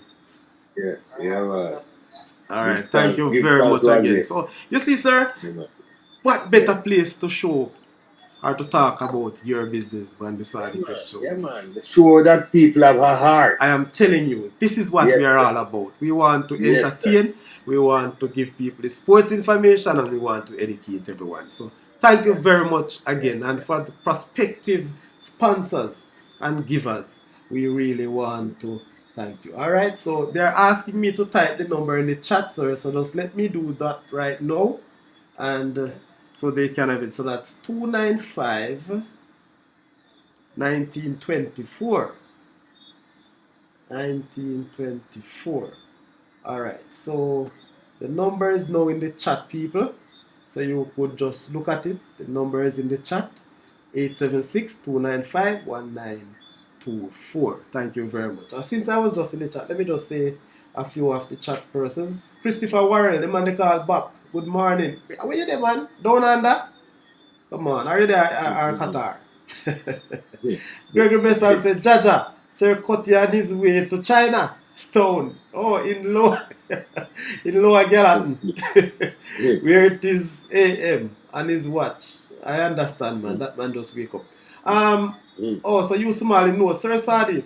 [SPEAKER 1] Yeah, man.
[SPEAKER 2] Alright, thank you very much again. So, you see, sir, what better place to show or to talk about your business than the Saudichress show?
[SPEAKER 1] Yeah, man. Show that people have a heart.
[SPEAKER 2] I am telling you, this is what we are all about. We want to entertain, we want to give people the sports information, and we want to educate everyone. So, thank you very much again. And for the prospective sponsors and givers, we really want to thank you. Alright, so they're asking me to type the number in the chat, sir. So just let me do that right now. And so they can have it. So that's 295 1924. 1924. Alright, so the number is now in the chat, people. So you could just look at it. The number is in the chat. 876-295-1924. Thank you very much. And since I was just in the chat, let me just say a few of the chat persons. Christopher Warren, the man they call Bob. Good morning. Where you there, man? Down under? Come on, are you there or Qatar? Gregory Besson said, Jaja, Sir Kotti on his way to China. Stone. Oh, in Lower Gallatin. Where it is AM on his watch. I understand, man. That man just wake up. Oh, so you Somali know, Sir Sadi,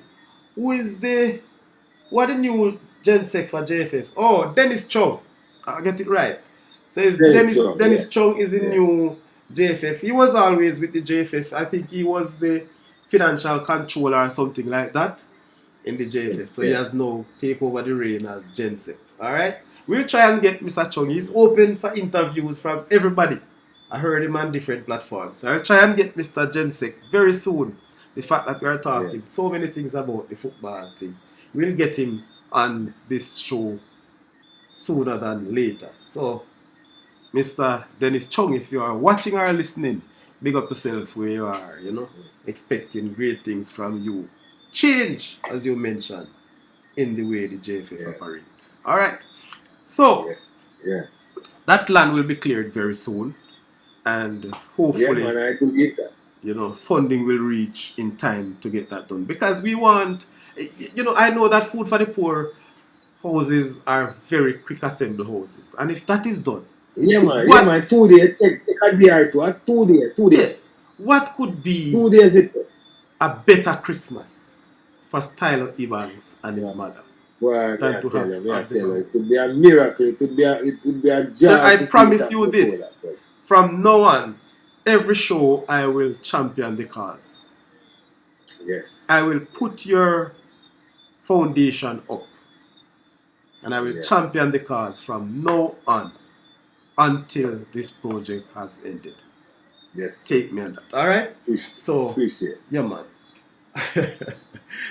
[SPEAKER 2] what the new Gensec for JFF? Oh, Dennis Chong. I get it right. So it's Dennis Chong is the new JFF. He was always with the JFF. I think he was the financial controller or something like that in the JFF. So he has now take over the reign as Gensec. Alright? We'll try and get Mr. Chong. He's open for interviews from everybody. I heard him on different platforms. So I'll try and get Mr. Gensec very soon. The fact that we are talking so many things about the football thing. We'll get him on this show sooner than later. So, Mr. Dennis Chong, if you are watching or listening, big up yourself where you are, expecting great things from you. Change, as you mentioned, in the way the JFF operate. Alright. So, that land will be cleared very soon. And hopefully, funding will reach in time to get that done. Because we want, I know that Food for the Poor houses are very quick assemble houses. And if that is done,
[SPEAKER 1] 2 days, take a day or two, 2 days.
[SPEAKER 2] Yes. What could be
[SPEAKER 1] 2 days
[SPEAKER 2] a better Christmas for Styler Evans and his mother?
[SPEAKER 1] Well,
[SPEAKER 2] than to have
[SPEAKER 1] it would be a miracle, it would be a joy.
[SPEAKER 2] So I promise you this. From now on, every show I will champion the cause.
[SPEAKER 1] Yes.
[SPEAKER 2] I will put your foundation up. And I will champion the cause from now on until this project has ended.
[SPEAKER 1] Yes.
[SPEAKER 2] Take me on that. Alright?
[SPEAKER 1] Appreciate.
[SPEAKER 2] Yeah, man.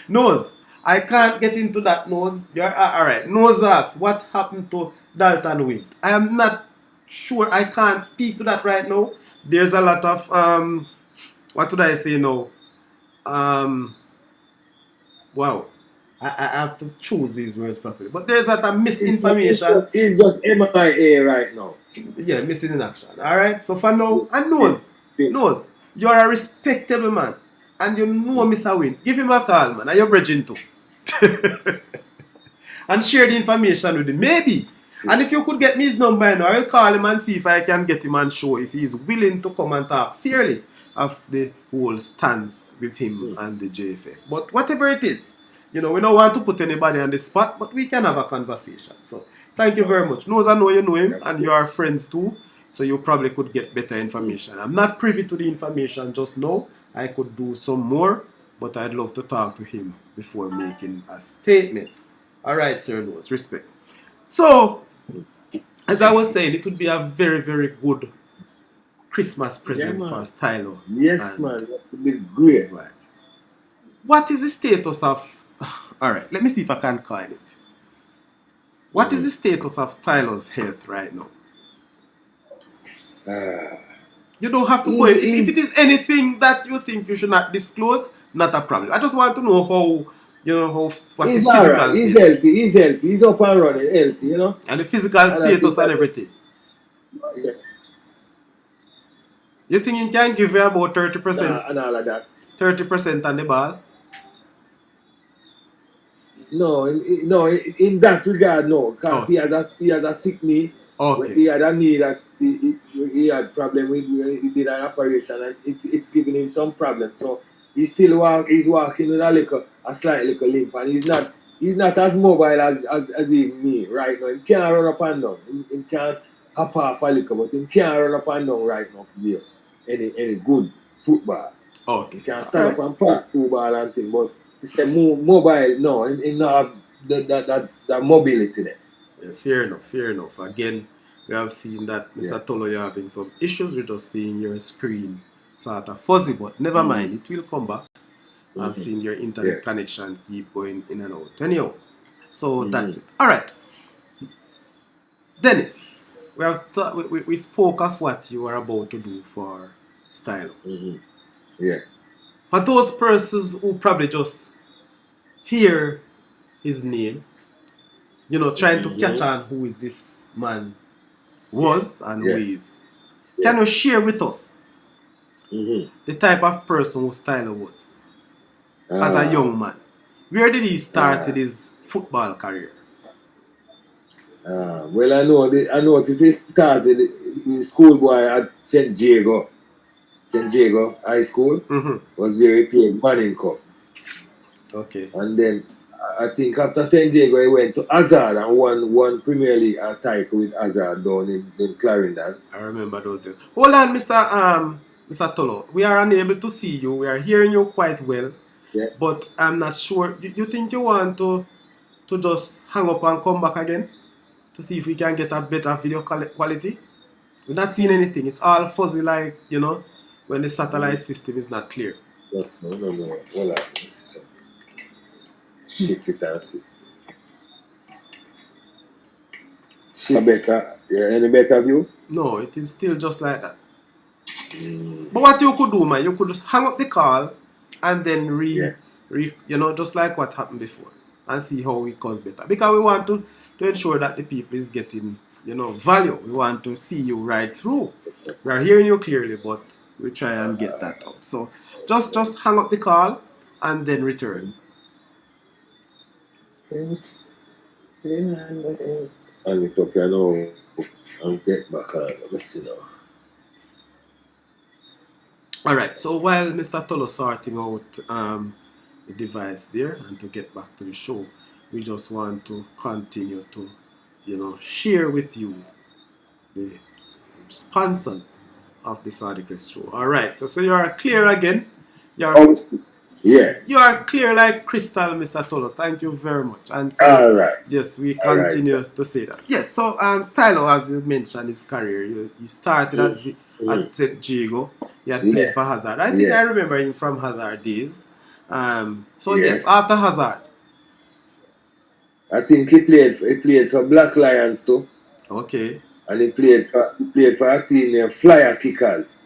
[SPEAKER 2] Nose. I can't get into that, Nose. You're alright. Nose asks, what happened to Dalton Wint? I am not sure. I can't speak to that right now. There's a lot of what would I say now? Wow. I have to choose these words properly. But there's a lot of misinformation.
[SPEAKER 1] It's just MIA right now.
[SPEAKER 2] Yeah, missing in action. Alright? So for now, and Nose, you're a respectable man. And you know Mr. Win. Give him a call, man. Are you bridging too? and share the information with him. Maybe. And if you could get me his number, I'll call him and see if I can get him on show if he's willing to come and talk fairly of the whole stance with him and the JFF. But whatever it is, we don't want to put anybody on the spot, but we can have a conversation. So thank you very much. Knows I know you know him and you are friends too, so you probably could get better information. I'm not privy to the information just now. I could do some more, but I'd love to talk to him before making a statement. All right, sir, Knows. Respect. So, as I was saying, it would be a very, very good Christmas present for Stylo.
[SPEAKER 1] Yes, man. That would be great.
[SPEAKER 2] What is the status of... Alright, let me see if I can coin it. What is the status of Stylo's health right now? You don't have to go... If it is anything that you think you should not disclose, not a problem. I just want to know how... what's
[SPEAKER 1] he's
[SPEAKER 2] the physical
[SPEAKER 1] right.
[SPEAKER 2] status.
[SPEAKER 1] He's healthy. He's healthy. He's up and running, healthy,
[SPEAKER 2] And the physical status and everything.
[SPEAKER 1] Yeah.
[SPEAKER 2] You think he can give you about 30%?
[SPEAKER 1] And all of that.
[SPEAKER 2] 30% on the ball?
[SPEAKER 1] No, in that regard, no. Because he has a sick knee.
[SPEAKER 2] Okay.
[SPEAKER 1] He had a knee that he had problem with. He did an operation and it's giving him some problems. So he's walking with a slight little limp, and he's not as mobile as even me right now. He can't run up and down. He can't hop off a little, but he can't run up and down right now to be any good football.
[SPEAKER 2] Okay.
[SPEAKER 1] He can stand up and pass two ball and thing, but it's a mobile. No, he not have that mobility there.
[SPEAKER 2] Yeah, fair enough. Again, we have seen that Mr. Tolo, you're having some issues with us seeing your screen sort of fuzzy, but never mind, it will come back. I've seen your internet connection keep going in and out. Anyhow, so that's it. All right, Dennis, we spoke of what you are about to do for Stylo.
[SPEAKER 1] Yeah.
[SPEAKER 2] For those persons who probably just hear his name, trying to catch on who is this man was and who is. Can you share with us the type of person who Stylo was as a young man? Where did he start his football career?
[SPEAKER 1] Well, I noticed he started his schoolboy at St. Diego High School. Was where he played Manning Cup.
[SPEAKER 2] Okay.
[SPEAKER 1] And then I think after St. Diego he went to Hazard and won Premier League title with Hazard down in Clarendon.
[SPEAKER 2] I remember those days. Hold on, Mr. Tolo. We are unable to see you. We are hearing you quite well.
[SPEAKER 1] Yeah.
[SPEAKER 2] But I'm not sure. You think you want to just hang up and come back again? To see if we can get a better video quality? We're not seeing anything. It's all fuzzy like, when the satellite system is not clear.
[SPEAKER 1] No. Hold on. Shift it and see. Better? Yeah, any better view?
[SPEAKER 2] No, it is still just like that. But what you could do, man, you could just hang up the call and then just like what happened before, and see how it comes better. Because we want to ensure that the people is getting, value. We want to see you right through. We are hearing you clearly, but we try and get that out. So just hang up the call and then return.
[SPEAKER 1] And it up here now and get back on. Let's see now.
[SPEAKER 2] Alright, so while Mr. Tolo sorting out the device there and to get back to the show, we just want to continue to, share with you the sponsors of the Saudichress show. Alright, so you are clear again.
[SPEAKER 1] Yes.
[SPEAKER 2] You are clear like crystal, Mr. Tolo. Thank you very much. And so,
[SPEAKER 1] Alright.
[SPEAKER 2] yes, we continue to say that. Yes, so Stylo, as you mentioned, his career, he started at St. Diego. He had played for Hazard. I think I remember him from Hazard days. Yes, after Hazard.
[SPEAKER 1] I think he played for Black Lions too.
[SPEAKER 2] Okay.
[SPEAKER 1] And he played for a team named Flyer Kickers.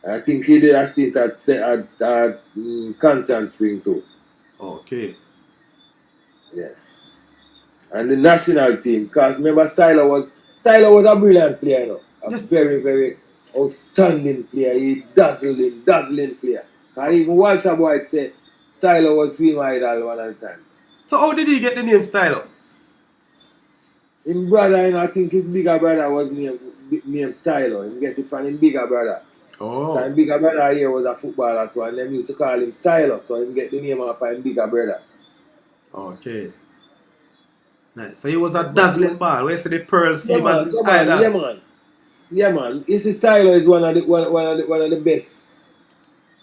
[SPEAKER 1] I think he did a stint at Constant Spring too.
[SPEAKER 2] Okay.
[SPEAKER 1] Yes. And the national team, because remember Stylo was a brilliant player, a very, very outstanding player. He dazzling player. Because even Walter Boyd said Stylo was film idol one at the time.
[SPEAKER 2] So how did he get the name Stylo?
[SPEAKER 1] Him brother, you know, I think his bigger brother was named Stylo. He get it from his bigger brother. So
[SPEAKER 2] Oh,
[SPEAKER 1] his bigger brother here was a footballer too, and them used to call him Stylo, so he get the name off of his bigger brother.
[SPEAKER 2] okay. Nice. So he was a
[SPEAKER 1] But
[SPEAKER 2] dazzling ball. Where see the Pearl see
[SPEAKER 1] yeah
[SPEAKER 2] him as
[SPEAKER 1] man,
[SPEAKER 2] his
[SPEAKER 1] yeah man, yeah
[SPEAKER 2] idol.
[SPEAKER 1] man. Yeah man. You see Stylo is one of the best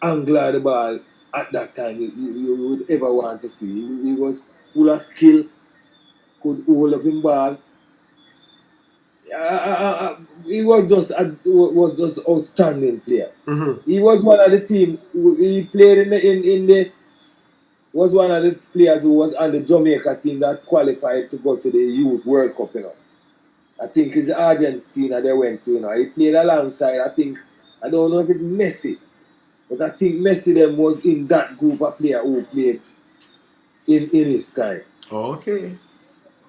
[SPEAKER 1] angler of the ball at that time you would ever want to see. He was full of skill, could hold up him ball. He was just outstanding player.
[SPEAKER 2] Mm-hmm.
[SPEAKER 1] He was one of the team. He played in the was one of the players who was on the Jamaica team that qualified to go to the Youth World Cup. You know, I think it's Argentina they went to. You know, he played alongside. I don't know if it's Messi, but I think Messi them was in that group of players who played in his time.
[SPEAKER 2] Okay.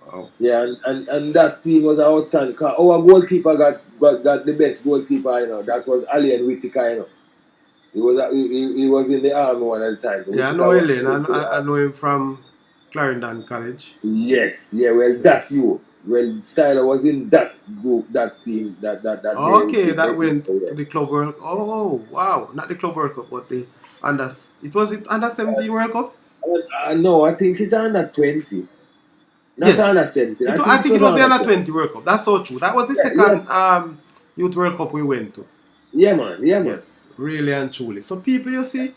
[SPEAKER 2] Wow.
[SPEAKER 1] Yeah, and that team was outstanding. Our goalkeeper got the best goalkeeper. You know, that was Alien Whitaker. You know. He was in the army one at the time.
[SPEAKER 2] Yeah, I know Ellen. I know him from Clarendon College.
[SPEAKER 1] Yes, yeah, well that
[SPEAKER 2] Yes.
[SPEAKER 1] you. Well Styler was in that group, that team, that they
[SPEAKER 2] Okay, that
[SPEAKER 1] they
[SPEAKER 2] went
[SPEAKER 1] so
[SPEAKER 2] to
[SPEAKER 1] yeah.
[SPEAKER 2] the Club World. Oh, wow! Not the Club World Cup, but the under. It was it under 17 World Cup.
[SPEAKER 1] No, I think it's under 20. Not under
[SPEAKER 2] Yes.
[SPEAKER 1] 17. I
[SPEAKER 2] I
[SPEAKER 1] think it
[SPEAKER 2] think it
[SPEAKER 1] was
[SPEAKER 2] was the
[SPEAKER 1] under
[SPEAKER 2] under
[SPEAKER 1] 20.
[SPEAKER 2] 20 World Cup. That's so true. That was the
[SPEAKER 1] Yeah, yeah,
[SPEAKER 2] second Youth World Cup we went to.
[SPEAKER 1] yeah man, yeah man.
[SPEAKER 2] Yes, really and truly. So people, you see,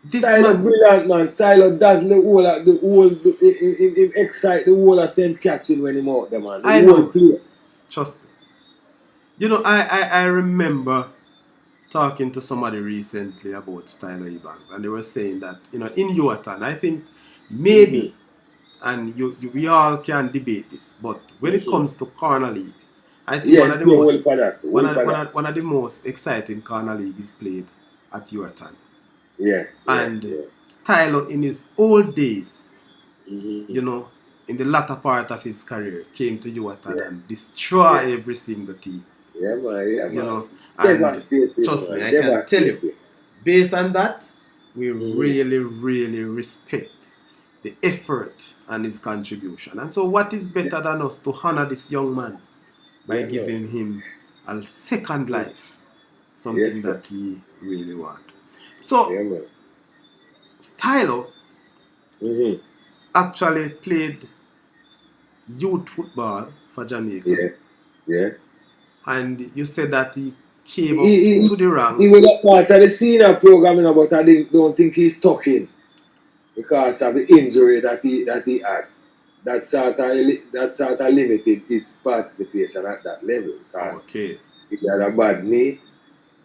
[SPEAKER 2] this
[SPEAKER 1] Styler
[SPEAKER 2] man.
[SPEAKER 1] brilliant man. Styler does the excite the whole of St. Catherine when he out there man. The
[SPEAKER 2] I
[SPEAKER 1] whole
[SPEAKER 2] know.
[SPEAKER 1] play.
[SPEAKER 2] Trust me. You know, I remember talking to somebody recently about Stylo Ebanks, and they were saying that, you know, in Yuatan, I think maybe, and we all can debate this, but when it comes to corner league, I think
[SPEAKER 1] Yeah, play well for that. Well for that.
[SPEAKER 2] one of the most exciting corner league is played at Yuatan.
[SPEAKER 1] Yeah, yeah,
[SPEAKER 2] And
[SPEAKER 1] yeah.
[SPEAKER 2] Stylo in his old days,
[SPEAKER 1] Mm-hmm.
[SPEAKER 2] you know, in the latter part of his career, came to Yuatan
[SPEAKER 1] Yeah,
[SPEAKER 2] and destroy
[SPEAKER 1] yeah.
[SPEAKER 2] every single team.
[SPEAKER 1] Yeah,
[SPEAKER 2] You
[SPEAKER 1] man.
[SPEAKER 2] know, and
[SPEAKER 1] Devastating,
[SPEAKER 2] trust me,
[SPEAKER 1] man.
[SPEAKER 2] I can tell you,
[SPEAKER 1] Devastating.
[SPEAKER 2] based on that, we
[SPEAKER 1] Mm-hmm.
[SPEAKER 2] really, really respect the effort and his contribution. And so, what is
[SPEAKER 1] Yeah,
[SPEAKER 2] better than us to honor this young man by
[SPEAKER 1] yeah, man.
[SPEAKER 2] giving him a second
[SPEAKER 1] Mm.
[SPEAKER 2] life, something
[SPEAKER 1] Yes, sir.
[SPEAKER 2] that he really want. So,
[SPEAKER 1] Yeah, man.
[SPEAKER 2] Stylo
[SPEAKER 1] Mm-hmm.
[SPEAKER 2] actually played youth football for Jamaica,
[SPEAKER 1] Yeah, yeah.
[SPEAKER 2] and you said that he came up
[SPEAKER 1] He,
[SPEAKER 2] to the
[SPEAKER 1] he was
[SPEAKER 2] ranks.
[SPEAKER 1] a part of the senior program, you know, but don't think he's stuck in because of the injury that he had. That sort of limited his participation at that level because
[SPEAKER 2] Okay.
[SPEAKER 1] he had a bad knee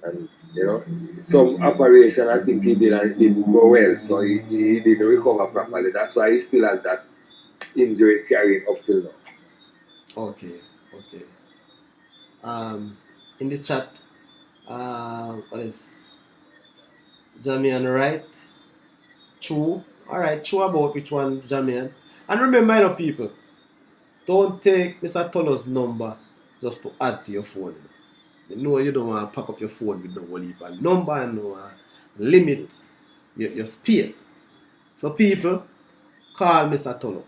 [SPEAKER 1] and some operation I think he did and it didn't go well, so he didn't recover properly. That's why he still has that injury carrying up till now.
[SPEAKER 2] Okay. Okay. In the chat, what is Jamian right? True. All right. True about which one, Jamian. And remember, you know, people, don't take Mr. Tolo's number just to add to your phone. You know you don't want to pack up your phone with no whole heap of number and no limit your space. So people, call Mr. Tolo.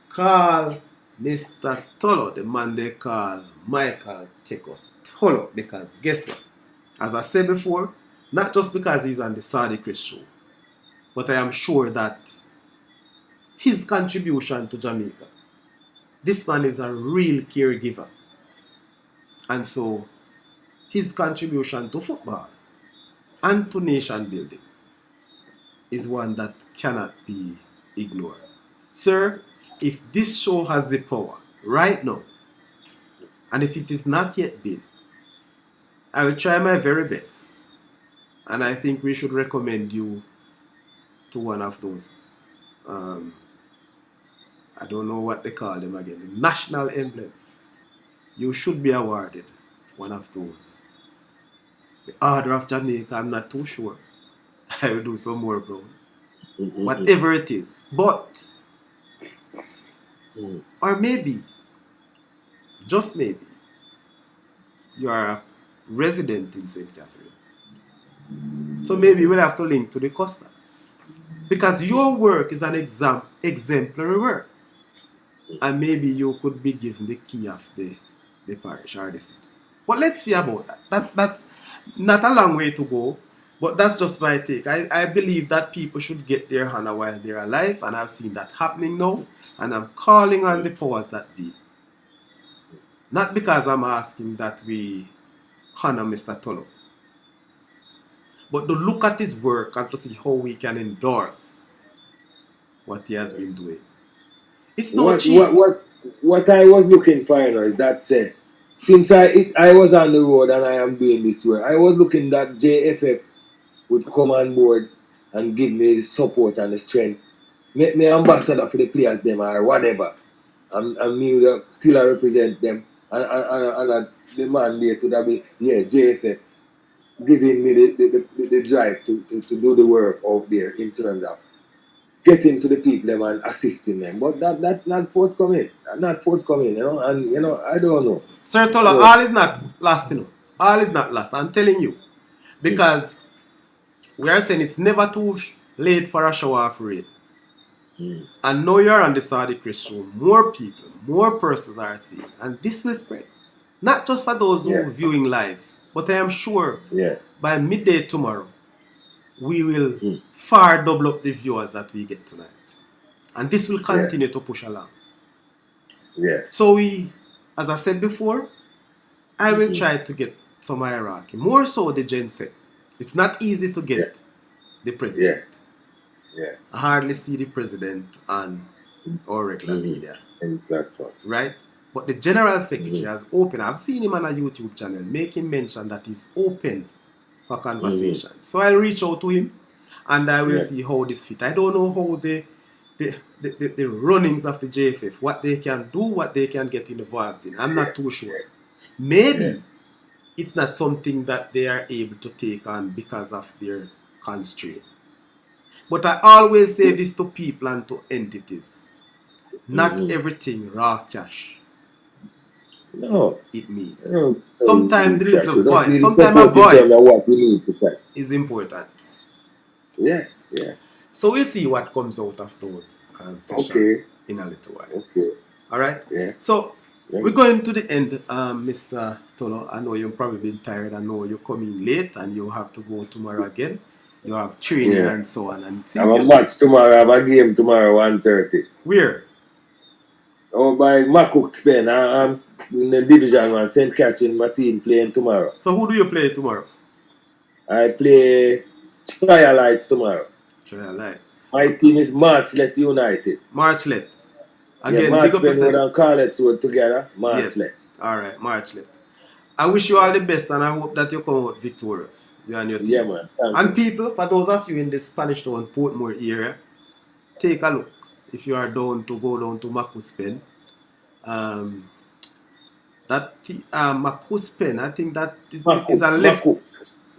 [SPEAKER 2] Call Mr. Tolo, the man they call Michael Teko Tolo. Because guess what? As I said before, not just because he's on the Saudichress show, but I am sure that his contribution to Jamaica, this man is a real caregiver. And so his contribution to football and to nation building is one that cannot be ignored. Sir, if this show has the power right now, and if it is not yet been, I will try my very best. And I think we should recommend you to one of those. Um, I don't know what they call them again. The national emblem. You should be awarded one of those. The Order of Jamaica, I'm not too sure. I will do some more, bro.
[SPEAKER 1] Mm-hmm.
[SPEAKER 2] Whatever it is. But,
[SPEAKER 1] Mm-hmm.
[SPEAKER 2] or maybe, just maybe, you are a resident in St. Catherine. So maybe we'll have to link to the Costas. Because your work is an exemplary work. And maybe you could be given the key of the parish or the city. But let's see about that. That's not a long way to go, but that's just my take. I believe that people should get their honor while they're alive, and I've seen that happening now, and I'm calling on the powers that be. Not because I'm asking that we honor Mr. Tolo, but to look at his work and to see how we can endorse what he has been doing. It's not cheap.
[SPEAKER 1] What I was looking for, is that since I was on the road and I am doing this work, I was looking that JFF would come on board and give me the support and the strength, make me ambassador for the players them or whatever. And me still I represent them and the mandate to be JFF giving me the drive to do the work out there in terms of getting to the people them and assisting them. But that not forthcoming. Not forthcoming, and I don't know.
[SPEAKER 2] Sir Tola, all is not lost, All is not lost. I'm telling you. Because we are saying it's never too late for a shower of rain. And now you're on the Saudichress show. More people, more persons are seeing. And this will spread. Not just for those who are viewing live, but I am sure by midday tomorrow, we will far double up the viewers that we get tonight. And this will continue to push along.
[SPEAKER 1] Yes.
[SPEAKER 2] So as I said before, I will try to get some hierarchy. More so the Gen Z. It's not easy to get the president. I hardly see the president on our regular media. Right? But the general secretary has opened. I've seen him on a YouTube channel making mention that he's open for conversation. So I'll reach out to him and I will see how this fits. I don't know how the runnings of the JFF, what they can do, what they can get involved in. I'm not too sure. Maybe it's not something that they are able to take on because of their constraint. But I always say this to people and to entities. Not everything raw cash.
[SPEAKER 1] No.
[SPEAKER 2] It means. Sometimes the little voice, sometimes a voice is important.
[SPEAKER 1] Yeah.
[SPEAKER 2] So we'll see what comes out of those sessions in a little while. Alright?
[SPEAKER 1] Yeah.
[SPEAKER 2] So we're going to the end, Mr. Tolo. I know you've probably been tired. I know you're coming late and you have to go tomorrow again. You have training and so on. And
[SPEAKER 1] I have a match tomorrow. I have a game tomorrow, 1:30.
[SPEAKER 2] Where?
[SPEAKER 1] Oh, by Macook's Pen. I'm in the Division 1, St. Catherine, my team playing tomorrow.
[SPEAKER 2] So who do you play tomorrow?
[SPEAKER 1] I play Trialites tomorrow.
[SPEAKER 2] Trialites.
[SPEAKER 1] My team is Marchlet United.
[SPEAKER 2] Marchlet. Again,
[SPEAKER 1] Marchlet and Carlets were together. Marchlet.
[SPEAKER 2] Alright, Marchlet. I wish you all the best and I hope that you come out victorious. You and your team.
[SPEAKER 1] Yeah, man.
[SPEAKER 2] And people, for those of you in the Spanish Town, Portmore area, take a look. If you are down to go down to Macus Pen, Macus Pen, I think that is a left.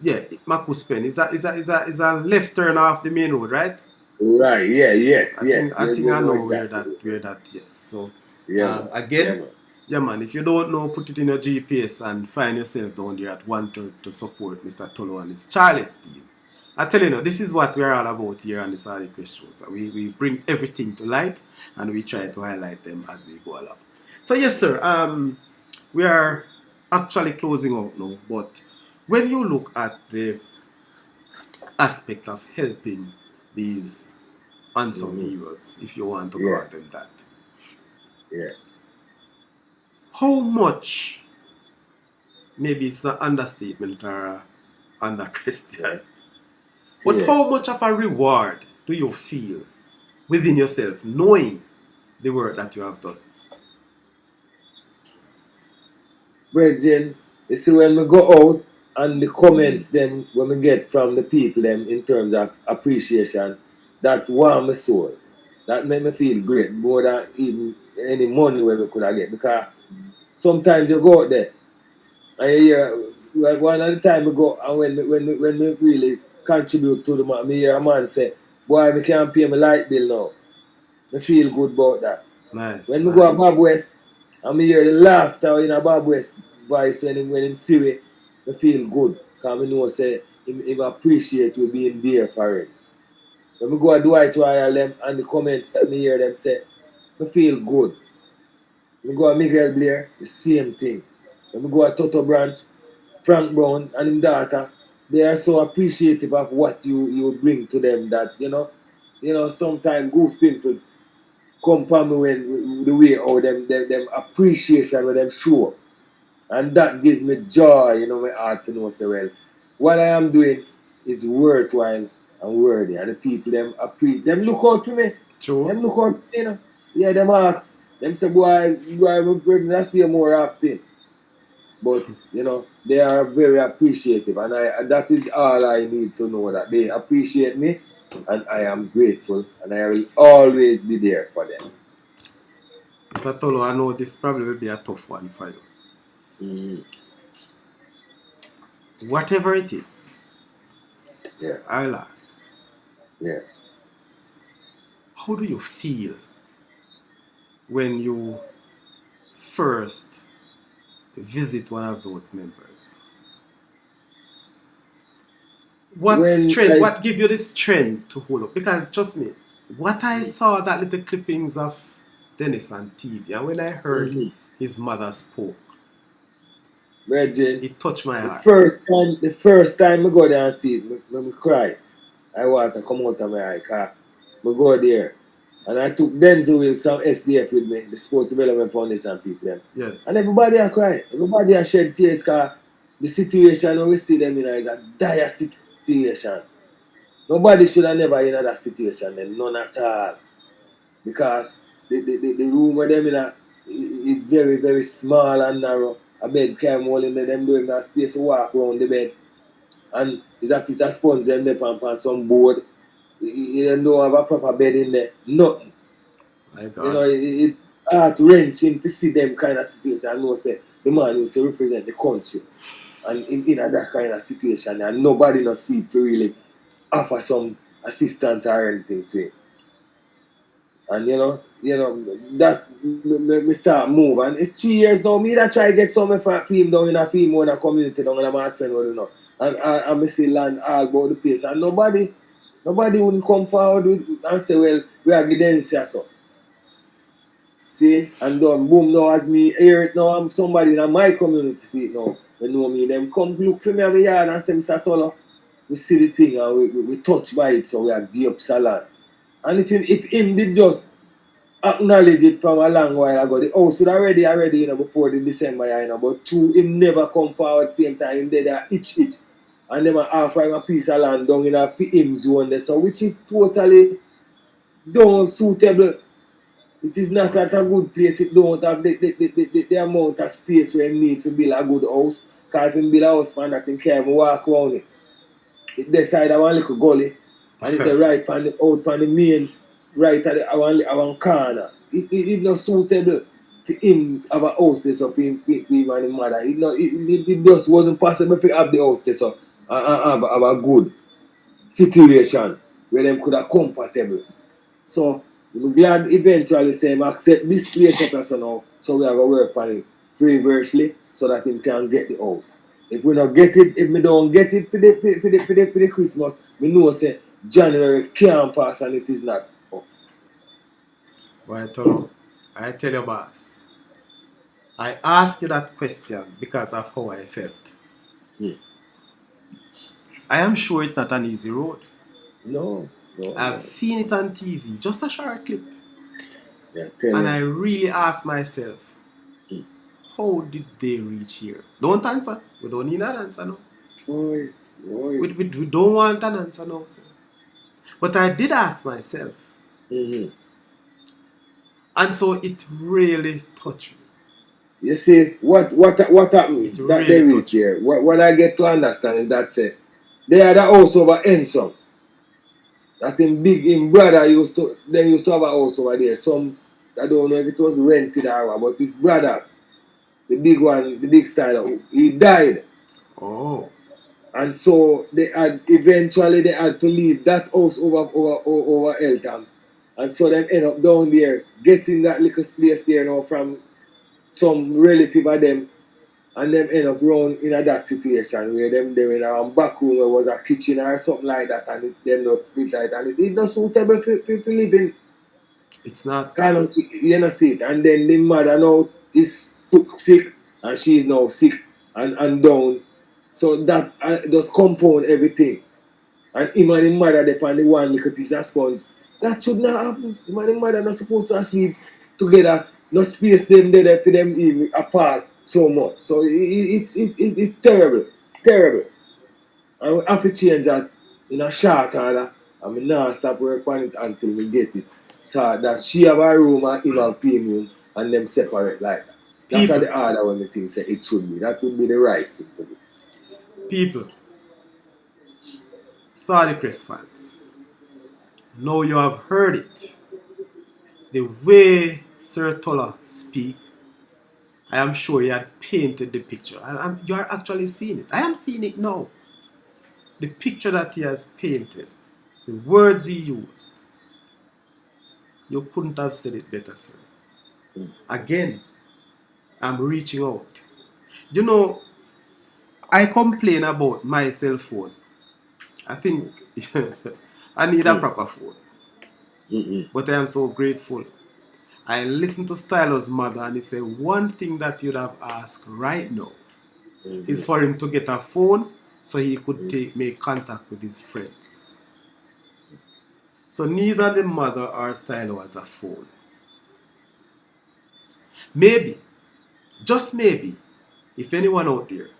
[SPEAKER 2] Yeah, Macus Pen is a left turn off the main road, right?
[SPEAKER 1] Right. Yeah. Yes.
[SPEAKER 2] I think I know exactly where that. Yes. So again. Yeah, man, if you don't know, put it in your GPS and find yourself down there at 1:30 to support Mr. Tolo and his Charlotte's team. I tell you, this is what we're all about here on the Saudichress show. So we bring everything to light and we try to highlight them as we go along. So yes, sir, we are actually closing out now. But when you look at the aspect of helping these unsung heroes, if you want to call them that.
[SPEAKER 1] Yeah.
[SPEAKER 2] How much, maybe it's an understatement or an under question, but how much of a reward do you feel within yourself knowing the work that you have done?
[SPEAKER 1] Brethren, you see when we go out and the comments then when we get from the people them in terms of appreciation, that warm my soul. That made me feel great more than even any money we could have get, because sometimes you go out there and you hear, one at the time we go and when we really contribute to the man, me hear a man say, boy, I can't pay my light bill now. I feel good about that.
[SPEAKER 2] Nice.
[SPEAKER 1] When we go to Bob West and me hear the laughter in a Bob West voice when him see it, I feel good. Because I know say him appreciate we being there for him. When we go to Dwight Royal them and the comments that me hear them say, I feel good. When we go to Miguel Blair, the same thing. When we go to Toto Branch, Frank Brown and his daughter, they are so appreciative of what you bring to them that, sometimes goose pimples come from me when the way how them appreciation when them show. And that gives me joy, my heart to know so well. What I am doing is worthwhile and worthy. And the people them appreciate them look out for me.
[SPEAKER 2] True.
[SPEAKER 1] Them look out for me, Yeah, them ask. Them say, boy, I'm pregnant, I see you more often. But they are very appreciative, and that is all I need to know, that they appreciate me, and I am grateful, and I will always be there for them.
[SPEAKER 2] Mr. Tolo, I know this probably will be a tough one for you. Whatever it is,
[SPEAKER 1] Yeah.
[SPEAKER 2] I'll ask.
[SPEAKER 1] Yeah.
[SPEAKER 2] How do you feel when you first visit one of those members? What give you the strength to hold up? Because trust me, what I saw that little clippings of Dennis on TV, and when I heard his mother spoke,
[SPEAKER 1] Virgin,
[SPEAKER 2] it touched my heart.
[SPEAKER 1] The first time I go there and see it, I cry. I want to come out of my eye, car. I go there. And I took Denzel with some SDF with me, the Sports Development Foundation people. Them.
[SPEAKER 2] Yes.
[SPEAKER 1] And everybody are crying. Everybody are shed tears because the situation we see them in is a dire situation. Nobody should have never in that situation, then none at all. Because the room where them in it's very, very small and narrow. A bed came all in there, them doing that space to walk around the bed. And it's a piece of sponge them there on some board. You don't have a proper bed in there. Nothing.
[SPEAKER 2] My God.
[SPEAKER 1] It heart-wrenching to see them kind of situation. I know say the man used to represent the country. And in that kind of situation, and nobody not see it to really offer some assistance or anything to him. And that me start move. And it's 3 years now. Me that try get some for film down in a film or in a community down in a Martin or And I see land all about the place. And nobody wouldn't come forward and say, well, we are getting this here so. See? And done boom now as me hear it now, I'm somebody in my community see it now. They know me, them come look for me in my yard and say, Mr. Toller, we see the thing and we touch by it, so we are give up salad. And if him did just acknowledge it from a long while ago, the house would already, before the December, but true, him never come forward same time, him did a itch. And them offer him a piece of land down in a him zone there, so which is totally don't suitable. It is not at a good place. It don't have the amount of space where you need to build a good house. Because if you build a house, man, that you can't walk around it. It decide one little gully, and it's the right on the main, right at one corner. It's not suitable for him have a house there so for him and his mother. It just wasn't possible to have the house there so have a good situation where them could have comfortable. So I'm glad eventually say him accept this place up now, so we have to work on it previously so that he can get the house. If we don't get it, if we don't get it for the Christmas, we know say January can't pass and it is not up.
[SPEAKER 2] Well, Tolo, I tell you, boss, I asked you that question because of how I felt. I am sure it's not an easy road.
[SPEAKER 1] No.
[SPEAKER 2] I've seen it on TV, just a short clip.
[SPEAKER 1] Yeah,
[SPEAKER 2] and I really asked myself, how did they reach here? Don't answer. We don't need an answer now. We don't want an answer now, sir. But I did ask myself. And so it really touched me.
[SPEAKER 1] You see, what happened that they reached here? What I get to understand is that they had a house over Ensom. That him brother used to have a house over there. Some, I don't know if it was rented or what, but his brother, the big one, the big style, he died.
[SPEAKER 2] Oh.
[SPEAKER 1] And so eventually they had to leave that house over Eltham. And so them end up down there getting that little place there now from some relative of them and them end up round in that situation where them in a back room where was a kitchen or something like that, and them not split like that, and it's not suitable for living.
[SPEAKER 2] It's not.
[SPEAKER 1] Kind of, you know, see it. And then the mother now is sick, and she's now sick and down. So that just compound everything. And him and the mother depend the one little piece of sponge. That should not happen. Him and the mother not supposed to sleep together. No space them there for them even apart so much. So it's terrible. Terrible. And we have to change that in a short order. And we not stop work on it until we get it. So that she have a room and him have clean room and them separate like that. That's
[SPEAKER 2] People.
[SPEAKER 1] the order when the thing say it should be. That would be the right thing to do.
[SPEAKER 2] People. Saudichress fans. Now you have heard it. The way Sir Tola speak, I am sure he had painted the picture. You are actually seeing it. I am seeing it now. The picture that he has painted, the words he used. You couldn't have said it better, sir. Again, I'm reaching out. You know, I complain about my cell phone. I think I need a proper phone. But I am so grateful. I listened to Stylo's mother and he said one thing that you'd have asked right now is for him to get a phone so he could make contact with his friends. So neither the mother or Stylo has a phone. Maybe, just maybe, if anyone out there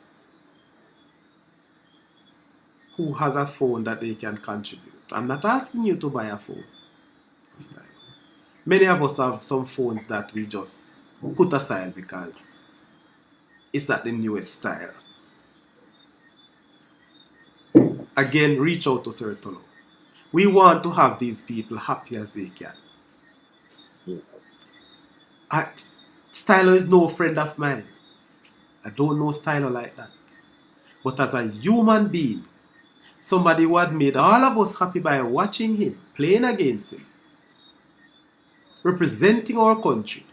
[SPEAKER 2] who has a phone that they can contribute. I'm not asking you to buy a phone. It's like, many of us have some phones that we just put aside because it's not the newest style. Again, reach out to Sir Tolo. We want to have these people happy as they can. Stylo is no friend of mine. I don't know Stylo like that. But as a human being, somebody who had made all of us happy by watching him, playing against him, representing our country.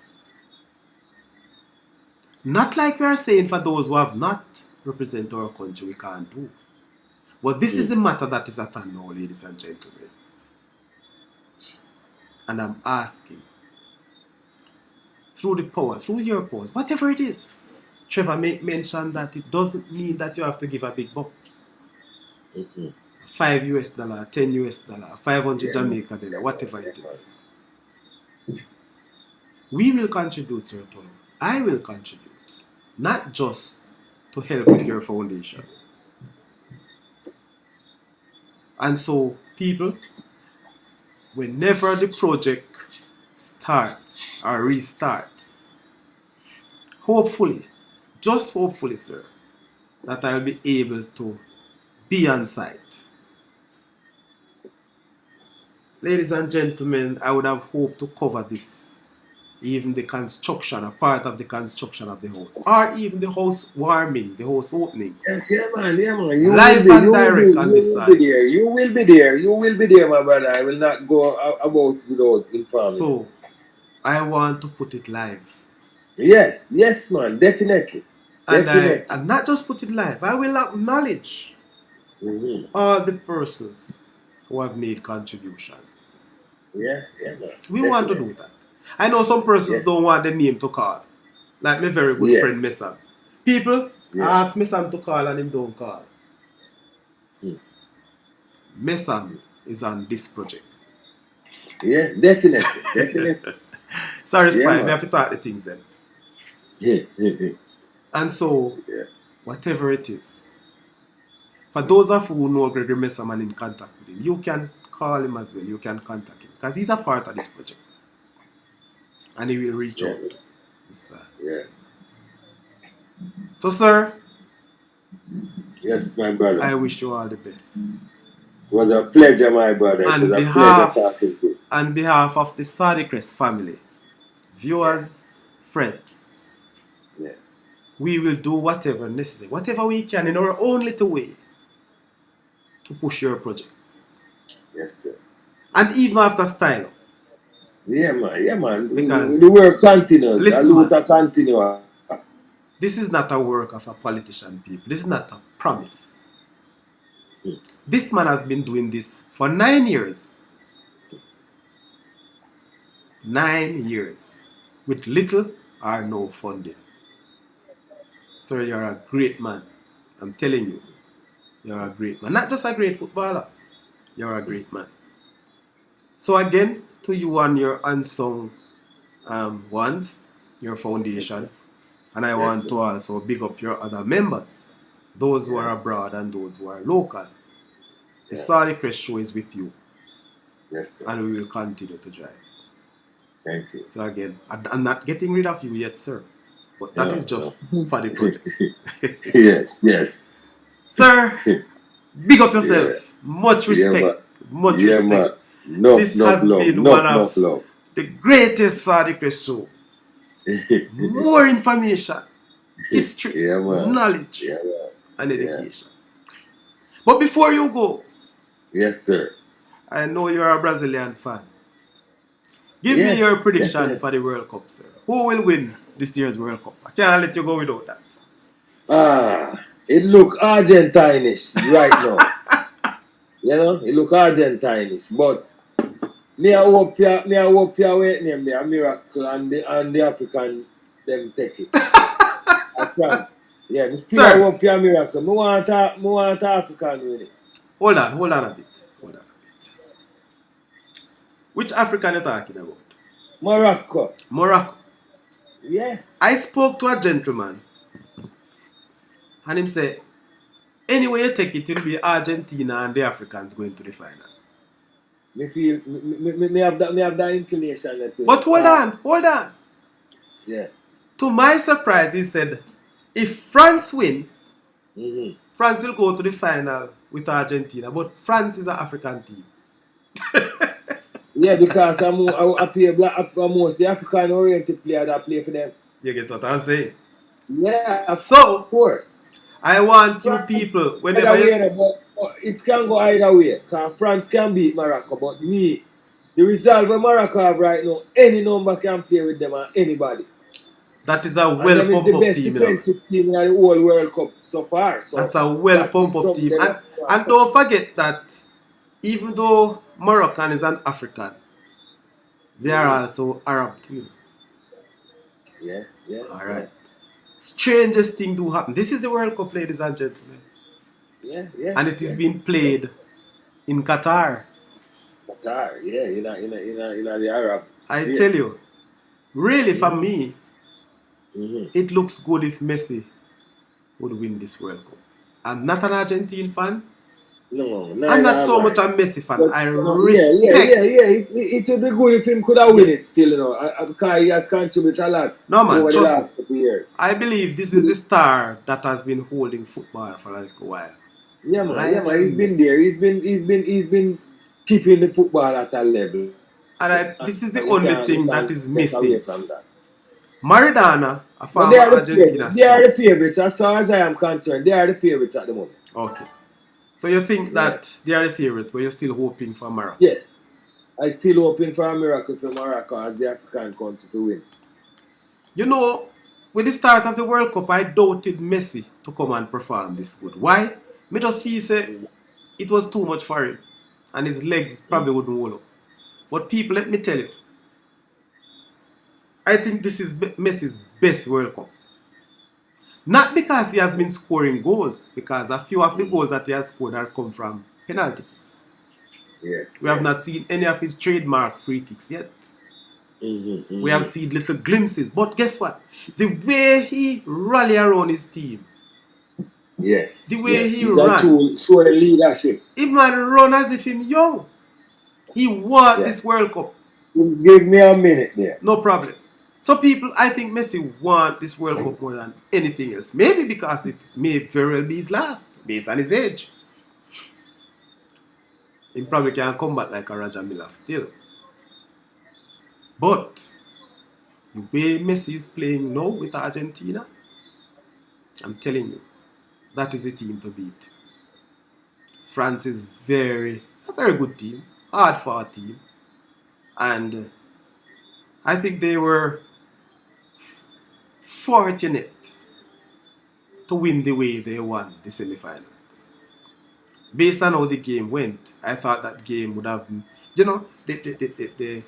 [SPEAKER 2] Not like we are saying for those who have not represented our country, we can't do. But this is the matter that is at hand now, ladies and gentlemen. And I'm asking, through the power, through your powers, whatever it is, Trevor mentioned that it doesn't mean that you have to give a big bucks. $5 US, $10 US, 500 Jamaica dollar, whatever it is. We will contribute, Sir Tolo. I will contribute. Not just to help with your foundation. And so, people, whenever the project starts or restarts, hopefully, just hopefully, sir, that I'll be able to be on site. Ladies and gentlemen, I would have hoped to cover this, even the construction, a part of the construction of the house, or even the house warming, the house opening.
[SPEAKER 1] Yeah, man. You
[SPEAKER 2] Live
[SPEAKER 1] will be,
[SPEAKER 2] and direct on this side.
[SPEAKER 1] You will be there, my brother. I will not go about without informing.
[SPEAKER 2] So, I want to put it live.
[SPEAKER 1] Yes, man, definitely.
[SPEAKER 2] And not just put it live, I will acknowledge all the persons who have made contributions.
[SPEAKER 1] Yeah, man.
[SPEAKER 2] We want to do that. I know some persons don't want the name to call. Like my very good friend Mesam. People ask Mesam to call and him don't call. Mesam is on this project.
[SPEAKER 1] Yeah, definitely.
[SPEAKER 2] Sorry, Spy, we have to talk the things then. And so, whatever it is, for those of you who know Gregory Mesam and in contact with him, you can call him as well, you can contact him, because he's a part of this project. And he will reach out.
[SPEAKER 1] Yeah.
[SPEAKER 2] So, sir.
[SPEAKER 1] Yes, my brother.
[SPEAKER 2] I wish you all the best.
[SPEAKER 1] It was a pleasure, my brother. It was a pleasure talking to you.
[SPEAKER 2] On behalf of the Saudichress family, viewers, friends, we will do whatever necessary, whatever we can in our own little way to push your projects.
[SPEAKER 1] Yes, sir.
[SPEAKER 2] And even after Stylo.
[SPEAKER 1] Yeah, man.
[SPEAKER 2] Because
[SPEAKER 1] the work continues.
[SPEAKER 2] Listen,
[SPEAKER 1] the continue.
[SPEAKER 2] This is not a work of a politician, people. This is not a promise. This man has been doing this for 9 years. 9 years. With little or no funding. Sir, you're a great man. I'm telling you. You're a great man. Not just a great footballer. You're a great man. So again, to you and your unsung ones, your foundation.
[SPEAKER 1] Yes,
[SPEAKER 2] And I want to also big up your other members. Those who are abroad and those who are local. The Saudichress show is with you.
[SPEAKER 1] Yes, sir.
[SPEAKER 2] And we will continue to drive.
[SPEAKER 1] Thank you.
[SPEAKER 2] So again, I'm not getting rid of you yet, sir. But that is just for the project.
[SPEAKER 1] Yes.
[SPEAKER 2] Sir, big up yourself. Much respect. Much respect. This has been one of the greatest Saudichress show. More information, history, knowledge, and education. But before you go,
[SPEAKER 1] yes, sir.
[SPEAKER 2] I know you're a Brazilian fan. Give me your prediction for the World Cup, sir. Who will win this year's World Cup? I can't let you go without that.
[SPEAKER 1] It look Argentinish right now. It look Argentinish, but me I hope you wait name me a miracle and the African them take it. I can. Yeah, me still I hope you a miracle. Me want African win it.
[SPEAKER 2] Hold on a bit. Which African are you talking about?
[SPEAKER 1] Morocco. Yeah.
[SPEAKER 2] I spoke to a gentleman and him said, anyway you take it will be Argentina and the Africans going to the final.
[SPEAKER 1] Me feel me have that inclination too.
[SPEAKER 2] But hold on.
[SPEAKER 1] Yeah.
[SPEAKER 2] To my surprise, he said, if France win, France will go to the final with Argentina. But France is an African team.
[SPEAKER 1] Yeah, because I play most the African oriented player that play for them.
[SPEAKER 2] You get what I'm saying?
[SPEAKER 1] Yeah,
[SPEAKER 2] so
[SPEAKER 1] of course.
[SPEAKER 2] I want you people, whenever
[SPEAKER 1] it can go either way. Because France can beat Morocco, but the result where Morocco have right now, any number can play with them and anybody.
[SPEAKER 2] That is a well pump up team.
[SPEAKER 1] The best defensive team in the whole World Cup so far. So
[SPEAKER 2] that's a well pump up team. And don't forget that even though Moroccan is an African, they are also Arab too.
[SPEAKER 1] Yeah.
[SPEAKER 2] Alright. Strangest thing do happen. This is the World Cup, ladies and gentlemen.
[SPEAKER 1] Yeah.
[SPEAKER 2] And it is being played in Qatar.
[SPEAKER 1] In the Arab.
[SPEAKER 2] I tell you, really for me, it looks good if Messi would win this World Cup. I'm not an Argentine fan.
[SPEAKER 1] No,
[SPEAKER 2] I'm not so much a Messi fan.
[SPEAKER 1] But,
[SPEAKER 2] I respect.
[SPEAKER 1] It would be good if him could have win it still, because he has contributed a lot.
[SPEAKER 2] No man,
[SPEAKER 1] over the last couple years.
[SPEAKER 2] I believe this is the star that has been holding football for a little while.
[SPEAKER 1] Yeah man, he's been there. He's been keeping the football at a level.
[SPEAKER 2] And this is the only thing that is missing. Maradona, a former Argentina star.
[SPEAKER 1] They are the favourites, as far as I am concerned. They are the favourites at the moment.
[SPEAKER 2] Okay. So you think that they are the favourites, but you're still hoping for Morocco?
[SPEAKER 1] Yes. I'm still hoping for a miracle for Morocco as the African country to win.
[SPEAKER 2] With the start of the World Cup, I doubted Messi to come and perform this good. Why? Me just feel say it was too much for him. And his legs probably wouldn't hold up. But people, let me tell you, I think this is Messi's best World Cup. Not because he has been scoring goals, because a few of the goals that he has scored have come from penalty kicks.
[SPEAKER 1] Yes.
[SPEAKER 2] We have not seen any of his trademark free kicks yet. We have seen little glimpses. But guess what? The way he rallied around his team.
[SPEAKER 1] Yes.
[SPEAKER 2] The way he
[SPEAKER 1] ran. Show the leadership.
[SPEAKER 2] He man run as if he's young. He won this World Cup.
[SPEAKER 1] Give me a minute there.
[SPEAKER 2] No problem. So people, I think Messi won this World Cup more than anything else. Maybe because it may very well be his last, based on his age. He probably can come back like a Roger Miller still. But the way Messi is playing now with Argentina, I'm telling you, that is the team to beat. France is a very good team, hard-fought team. And I think they were fortunate to win the way they won the semi-finals. Based on how the game went, I thought that game would have, the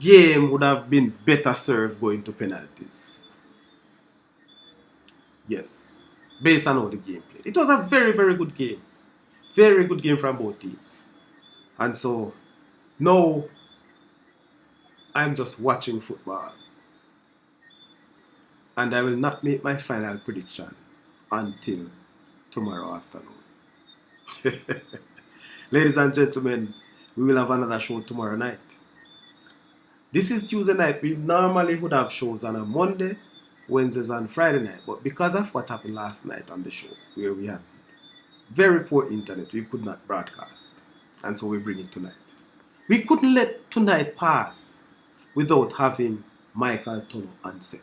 [SPEAKER 2] game would have been better served going to penalties. Yes, based on how the game played. It was a very, very good game. Very good game from both teams. And so, now, I'm just watching football. And I will not make my final prediction until tomorrow afternoon. Ladies and gentlemen, we will have another show tomorrow night. This is Tuesday night. We normally would have shows on a Monday, Wednesdays and Friday night. But because of what happened last night on the show, where we had very poor internet, we could not broadcast. And so we bring it tonight. We couldn't let tonight pass without having Michael Tono on set.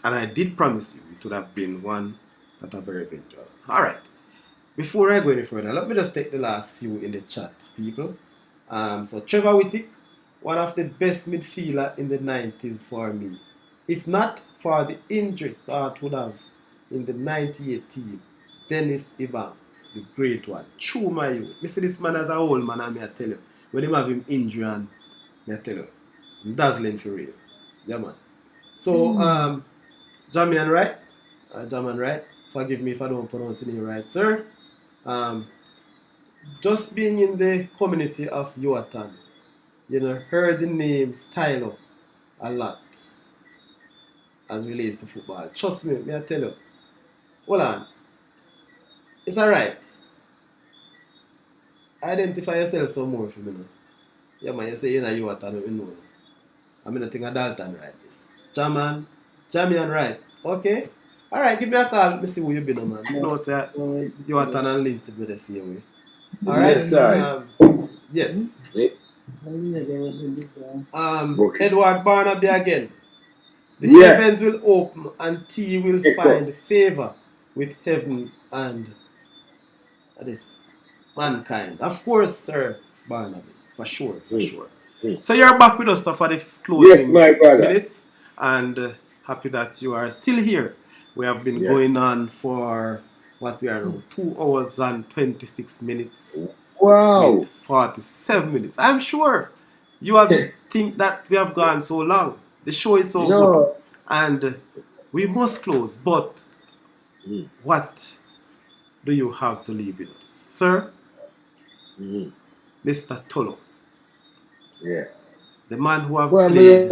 [SPEAKER 2] And I did promise you it would have been one that are very eventual. Alright. Before I go any further, let me just take the last few in the chat, people. So Trevor Whittick, one of the best midfielder in the 90s for me. If not for the injury that would have in the 98 team, Dennis Evans, the great one. True my youth. I see this man as a old man, and I tell you, when him have him injury and I tell you, I'm dazzling for real. Yeah, man. So, Jamian Wright, forgive me if I don't pronounce your name right, sir. Just being in the community of Yuatan, heard the names Tyler a lot as relates to football. Trust me, I tell you. Hold on. It's alright. Identify yourself some more for me now. Yeah, man, you say you're not Yuatan, you know. I mean, I think a Dalton right this. Jamian right. Okay. Alright, give me a call. Let me see who you been, man. You know, say Yuatan and Lindsay be the same way. Alright?
[SPEAKER 1] Yes, sir.
[SPEAKER 2] Yes.
[SPEAKER 1] Okay.
[SPEAKER 2] Edward Barnaby again. The
[SPEAKER 1] Yeah.
[SPEAKER 2] heavens will open and T will find favor with heaven and this mankind. Of course, sir, Barnaby. For sure. So you're back with us for the closing
[SPEAKER 1] Yes, my brother.
[SPEAKER 2] minutes. And happy that you are still here. We have been going on for what we are now, 2 hours and 26 minutes.
[SPEAKER 1] Wow.
[SPEAKER 2] 47 minutes. I'm sure you have think that we have gone so long. The show is so good. And we must close. But what do you have to leave with us? Sir? Mr. Tolo.
[SPEAKER 1] Yeah.
[SPEAKER 2] The man who have played.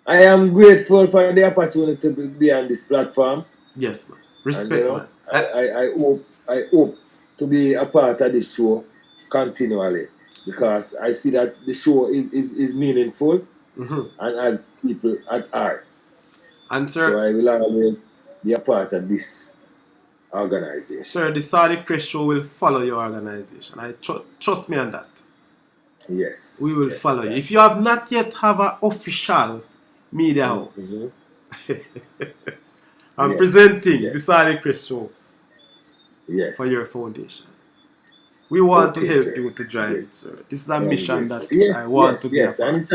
[SPEAKER 1] I am grateful for the opportunity to be on this platform.
[SPEAKER 2] Yes, man. Respect,
[SPEAKER 1] and,
[SPEAKER 2] man.
[SPEAKER 1] I hope to be a part of this show continually, because I see that the show is meaningful and has people at heart.
[SPEAKER 2] And sir,
[SPEAKER 1] so I will always be a part of this organization.
[SPEAKER 2] Sir, the Saudichress show will follow your organization. I trust me on that.
[SPEAKER 1] Yes.
[SPEAKER 2] We will follow you. If you have not yet have an official media house, I'm presenting the Saudichress show for your foundation. We want to help you to drive it, sir. This is a mission that I want to be a part.
[SPEAKER 1] And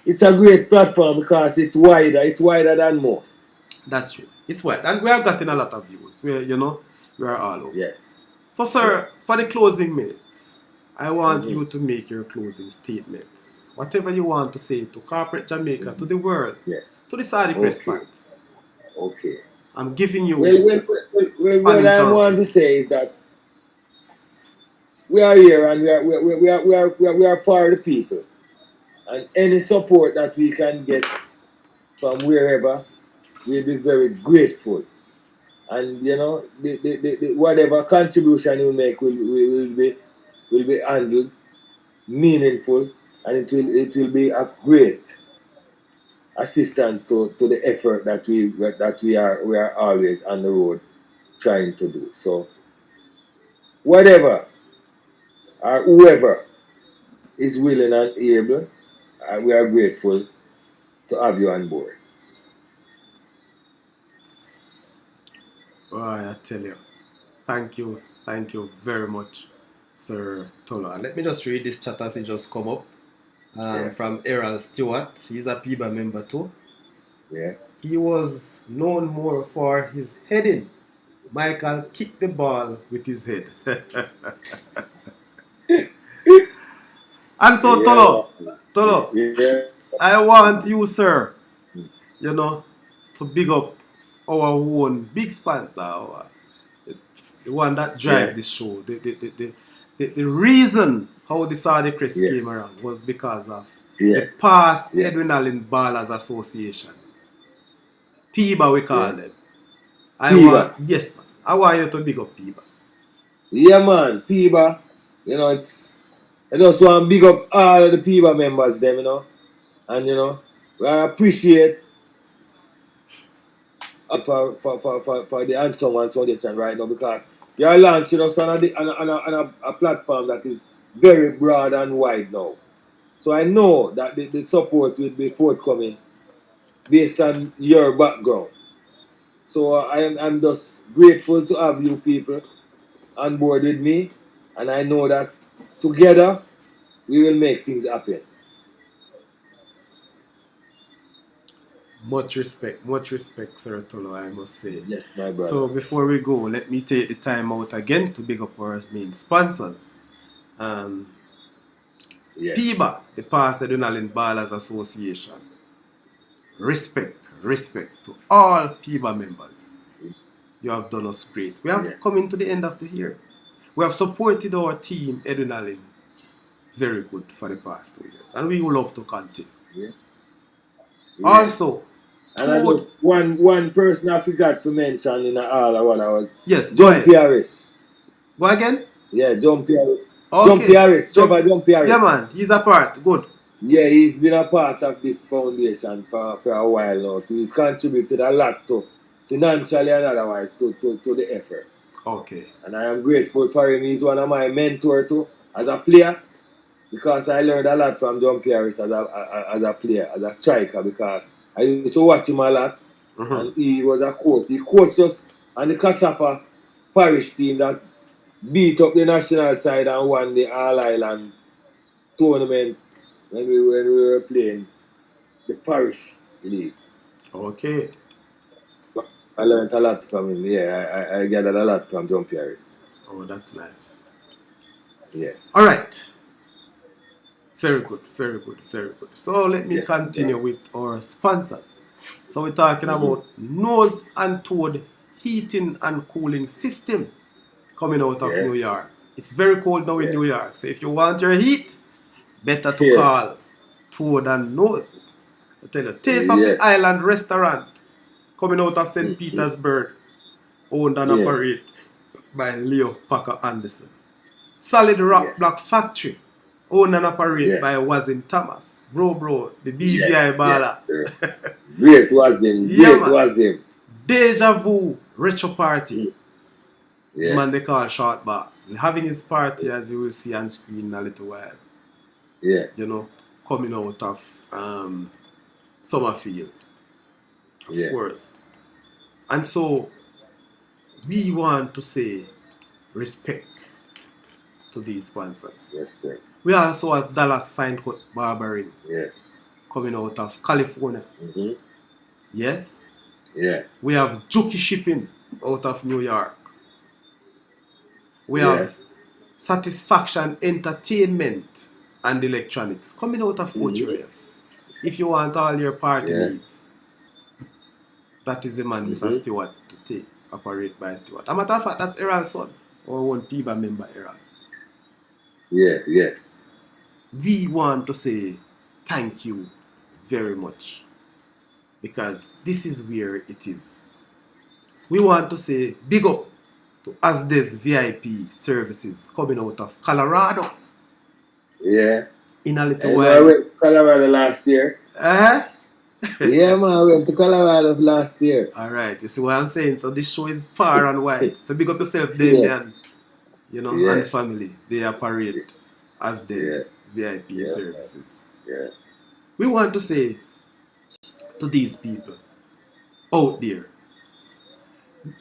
[SPEAKER 1] it's a great platform because it's wider than most.
[SPEAKER 2] That's true. It's wide, and we have gotten a lot of views. We are all over.
[SPEAKER 1] Yes.
[SPEAKER 2] So, sir, for the closing minutes, I want you to make your closing statements. Whatever you want to say to corporate Jamaica, to the world, to the Saudichress fans.
[SPEAKER 1] Okay.
[SPEAKER 2] I'm giving you.
[SPEAKER 1] Well, what I want to say is that we are here and we are for the people, and any support that we can get from wherever, we'll be very grateful. And the whatever contribution you make will be handled meaningful, and it will be a great assistance to the effort that we are always on the road trying to do. So whatever or whoever is willing and able, we are grateful to have you on board.
[SPEAKER 2] Boy, I tell you, thank you very much, Sir Tolo. Let me just read this chat as it just come up from Errol Stewart. He's a PIBA member too.
[SPEAKER 1] Yeah.
[SPEAKER 2] he was known more for his heading. Michael kicked the ball with his head. And so, Tolo,
[SPEAKER 1] Yeah.
[SPEAKER 2] I want you, sir, to big up our own big sponsor, the one that
[SPEAKER 1] Yeah.
[SPEAKER 2] drive this show. The reason how the Saudichress
[SPEAKER 1] Yeah.
[SPEAKER 2] came around was because of the
[SPEAKER 1] Yes.
[SPEAKER 2] past Edwin
[SPEAKER 1] Yes.
[SPEAKER 2] Allen Ballers Association. PIBA we call
[SPEAKER 1] Yeah.
[SPEAKER 2] them.
[SPEAKER 1] Piba.
[SPEAKER 2] Yes man, I want you to big up PIBA.
[SPEAKER 1] Yeah, man. Piba. It's. I just want to big up all of the Piba members, them. And, I appreciate for the Handsome One Foundation right now because you're launching us on a platform that is very broad and wide now. So I know that the support will be forthcoming based on your background. So I'm just grateful to have you people on board with me, and I know that together we will make things happen.
[SPEAKER 2] Much respect, Sir Tolo, I must say.
[SPEAKER 1] Yes, my
[SPEAKER 2] So
[SPEAKER 1] brother.
[SPEAKER 2] before we go, let me take the time out again to big up our main sponsors.
[SPEAKER 1] Yes.
[SPEAKER 2] PIBA, the past Edwin Allen Ballers Association. Respect to all PIBA members. You have done us great. We have come into the end of the year. We have supported our team, Edwin Allen, very good for the past 2 years. And we would love to continue.
[SPEAKER 1] Yeah.
[SPEAKER 2] Also,
[SPEAKER 1] and I just one person I forgot to mention in all of what I was.
[SPEAKER 2] Yes,
[SPEAKER 1] John Harris.
[SPEAKER 2] Go again?
[SPEAKER 1] Yeah, John Harris.
[SPEAKER 2] Okay.
[SPEAKER 1] John Harris. Trevor John Harris.
[SPEAKER 2] Yeah, man. He's a part. Good.
[SPEAKER 1] Yeah, he's been a part of this foundation for a while now. He's contributed a lot to financially and otherwise to the effort.
[SPEAKER 2] Okay.
[SPEAKER 1] And I am grateful for him. He's one of my mentors too as a player because I learned a lot from John Harris as a player, as a striker because I used to watch him a lot. And he was a coach. He coached us on the Cassapa Parish team that beat up the national side and won the All Island tournament when we were playing the Parish League.
[SPEAKER 2] Okay.
[SPEAKER 1] I learned a lot from him. Yeah, I gathered a lot from John Harris.
[SPEAKER 2] Oh, that's nice.
[SPEAKER 1] Yes.
[SPEAKER 2] All right. Very good. So let me continue with our sponsors. So we're talking about nose and toad heating and cooling system coming out of New York. It's very cold now in New York. So if you want your heat, better to call Toad and Nose. I tell you, Taste of the Island restaurant coming out of St. Petersburg, owned and operated by Leo Packer Anderson. Solid Rock Block Factory, owned and operated by Wazim Thomas. Bro, the BVI baller.
[SPEAKER 1] Great Wazim.
[SPEAKER 2] Deja Vu Retro Party. The man they call Short Boss. Having his party, as you will see on screen in a little while.
[SPEAKER 1] Yeah.
[SPEAKER 2] Coming out of Summerfield. Of course. And so we want to say respect to these sponsors.
[SPEAKER 1] Yes, sir.
[SPEAKER 2] We also have Dallas Fine Cut Barbering.
[SPEAKER 1] Yes.
[SPEAKER 2] Coming out of California.
[SPEAKER 1] Mm-hmm.
[SPEAKER 2] Yes.
[SPEAKER 1] Yeah.
[SPEAKER 2] We have Juki Shipping out of New York. We have Satisfaction Entertainment and Electronics coming out of Ocherius. If you want all your party needs, that is the man, Mr. Stewart, to take, operate by Stewart. As a matter of fact, that's Errol's son, or one PIBA member, Errol.
[SPEAKER 1] Yeah, yes.
[SPEAKER 2] We want to say thank you very much because this is where it is. We want to say big up to Asdes VIP services coming out of Colorado.
[SPEAKER 1] Yeah.
[SPEAKER 2] In a little while.
[SPEAKER 1] I went to Colorado last year. Yeah, man, I went to Colorado last year.
[SPEAKER 2] Alright, you see what I'm saying? So this show is far and wide. So big up yourself, Damian, and family. They operate Asdes VIP services.
[SPEAKER 1] Yeah.
[SPEAKER 2] We want to say to these people out there,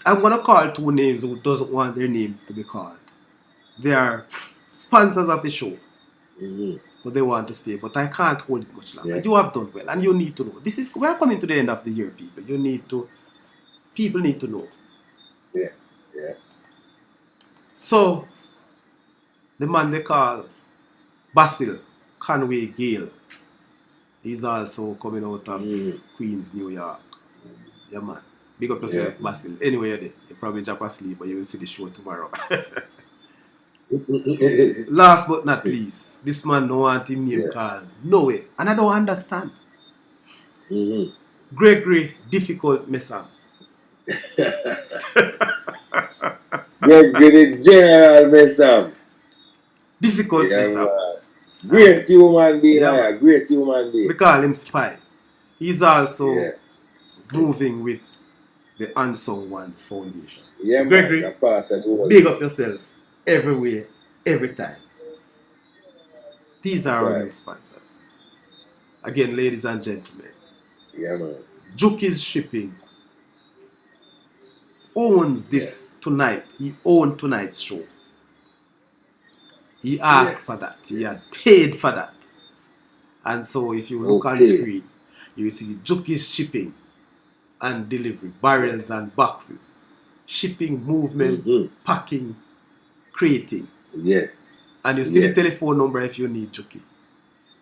[SPEAKER 2] I'm going to call two names who doesn't want their names to be called. They are sponsors of the show.
[SPEAKER 1] Mm-hmm.
[SPEAKER 2] but they want to stay. But I can't hold it much longer.
[SPEAKER 1] Yeah.
[SPEAKER 2] You have done well, and you need to know. We are coming to the end of the year, people. People need to know.
[SPEAKER 1] Yeah. Yeah.
[SPEAKER 2] So, the man they call Basil Conway Gale, he's also coming out of Queens, New York. Yeah, man. Big up yourself, Basil. Anyway, you're there. You probably drop asleep, but you will see the show tomorrow. Last but not least, this man don't want him name called. No way. And I don't understand. Gregory Difficult Messam.
[SPEAKER 1] Gregory General Messam.
[SPEAKER 2] Difficult Messam.
[SPEAKER 1] Great human being, great human being.
[SPEAKER 2] We call him Spy. He's also moving with the Unsung Ones Foundation.
[SPEAKER 1] Yeah,
[SPEAKER 2] Gregory,
[SPEAKER 1] man,
[SPEAKER 2] big up yourself everywhere, every time. These are our new sponsors. Again, ladies and gentlemen.
[SPEAKER 1] Yeah, man.
[SPEAKER 2] Juki's Shipping owns this tonight. He owned tonight's show. He asked for that. He had paid for that. And so if you look on screen, you see Juki's Shipping and delivery, barrels and boxes, shipping, movement, packing, crating.
[SPEAKER 1] Yes.
[SPEAKER 2] And you see the telephone number if you need Juki.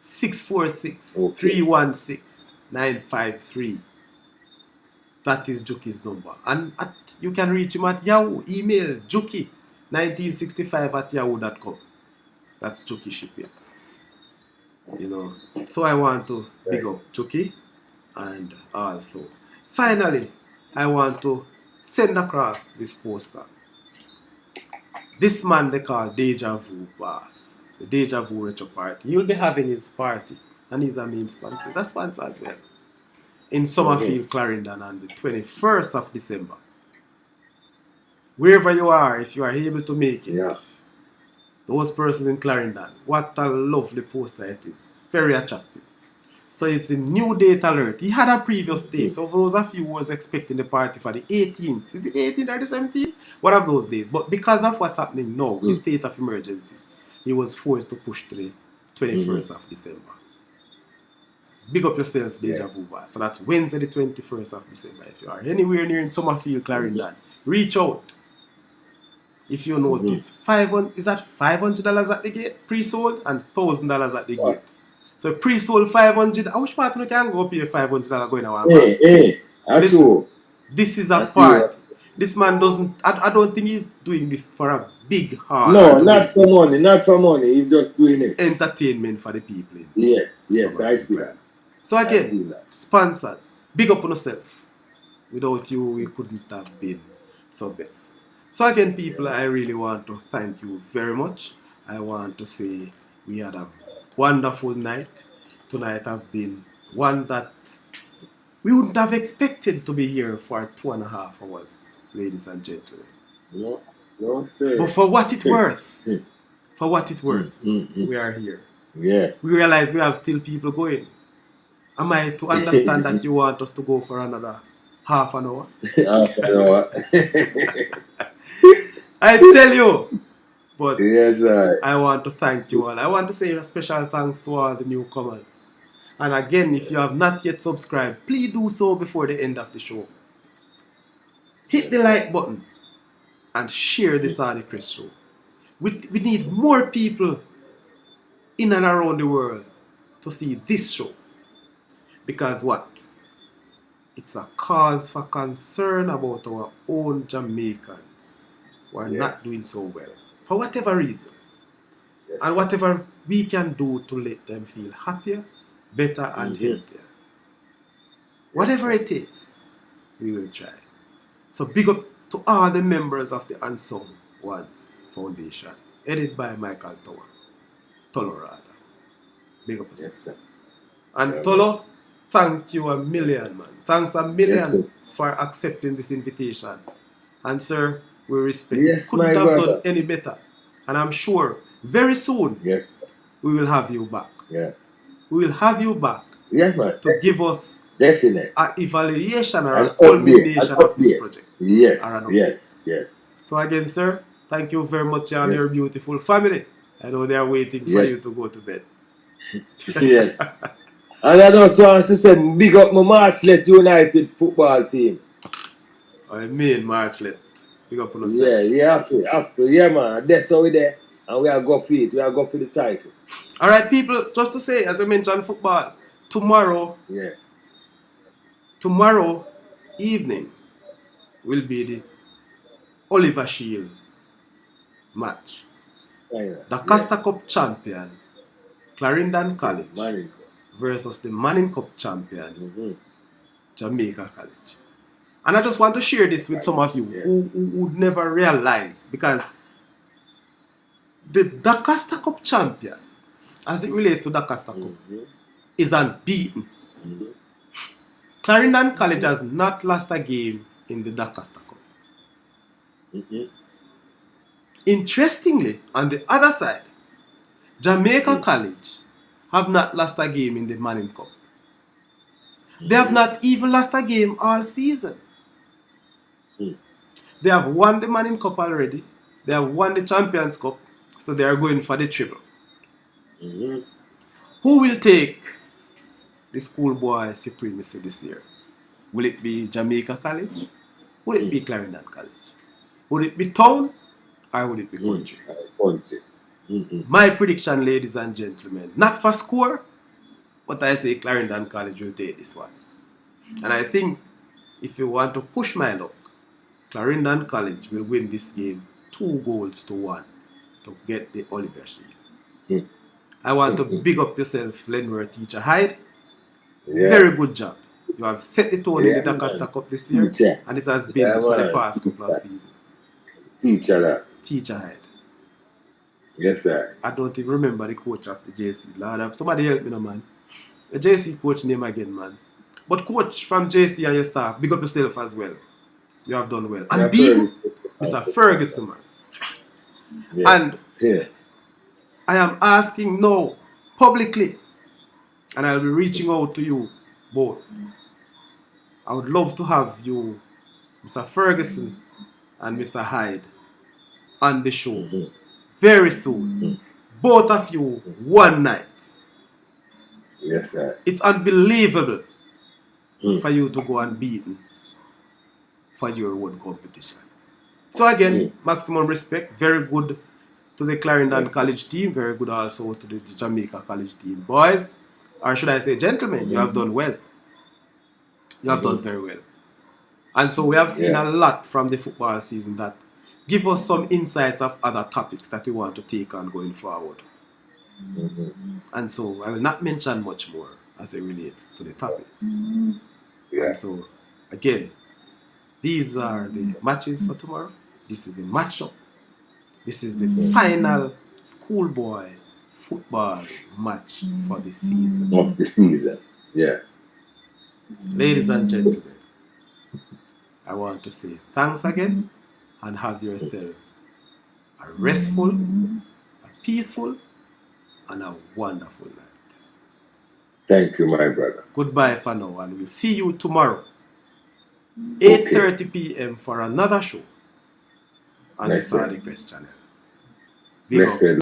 [SPEAKER 2] 646-316-953. That is Juki's number. And you can reach him at Yahoo. Email juki1965@yahoo.com. That's Juki Shipping. You know. So I want to big up Juki. And also, finally, I want to send across this poster. This man they call Deja Vu Boss. The Deja Vu Retro Party. He'll be having his party. And he's a main sponsor. He's a sponsor as well. In Summerfield, Clarendon on the 21st of December. Wherever you are, if you are able to make it, those persons in Clarendon, what a lovely poster it is. Very attractive. So it's a new date alert. He had a previous date. So for those of you who was expecting the party for the 18th, is it 18th or the 17th? One of those days. But because of what's happening now, the state of emergency, he was forced to push to the 21st of December. Big up yourself, Deja Vu Bar. So that's Wednesday the 21st of December. If you are anywhere near in Summerfield, Clarendon, reach out. If you notice, is that $500 at the gate, pre-sold, and $1,000 at the gate. So pre-sold 500. I wish part of you can go pay $500 going away. This is a part. This man doesn't. I don't think he's doing this for a big heart.
[SPEAKER 1] No, not for money. Not for money. He's just doing it.
[SPEAKER 2] Entertainment for the people.
[SPEAKER 1] Yes, I see that.
[SPEAKER 2] So again, sponsors, big up on yourself. Without you, we couldn't have been so best. So again, people, I really want to thank you very much. I want to say we had a wonderful night. Tonight have been one that we wouldn't have expected to be here for 2.5 hours, ladies and gentlemen.
[SPEAKER 1] No, sir.
[SPEAKER 2] But for what it's worth, we are here.
[SPEAKER 1] Yeah.
[SPEAKER 2] We realize we have still people going. Am I to understand that you want us to go for another half an hour?
[SPEAKER 1] Half an hour.
[SPEAKER 2] I tell you. But
[SPEAKER 1] yes,
[SPEAKER 2] I want to thank you all. I want to say a special thanks to all the newcomers. And again, if you have not yet subscribed, please do so before the end of the show. Hit the like button and share the Saudichress show. We need more people in and around the world to see this show. Because what? It's a cause for concern about our own Jamaicans who are not doing so well. For whatever reason. And whatever we can do to let them feel happier, better and healthier. Whatever it takes, we will try. So big up to all the members of the Unsung Ones Foundation, headed by Michael Tolo rather. Big up yourself.
[SPEAKER 1] Yes, sir.
[SPEAKER 2] And Tolo, thank you a million, man. Thanks a million for accepting this invitation. And sir, we respect it. Couldn't have done any better. And I'm sure very soon we will have you back.
[SPEAKER 1] Yeah.
[SPEAKER 2] We will have you back to give us
[SPEAKER 1] an
[SPEAKER 2] evaluation or a culmination of this project.
[SPEAKER 1] Yes.
[SPEAKER 2] So again, sir, thank you very much and your beautiful family. I know they are waiting for you to go to bed.
[SPEAKER 1] Yes. And I also want to say, big up my Marchlet United football team.
[SPEAKER 2] I mean, Marchlet. Big up on yourself.
[SPEAKER 1] Yeah, you have to. Yeah, man. That's how we there. And we are go for it. We are go for the title.
[SPEAKER 2] All right, people, just to say, as I mentioned, football, tomorrow
[SPEAKER 1] Yeah.
[SPEAKER 2] evening will be the Oliver Shield match. The Costa Cup champion, Clarendon College, versus the Manning Cup champion, Jamaica College. And I just want to share this with some of you who would never realize, because the Costa Cup champion, as it relates to the Costa Cup, is unbeaten. Clarendon College has not lost a game in the Costa Cup. Interestingly, on the other side, Jamaica College have not lost a game in the Manning Cup. They have not even lost a game all season. They have won the Manning Cup already. They have won the Champions Cup. So they are going for the triple. Who will take the schoolboy supremacy this year? Will it be Jamaica College? Will it be Clarendon College? Would it be town? Or would it be country? My prediction, ladies and gentlemen, not for score, but I say Clarendon College will take this one. And I think if you want to push my luck, Clarendon College will win this game 2-1 to get the Oliver Shield. I want to big up yourself, Lenworth Teacher Hyde. Very good job. You have set the tone in the Costa Cup this year, and it has been for the past couple of seasons. Teacher Hyde.
[SPEAKER 1] Yes, sir.
[SPEAKER 2] I don't even remember the coach of the JC. Lord, somebody help me now, man. The JC coach name again, man. But coach from JC and your staff, big up yourself as well. You have done well. And beaten Mr. Ferguson, man. And I am asking now, publicly, and I'll be reaching out to you both. I would love to have you, Mr. Ferguson and Mr. Hyde, on the show very soon. Both of you, one night.
[SPEAKER 1] Yes, sir.
[SPEAKER 2] It's unbelievable for you to go unbeaten for your own competition. So again, maximum respect. Very good to the Clarendon College team. Very good also to the Jamaica College team. Boys, or should I say gentlemen, you have done well. You have done very well. And so we have seen a lot from the football season that give us some insights of other topics that we want to take on going forward. And so I will not mention much more as it relates to the topics. And so again, these are the matches for tomorrow. This is the matchup. This is the final schoolboy football match for the season.
[SPEAKER 1] Of the season. Yeah.
[SPEAKER 2] Ladies and gentlemen, I want to say thanks again and have yourself a restful, a peaceful, and a wonderful night.
[SPEAKER 1] Thank you, my brother.
[SPEAKER 2] Goodbye for now, and we'll see you tomorrow, 8:30 p.m. for another show on the Saudichress channel. Big up.